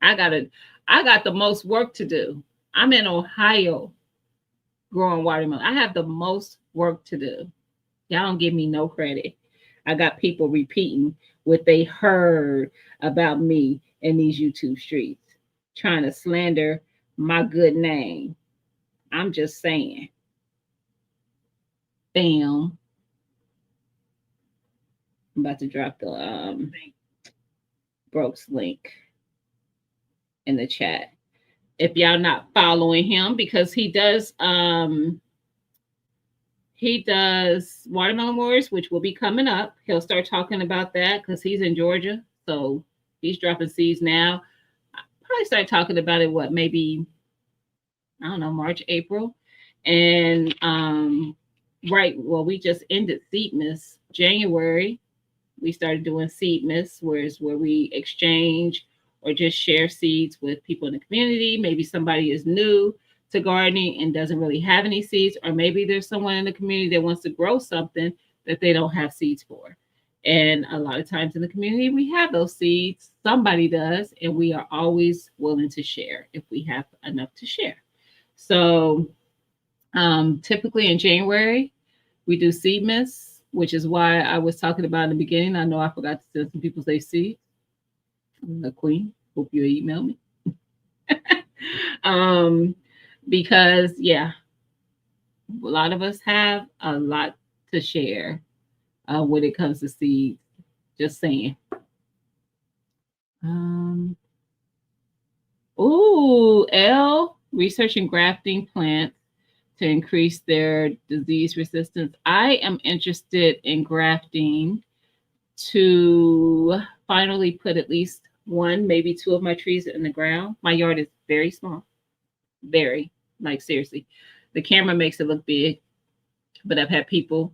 I got the most work to do. I'm in Ohio growing watermelon. I have the most work to do. Y'all don't give me no credit. I got people repeating what they heard about me in these YouTube streets, trying to slander my good name. I'm just saying. Bam. I'm about to drop the Broke's link in the chat. If y'all not following him, because he does Watermelon Wars, which will be coming up. He'll start talking about that because he's in Georgia. So he's dropping seeds now. I'll probably start talking about it, maybe, I don't know, March, April. And we just ended Seedmas January. We started doing Seedmas, where we exchange or just share seeds with people in the community. Maybe somebody is new to gardening and doesn't really have any seeds, or maybe there's someone in the community that wants to grow something that they don't have seeds for. And a lot of times in the community, we have those seeds. Somebody does, and we are always willing to share if we have enough to share. So typically in January, we do Seedmas, which is why I was talking about in the beginning. I know I forgot to send some people say seed. The queen, hope you email me. Because a lot of us have a lot to share when it comes to seeds. Just saying. L, researching grafting plants to increase their disease resistance. I am interested in grafting to finally put at least one, maybe two of my trees in the ground. My yard is very small. Very, like seriously. The camera makes it look big, but I've had people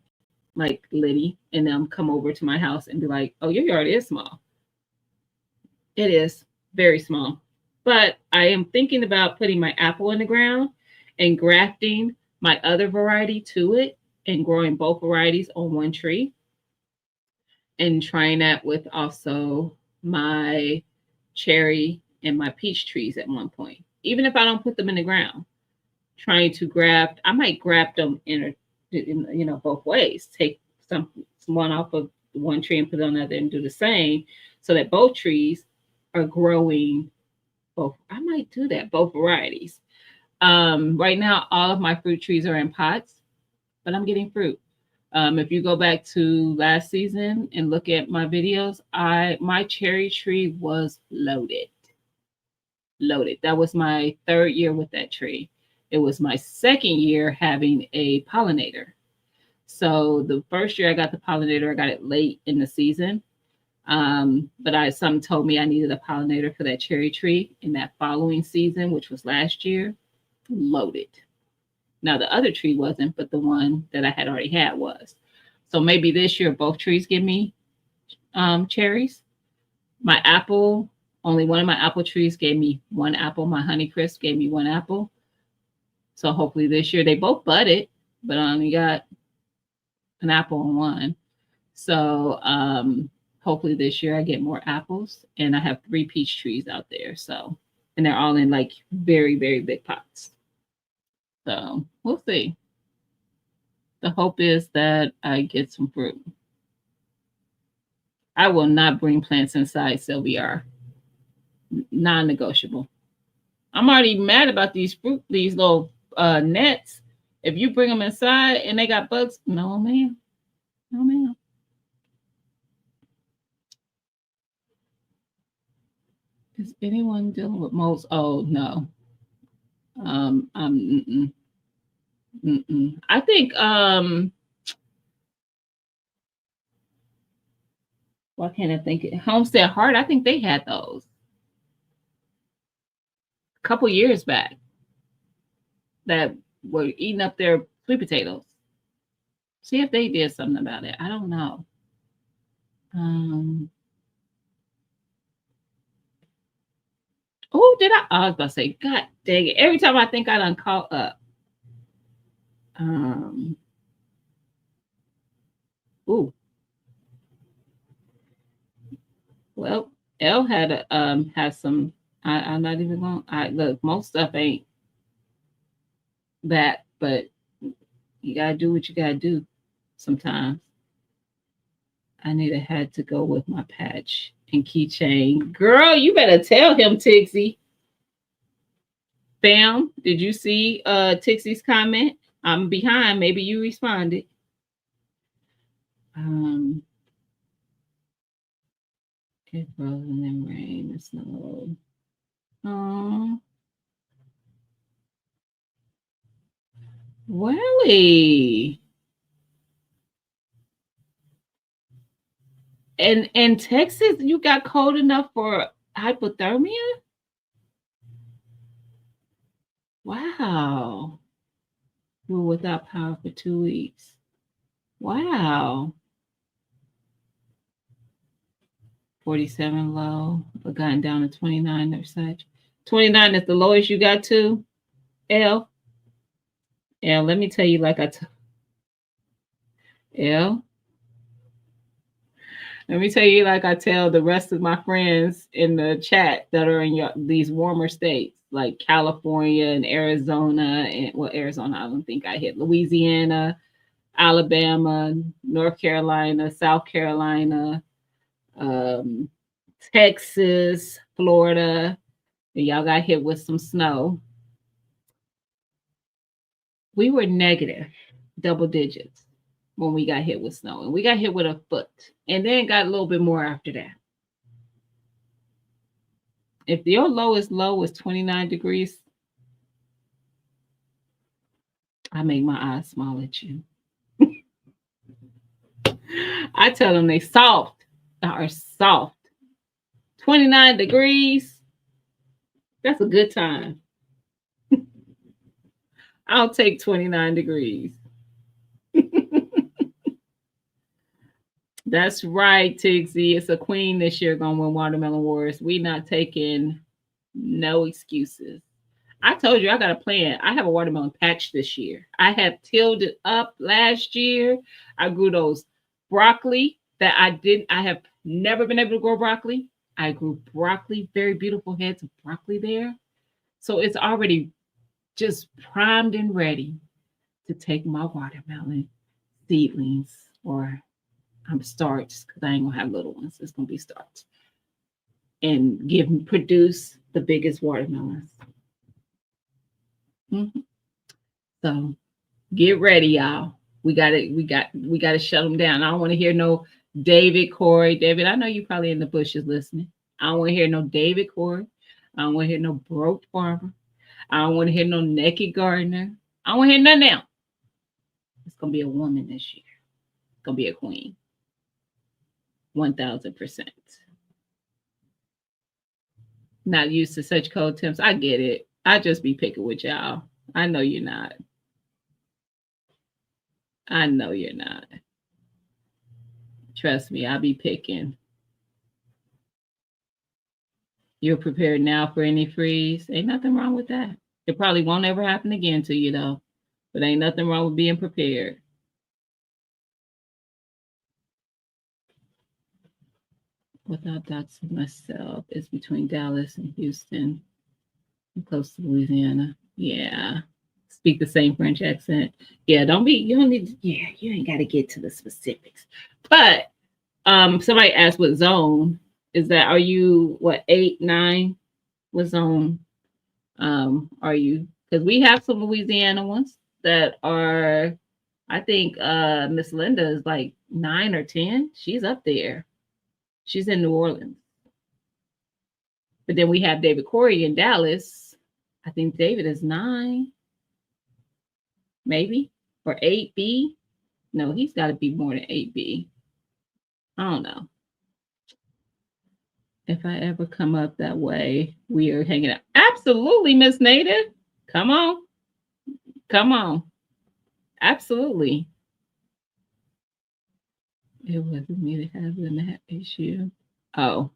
like Liddy and them come over to my house and be like, oh, your yard is small. It is very small. But I am thinking about putting my apple in the ground and grafting my other variety to it and growing both varieties on one tree. And trying that with also my cherry and my peach trees at one point. Even if I don't put them in the ground, trying to graft, I might graft them in both ways. Take one off of one tree and put it on the other and do the same so that both trees are growing both. I might do that, both varieties. Right now, all of my fruit trees are in pots, but I'm getting fruit. If you go back to last season and look at my videos, my cherry tree was loaded. Loaded. That was my third year with that tree. It was my second year having a pollinator. So the first year I got the pollinator, I got it late in the season. But some told me I needed a pollinator for that cherry tree in that following season, which was last year, loaded. Now the other tree wasn't, but the one that I had already had was. So maybe this year both trees give me cherries. My apple, only one of my apple trees gave me one apple. My Honeycrisp gave me one apple. So hopefully this year they both budded, but I only got an apple on one. So hopefully this year I get more apples, and I have 3 peach trees out there. So, and they're all in like very, very big pots. So we'll see. The hope is that I get some fruit. I will not bring plants inside, Sylvia. Non-negotiable. I'm already mad about these little nets. If you bring them inside and they got bugs, no ma'am. No ma'am. Is anyone dealing with molds? Oh no. Mm-mm. Mm-mm. I think why can't I think it? Homestead Heart, I think they had those a couple years back that were eating up their sweet potatoes. See if they did something about it. I don't know. Oh, did I was about to say, God dang it. Every time I think I done caught up. Ooh. Well, L had a has some. I'm not even going. I look. Most stuff ain't that, but you gotta do what you gotta do. Sometimes I need a hat to go with my patch and keychain. Girl, you better tell him, Tixie. Bam, did you see Tixie's comment? I'm behind. Maybe you responded. It frozen in rain and snow. Oh, really? And in Texas, you got cold enough for hypothermia? Wow. We were without power for 2 weeks. Wow. 47 low, but gotten down to 29 or such. 29 is the lowest you got to, L. L, let me tell you like L. Let me tell you like I tell the rest of my friends in the chat that are in these warmer states like California and Arizona, and well, Arizona, I don't think I hit. Louisiana, Alabama, North Carolina, South Carolina, Texas, Florida. And y'all got hit with some snow. We were negative double digits when we got hit with snow, and we got hit with a foot, and then got a little bit more after that. If your lowest low is 29 degrees, I make my eyes smile at you. I tell them they are soft. 29 degrees, that's a good time. I'll take 29 degrees. That's right, Tigsy. It's a queen this year going to win Watermelon Wars. We not taking no excuses. I told you I got a plan. I have a watermelon patch this year. I have tilled it up last year. I grew those broccoli that I have never been able to grow broccoli. I grew broccoli, very beautiful heads of broccoli there. So it's already just primed and ready to take my watermelon seedlings, or I'm starts because I ain't gonna have little ones. It's gonna be starts, and produce the biggest watermelons. Mm-hmm. So get ready, y'all. We gotta shut them down. I don't want to hear no David Corey. David, I know you probably in the bushes listening. I don't want to hear no David Corey. I don't want to hear no broke farmer. I don't want to hear no naked gardener. I don't want to hear nothing else. It's gonna be a woman this year. It's gonna be a queen. 1000%. Not used to such cold temps. I get it. I just be picking with y'all. I know you're not. I know you're not. Trust me, I'll be picking. You're prepared now for any freeze. Ain't nothing wrong with that. It probably won't ever happen again to you though. But ain't nothing wrong with being prepared. Without doxing myself, it's between Dallas and Houston. I'm close to Louisiana. Yeah. Speak the same French accent. Yeah, you don't need to, yeah, you ain't gotta get to the specifics. But somebody asked what zone is that? Are you what 8, 9? What zone are you? Because we have some Louisiana ones that are, I think Miss Linda is like 9 or 10. She's up there. She's in New Orleans. But then we have David Corey in Dallas. I think David is 9, maybe, or 8B. No, he's got to be more than 8B. I don't know. If I ever come up that way, we are hanging out. Absolutely, Miss Native. Come on. Come on. Absolutely. It wasn't me that had that issue. Oh.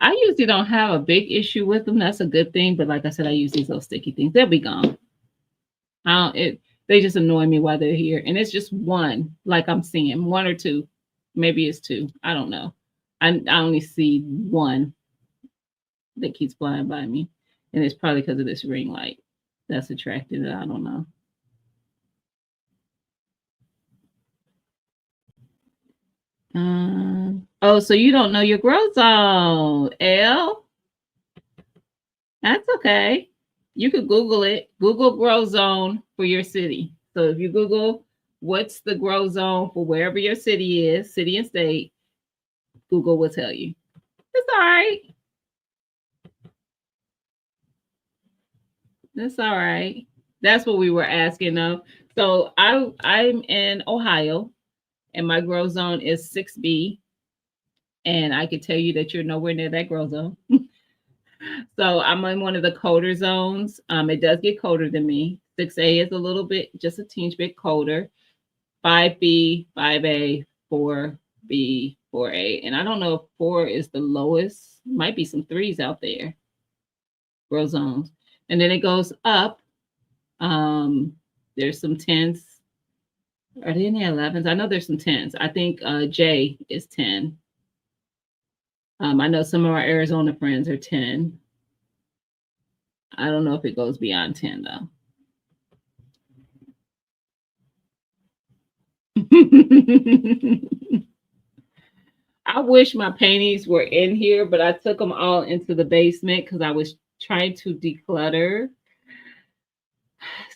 I usually don't have a big issue with them. That's a good thing. But like I said, I use these little sticky things. They'll be gone. They just annoy me while they're here. And it's just one, like I'm seeing, 1 or 2. Maybe it's 2. I don't know. I only see one that keeps flying by me. And it's probably because of this ring light that's attracting it. I don't know. Oh, so you don't know your growth zone, L? That's okay. You could Google it. Google grow zone for your city. So if you Google what's the grow zone for wherever your city is, city and state, Google will tell you. It's all right. That's all right. That's what we were asking though. So I'm in Ohio and my grow zone is 6B. And I could tell you that you're nowhere near that grow zone. So I'm in one of the colder zones. It does get colder than me. 6A is a little bit, just a teeny bit colder. 5B, 5A, 4B, 4A. And I don't know if 4 is the lowest. Might be some 3s out there. Grow zones. And then it goes up. There's some 10s. Are there any 11s? I know there's some 10s. I think J is 10. I know some of our Arizona friends are 10. I don't know if it goes beyond 10 though. I wish my paintings were in here, but I took them all into the basement because I was trying to declutter.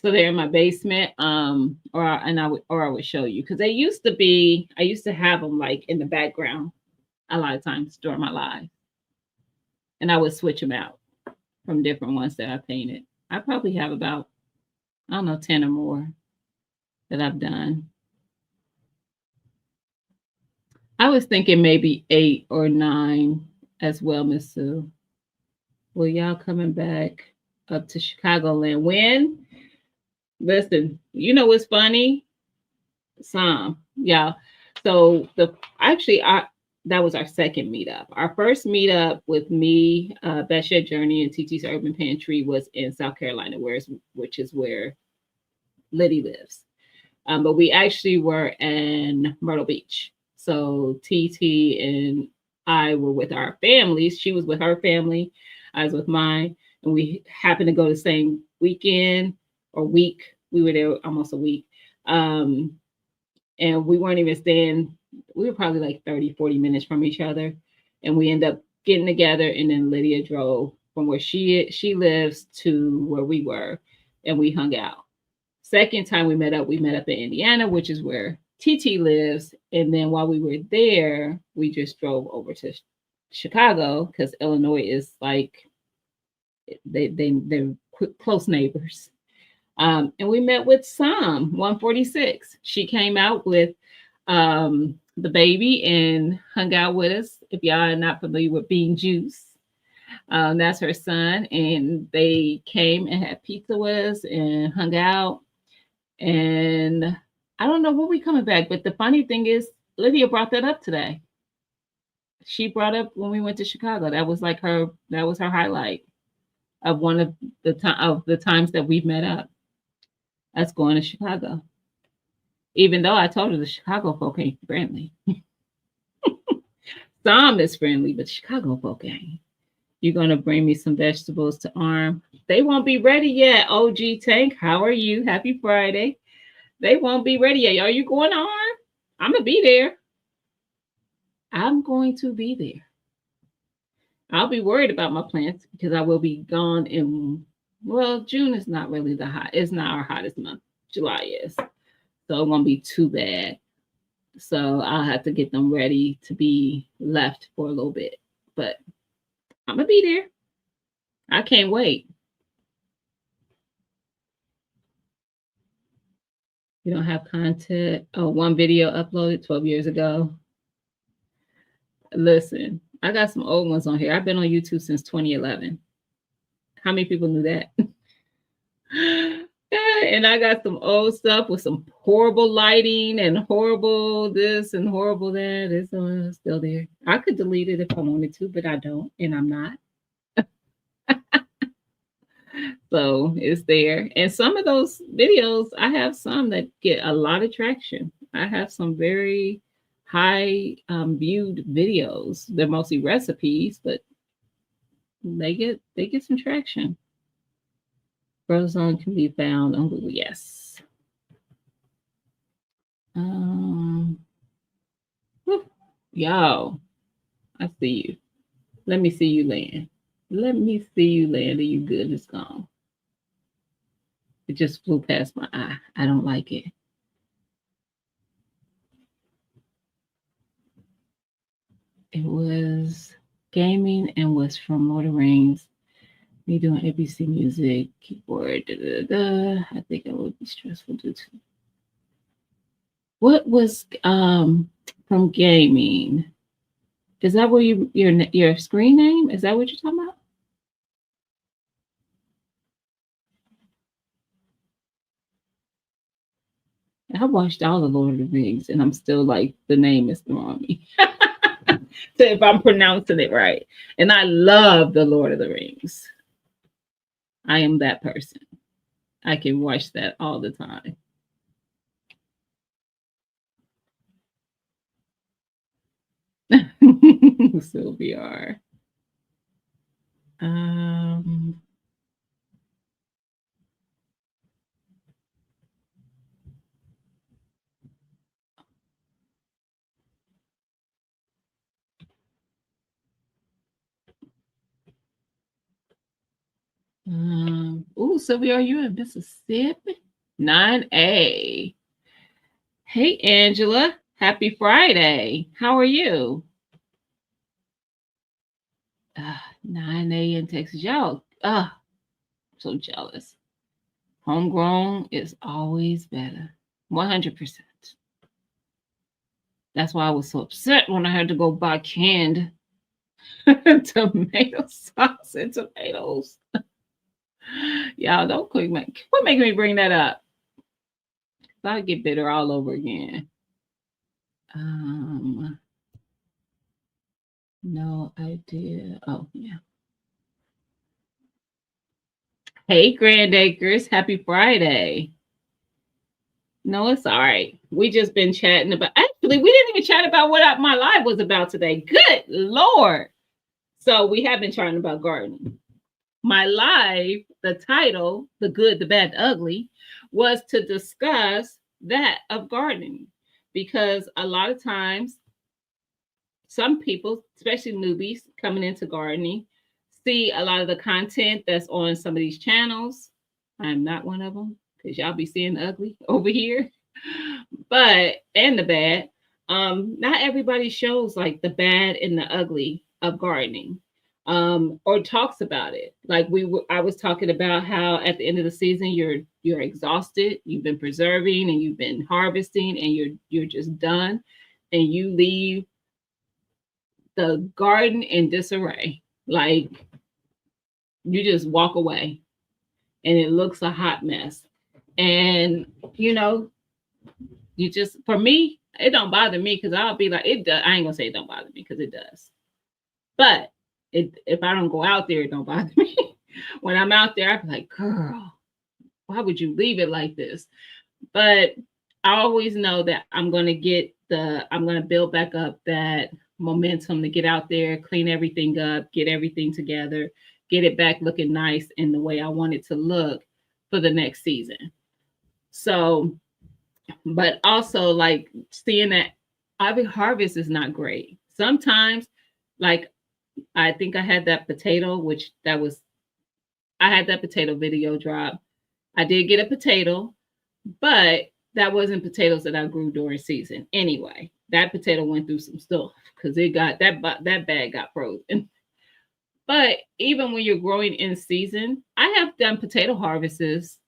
So they're in my basement. Or I would show you because I used to have them like in the background a lot of times during my life. And I would switch them out from different ones that I painted. I probably have about, I don't know, 10 or more that I've done. I was thinking maybe 8 or 9 as well, Miss Sue. Well, y'all coming back up to Chicagoland. When? Listen, you know what's funny? Some, yeah. So that was our second meetup. Our first meetup with me, Best Journey, and TT's Urban Pantry was in South Carolina, which is where Liddy lives. But we actually were in Myrtle Beach. So TT and I were with our families. She was with her family. I was with mine. And we happened to go the same weekend or week. We were there almost a week. And we weren't even staying. We were probably like 30, 40 minutes from each other. And we ended up getting together. And then Lydia drove from where she lives to where we were. And we hung out. Second time we met up in Indiana, which is where TT lives. And then while we were there, we just drove over to Chicago because Illinois is like they're close neighbors. And we met with Psalm 146. She came out with the baby and hung out with us. If y'all are not familiar with Bean Juice, that's her son. And they came and had pizza with us and hung out. And I don't know when we coming back, but the funny thing is, Lydia brought that up today. She brought up when we went to Chicago. That was like that was her highlight of one of the times that we've met up. That's going to Chicago. Even though I told her the Chicago folk ain't friendly. Some is friendly, but Chicago folk ain't. You're going to bring me some vegetables to Arm. They won't be ready yet. OG Tank, how are you? Happy Friday. They won't be ready yet. Are you going to Arm? I'm going to be there. I'm going to be there. I'll be worried about my plants because I will be gone in, well, June is not really it's not our hottest month. July is. So it won't be too bad. So I'll have to get them ready to be left for a little bit. But I'm going to be there. I can't wait. You don't have content. Oh, one video uploaded 12 years ago. Listen, I got some old ones on here. I've been on YouTube since 2011. How many people knew that? And I got some old stuff with some horrible lighting and horrible this and horrible that. It's still there. I could delete it if I wanted to, but I don't, and I'm not. So it's there. And some of those videos, I have some that get a lot of traction. I have some very high viewed videos. They're mostly recipes, but they get some traction. Frozone can be found on Google. Yes. Y'all, I see you. Let me see you land. Let me see you land. Are you good? It's gone. It just flew past my eye. I don't like it. It was gaming and was from Lord of the Rings. Me doing ABC music, keyboard, I think it would be stressful due to. What was from gaming? Is that where your screen name? Is that what you're talking about? I watched all the Lord of the Rings, and I'm still like the name is throwing me. So if I'm pronouncing it right, and I love the Lord of the Rings. I am that person. I can watch that all the time. Still VR. Sylvia, are you in Mississippi? 9A. Hey, Angela. Happy Friday. How are you? 9A in Texas. Y'all, I'm so jealous. Homegrown is always better. 100%. That's why I was so upset when I had to go buy canned tomato sauce and tomatoes. Y'all don't quit making me bring that up. I'll get bitter all over again. No idea. Oh, yeah. Hey, Grand Acres. Happy Friday. No, it's all right. We just been chatting about. Actually, we didn't even chat about what my live was about today. Good Lord. So we have been chatting about gardening. My live, the title, The Good, the Bad, the Ugly, was to discuss that of gardening. Because a lot of times, some people, especially newbies coming into gardening, see a lot of the content that's on some of these channels. I'm not one of them. because y'all be seeing the ugly over here. But and the bad. Not everybody shows like the bad and the ugly of gardening. Or talks about it. Like I was talking about how at the end of the season you're exhausted, you've been preserving and you've been harvesting and you're just done and you leave the garden in disarray. Like you just walk away and it looks a hot mess. And you know, you just for me, it don't bother me because I'll be like, it does. I ain't gonna say it don't bother me because it does. But if I don't go out there, it don't bother me. When I'm out there, I be like, girl, why would you leave it like this? But I always know that I'm gonna build back up that momentum to get out there, clean everything up, get everything together, get it back looking nice in the way I want it to look for the next season. So, but also like seeing that every harvest is not great. Sometimes, like I think I had that potato, I had that potato video drop. I did get a potato, but that wasn't potatoes that I grew during season. Anyway, that potato went through some stuff because it got that bag got frozen. But even when you're growing in season, I have done potato harvests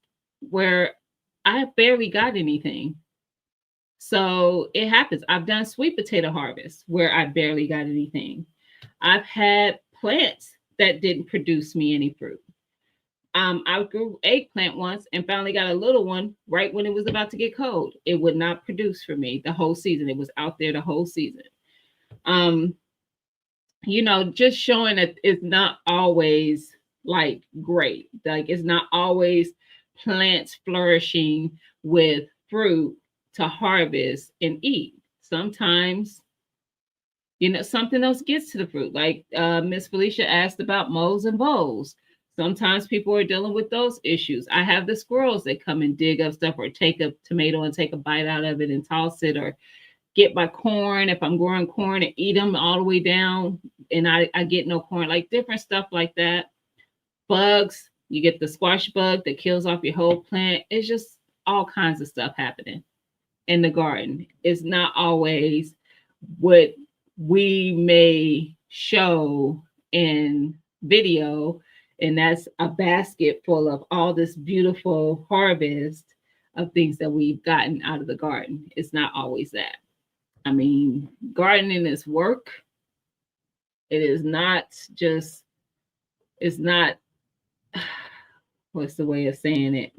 where I barely got anything. So it happens. I've done sweet potato harvests where I barely got anything. I've had plants that didn't produce me any fruit. I grew eggplant once and finally got a little one right when it was about to get cold. It would not produce for me the whole season. It was out there the whole season. Just showing that it's not always like great. Like it's not always plants flourishing with fruit to harvest and eat. Sometimes something else gets to the fruit. Like Miss Felicia asked about moles and voles. Sometimes people are dealing with those issues. I have the squirrels that come and dig up stuff or take a tomato and take a bite out of it and toss it, or get my corn if I'm growing corn and eat them all the way down and I get no corn, like different stuff like that. Bugs, you get the squash bug that kills off your whole plant. It's just all kinds of stuff happening in the garden. It's not always what we may show in video, and that's a basket full of all this beautiful harvest of things that we've gotten out of the garden. It's not always that. I mean, gardening is work. It is not just, it's not, what's the way of saying it?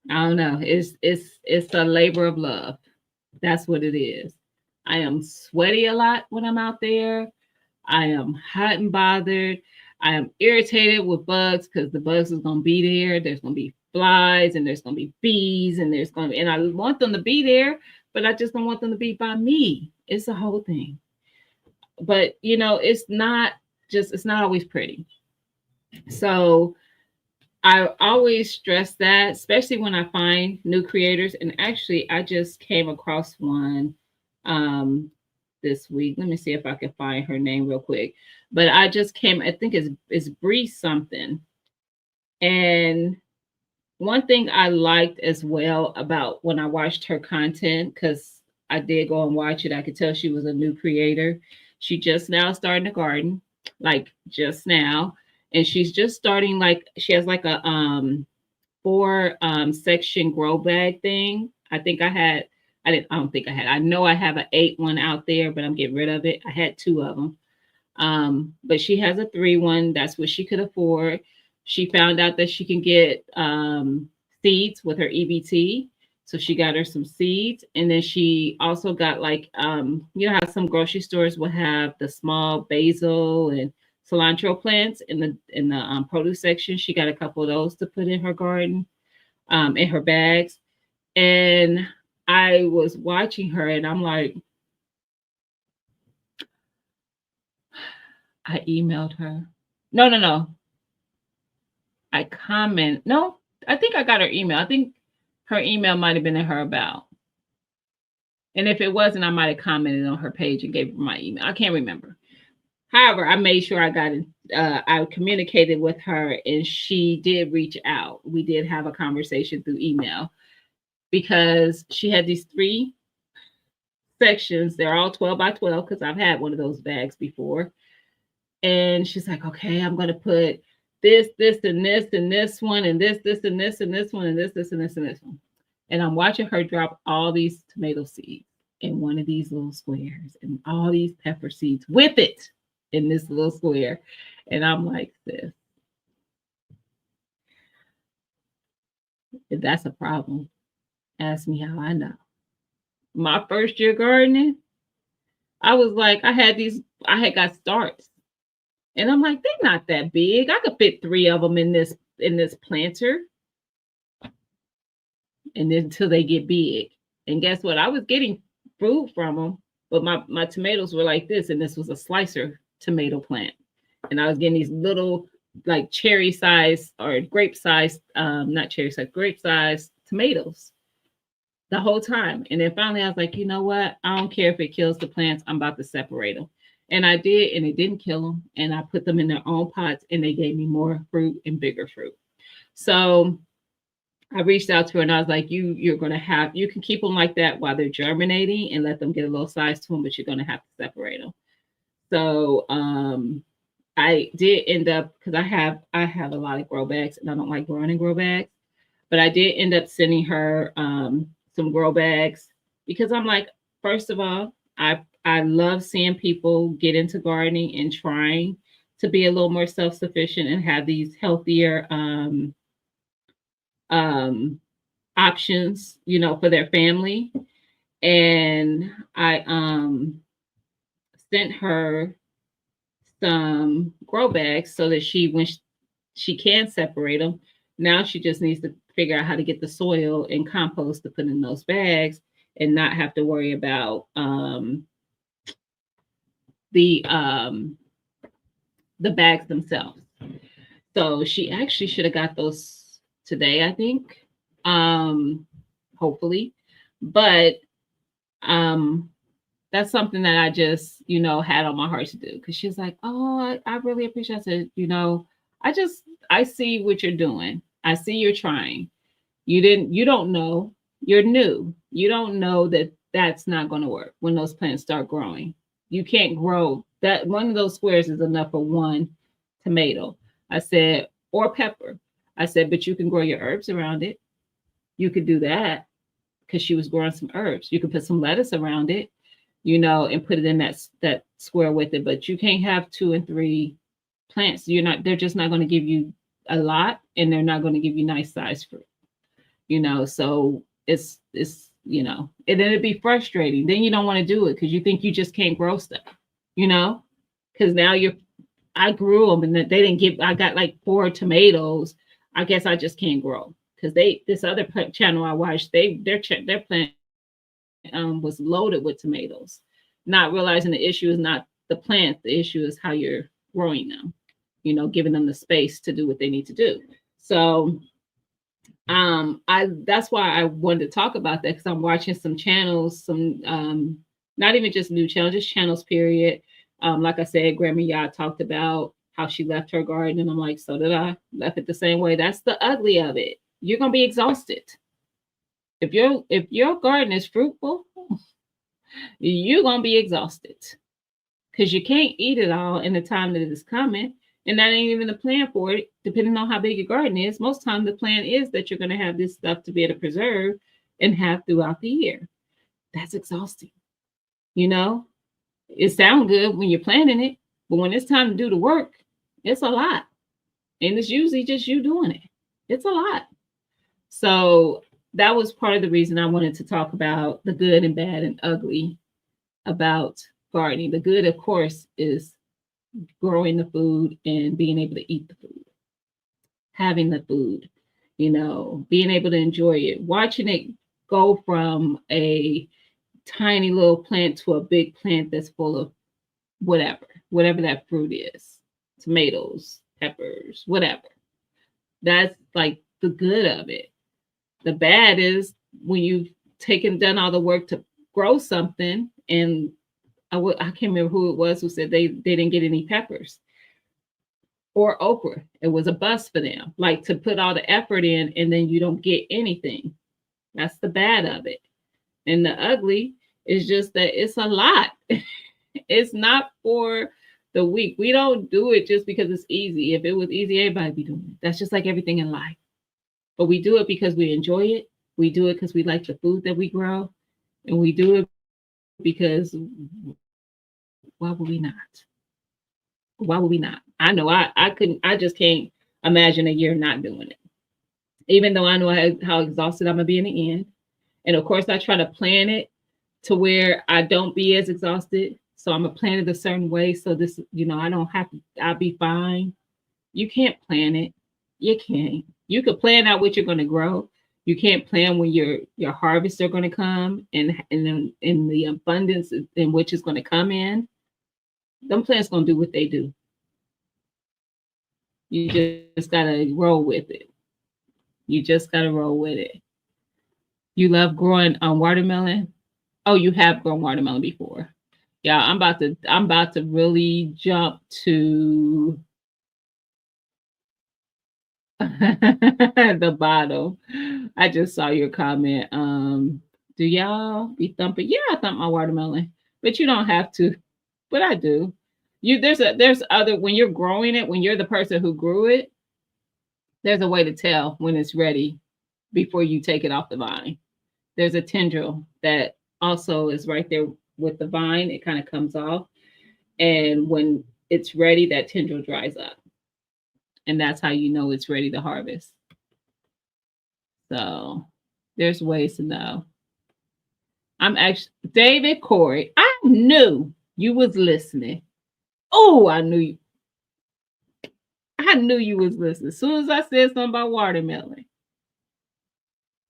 I don't know. It's a labor of love. That's what it is. I am sweaty a lot when I'm out there. I am hot and bothered. I am irritated with bugs because the bugs is gonna be there. There's gonna be flies and there's gonna be bees and and I want them to be there, but I just don't want them to be by me. It's a whole thing. But it's not always pretty. So I always stress that, especially when I find new creators. And actually, I just came across one this week. Let me see if I can find her name real quick. But I think it's Bree something. And one thing I liked as well about when I watched her content, because I did go and watch it, I could tell she was a new creator. She just now starting a garden, like just now. And she's just starting, like she has like a 4 section grow bag thing. I don't think I had. I know I have an 8 one out there, but I'm getting rid of it. I had 2 of them. But she has a 3 one. That's what she could afford. She found out that she can get seeds with her EBT. So she got her some seeds. And then she also got like, you know how some grocery stores will have the small basil and cilantro plants in the produce section. She got a couple of those to put in her garden, in her bags. And I was watching her and I'm like, I emailed her. No. I think I got her email. I think her email might have been in her about. And if it wasn't, I might have commented on her page and gave her my email. I can't remember. However, I made sure I got I communicated with her and she did reach out. We did have a conversation through email because she had these three sections. They're all 12 by 12 because I've had one of those bags before. And she's like, okay, I'm going to put this, and this one, and this, and this, and this one, and this, and this, and this one. And I'm watching her drop all these tomato seeds in one of these little squares and all these pepper seeds with it in this little square. And I'm like, sis, if that's a problem, ask me how I know. My first year gardening, I was like, I had got starts. And I'm like, they're not that big. I could fit 3 of them in this planter. And then until they get big. And guess what? I was getting fruit from them, but my tomatoes were like this, and this was a slicer tomato plant. And I was getting these little like cherry size or grape size, not cherry size, grape size tomatoes the whole time. And then finally I was like, you know what? I don't care if it kills the plants. I'm about to separate them. And I did, and it didn't kill them. And I put them in their own pots, and they gave me more fruit and bigger fruit. So I reached out to her and I was like, you can keep them like that while they're germinating and let them get a little size to them, but you're going to have to separate them. So I did end up, because I have a lot of grow bags and I don't like growing in grow bags, but I did end up sending her some grow bags because I'm like, first of all, I love seeing people get into gardening and trying to be a little more self-sufficient and have these healthier options, for their family. And I sent her some grow bags so that when she can separate them. Now she just needs to figure out how to get the soil and compost to put in those bags and not have to worry about the bags themselves. So she actually should have got those today, I think. Hopefully. But that's something that I just, had on my heart to do. Cause she's like, oh, I really appreciate it. I see what you're doing. I see you're trying. You don't know, you're new. You don't know that that's not going to work when those plants start growing. You can't grow that. One of those squares is enough for one tomato. I said, or pepper. I said, but you can grow your herbs around it. You could do that because she was growing some herbs. You could put some lettuce around it, and put it in that square with it. But you can't have 2 and 3 plants. They're just not going to give you a lot, and they're not going to give you nice size fruit. So it's and then it'd be frustrating. Then you don't want to do it because you think you just can't grow stuff, because now I grew them and they didn't I got like 4 tomatoes. I guess I just can't grow because this other channel I watched, their plant was loaded with tomatoes, not realizing the issue is not the plant. The issue is how you're growing them, giving them the space to do what they need to do. So that's why I wanted to talk about that, because I'm watching some channels, some not even just new channels, just channels period. Like I said, Grandma Yah talked about how she left her garden, and I'm like, so did I. Left it the same way. That's the ugly of it. You're gonna be exhausted. If your garden is fruitful, you're gonna be exhausted because you can't eat it all in the time that it is coming. And that ain't even the plan for it, depending on how big your garden is. Most time the plan is that you're going to have this stuff to be able to preserve and have throughout the year. That's exhausting. It sounds good when you're planning it, but when it's time to do the work, it's a lot. And it's usually just you doing it. It's a lot. So that was part of the reason I wanted to talk about the good and bad and ugly about gardening. The good, of course, is growing the food and being able to eat the food, having the food, being able to enjoy it, watching it go from a tiny little plant to a big plant that's full of whatever that fruit is, tomatoes, peppers, whatever. That's like the good of it. The bad is when you've done all the work to grow something, and I can't remember who it was who said they didn't get any peppers. or Oprah. It was a bust for them, like to put all the effort in and then you don't get anything. That's the bad of it. And the ugly is just that it's a lot. It's not for the weak. We don't do it just because it's easy. If it was easy, everybody be doing it. That's just like everything in life. But we do it because we enjoy it. We do it because we like the food that we grow. And we do it because why would we not? Why would we not? I know I couldn't, I just can't imagine a year not doing it. Even though I know how exhausted I'm gonna be in the end. And of course I try to plan it to where I don't be as exhausted. So I'm gonna plan it a certain way. So this, I don't have to, I'll be fine. You can't plan it. You can't. You could plan out what you're gonna grow. You can't plan when your harvests are gonna come and then in the abundance in which it's gonna come in. Them plants gonna do what they do. You just gotta roll with it. You just gotta roll with it. You love growing watermelon. Oh, you have grown watermelon before. Yeah, I'm about to really jump to the bottom. I just saw your comment. Do y'all be thumping? Yeah, I thump my watermelon, but you don't have to. But I do. There's other when you're growing it, when you're the person who grew it, there's a way to tell when it's ready before you take it off the vine. There's a tendril that also is right there with the vine. It kind of comes off. And when it's ready, that tendril dries up. And that's how you know it's ready to harvest. So there's ways to know. I'm actually David Corey. I knew you was listening. Oh, I knew you was listening. As soon as I said something about watermelon.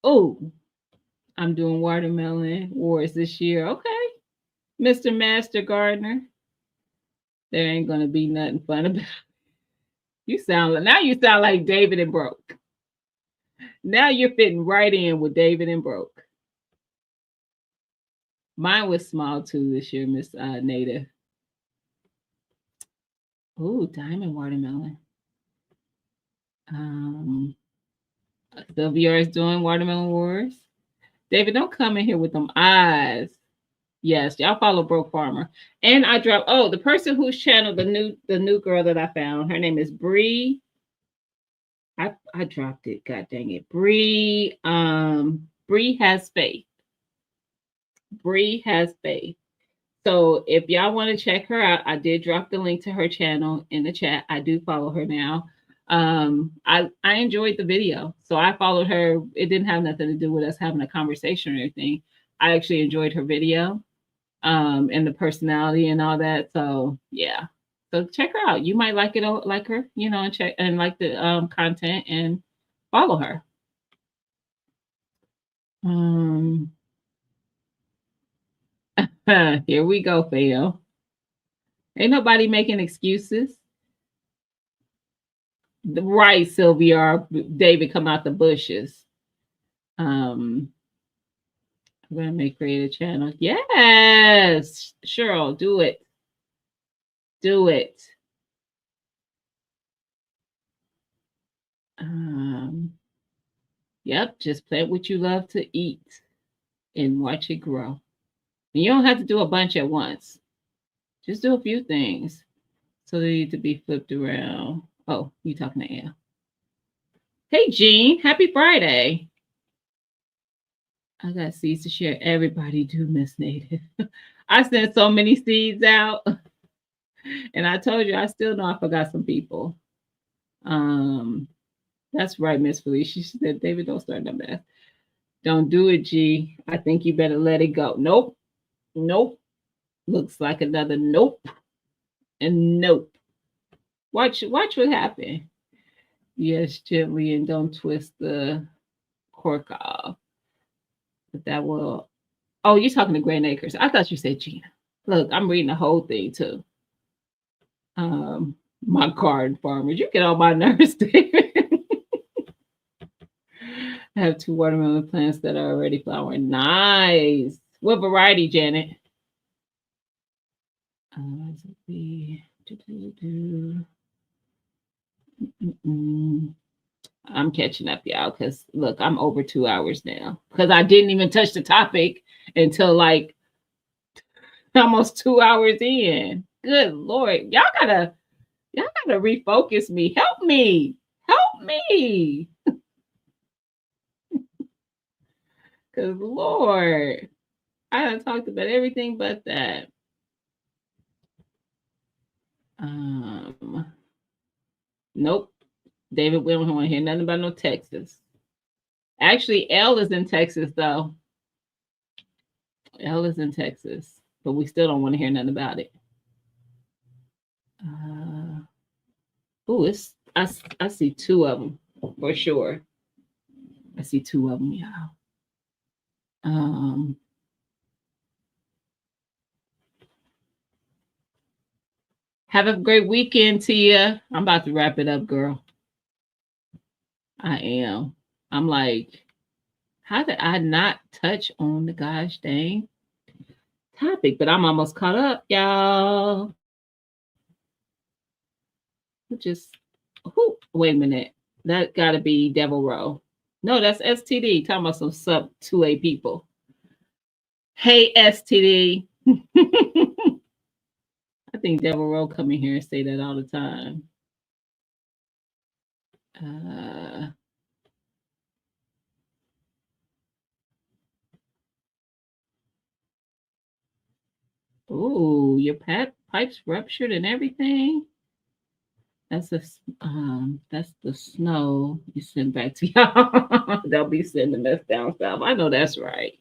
Oh, I'm doing watermelon wars this year. Okay. Mr. Master Gardener. There ain't gonna be nothing fun about it. You sound like David and Broke. Now you're fitting right in with David and Broke. Mine was small too this year, Miss Native. Ooh, diamond watermelon. Um, Sylvia is doing watermelon wars. David, don't come in here with them eyes. Yes, y'all follow Broke Farmer. And I dropped. Oh, the person whose channel, the new girl that I found, her name is Bree. I dropped it. God dang it, Bree. Bree has faith. Bree has faith. So if y'all want to check her out, I did drop the link to her channel in the chat. I do follow her now. I enjoyed the video, so I followed her. It didn't have nothing to do with us having a conversation or anything. I actually enjoyed her video, and the personality and all that. So yeah, so check her out. You might like it, like her, and check and like the content and follow her. Um, here we go, fam. Ain't nobody making excuses. Right, Sylvia. David, come out the bushes. I'm gonna make create a channel. Yes, Cheryl, do it. Do it. Yep, just plant what you love to eat and watch it grow. And you don't have to do a bunch at once. Just do a few things. So they need to be flipped around. Oh, you talking to Al. Hey, Jean. Happy Friday. I got seeds to share. Everybody do, Miss Native. I sent so many seeds out. And I told you, I still know I forgot some people. That's right, Miss Felicia. She said, David, don't start no mess. Don't do it, G. I think you better let it go. Nope. Nope. Looks like another nope. And nope. Watch what happened. Yes, gently, and don't twist the cork off. But that will. Oh, you're talking to Grand Acres. I thought you said Gina. Look, I'm reading the whole thing too. My garden farmers. You get on my nerves, David. I have 2 watermelon plants that are already flowering. Nice. What variety, Janet? Mm-mm. I'm catching up, y'all, because look, I'm over 2 hours now. Because I didn't even touch the topic until like almost 2 hours in. Good Lord. Y'all gotta refocus me. Help me. Help me. Cause Lord, I done talked about everything but that. Um, nope. David, we don't want to hear nothing about no Texas. Actually, L is in Texas though. L is in Texas, but we still don't want to hear nothing about it. Uh, oh, I see two of them for sure. I see two of them, y'all. Um, have a great weekend, Tia. I'm about to wrap it up, girl. I am. I'm like, how did I not touch on the gosh dang topic? But I'm almost caught up, y'all. Just wait a minute. That gotta be Devil Row. No, that's STD. Talking about some sub 2A people. Hey STD. I think Devil Row come in here and say that all the time. Uh, oh, your pipes ruptured and everything. That's the snow you send back to y'all. They'll be sending us down south. I know that's right.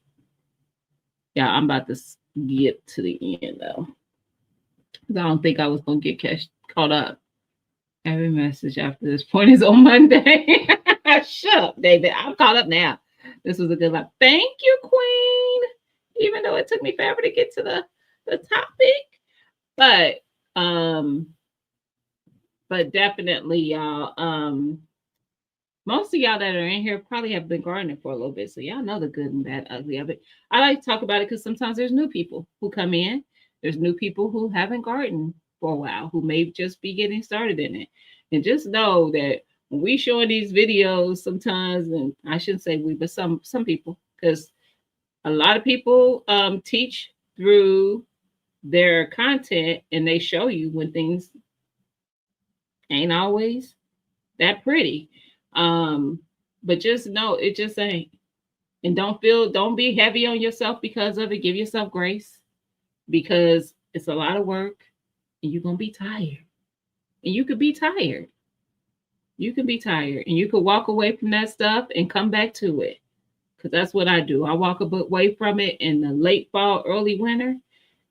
Yeah, I'm about to get to the end though. 'Cause I don't think I was gonna get caught up. Every message after this point is on Monday. Shut up, David. I'm caught up now. This was a good life. Thank you, Queen. Even though it took me forever to get to the topic, but um, but definitely, y'all. Most of y'all that are in here probably have been gardening for a little bit, so y'all know the good and bad, ugly of it. I like to talk about it because sometimes there's new people who come in. There's new people who haven't gardened for a while, who may just be getting started in it, and just know that when we showing these videos, sometimes, and I shouldn't say we, but some people, because a lot of people teach through their content, and they show you when things ain't always that pretty. Um, but just know it just ain't. And don't be heavy on yourself because of it. Give yourself grace because it's a lot of work and you're gonna be tired. And you could be tired. You can be tired and you could walk away from that stuff and come back to it. Because that's what I do. I walk away from it in the late fall, early winter,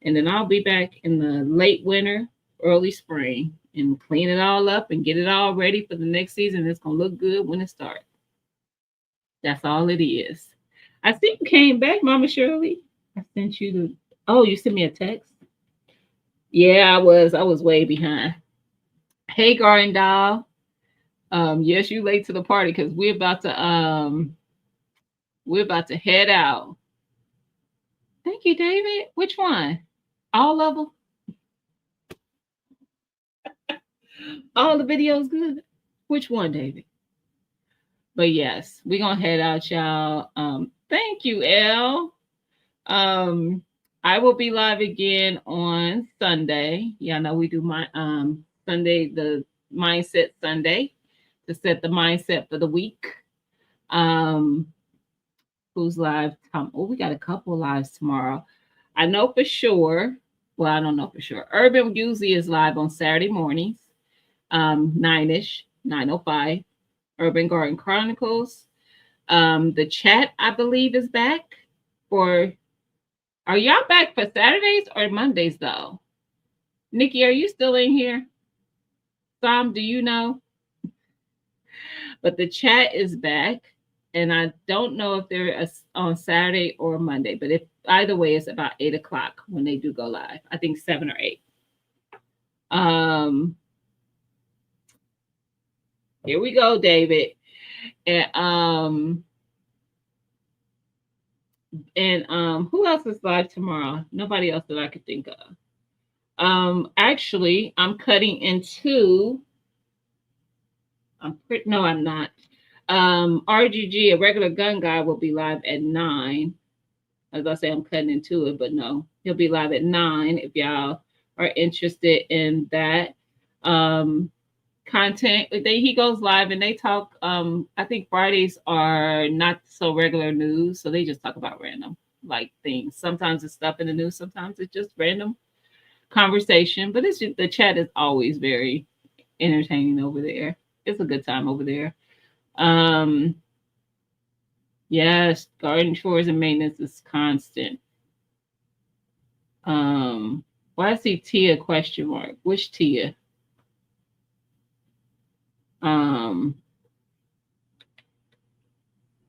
and then I'll be back in the late winter, early spring, and clean it all up and get it all ready for the next season. It's gonna look good when it starts. That's all it is. I think you came back, Mama Shirley. I sent you the. Oh, you sent me a text. Yeah, I was way behind. Hey, Garden Doll. Yes, you late to the party because we're about to head out. Thank you, David. Which one? All of them? All the videos good? Which one, David? But yes, we're gonna head out, y'all. Thank you, Elle. Um, I will be live again on Sunday. Yeah, I know we do my Sunday, the mindset Sunday to set the mindset for the week. Um, who's live? Oh, we got a couple lives tomorrow. I know for sure. Well, I don't know for sure. Urban usually is live on Saturday mornings, 9ish, 9:05. Urban Garden Chronicles. The chat, I believe, is back. For Are y'all back for Saturdays or Mondays though? Nikki, are you still in here? Sam, do you know? But the chat is back, and I don't know if they're on Saturday or Monday. But if either way, it's about 8 o'clock when they do go live. I think 7 or 8. Um, Here we go, David. And who else is live tomorrow? Nobody else that I could think of. Actually, I'm cutting into No, I'm not. RGG, a regular gun guy, will be live at 9. As I say, I'm cutting into it, but no, he'll be live at 9 if y'all are interested in that content. He goes live and they talk. I think Fridays are not so regular news, so they just talk about random like things. Sometimes it's stuff in the news, sometimes it's just random conversation. But it's just, the chat is always very entertaining over there. It's a good time over there. Um, yes, garden chores and maintenance is constant. Well, I see Tia question mark. Which Tia? Um,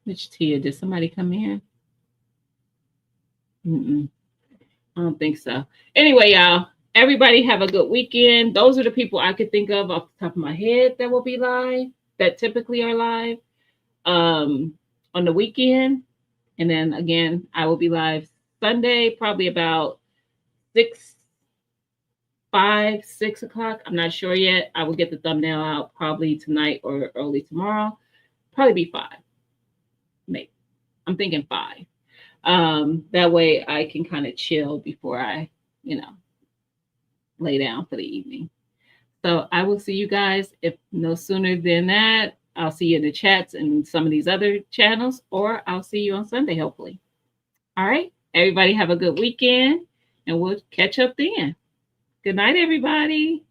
which Tia? Did somebody come in? Mm-mm, I don't think so. Anyway, y'all, everybody have a good weekend. Those are the people I could think of off the top of my head that will be live, that typically are live um, on the weekend. And then again, I will be live Sunday, probably about 6, 5, 6 o'clock. I'm not sure yet. I will get the thumbnail out probably tonight or early tomorrow. Probably be 5. Maybe. I'm thinking 5. That way I can kind of chill before I, you know, lay down for the evening. So I will see you guys if no sooner than that. I'll see you in the chats and some of these other channels, or I'll see you on Sunday, hopefully. All right. Everybody have a good weekend and we'll catch up then. Good night, everybody.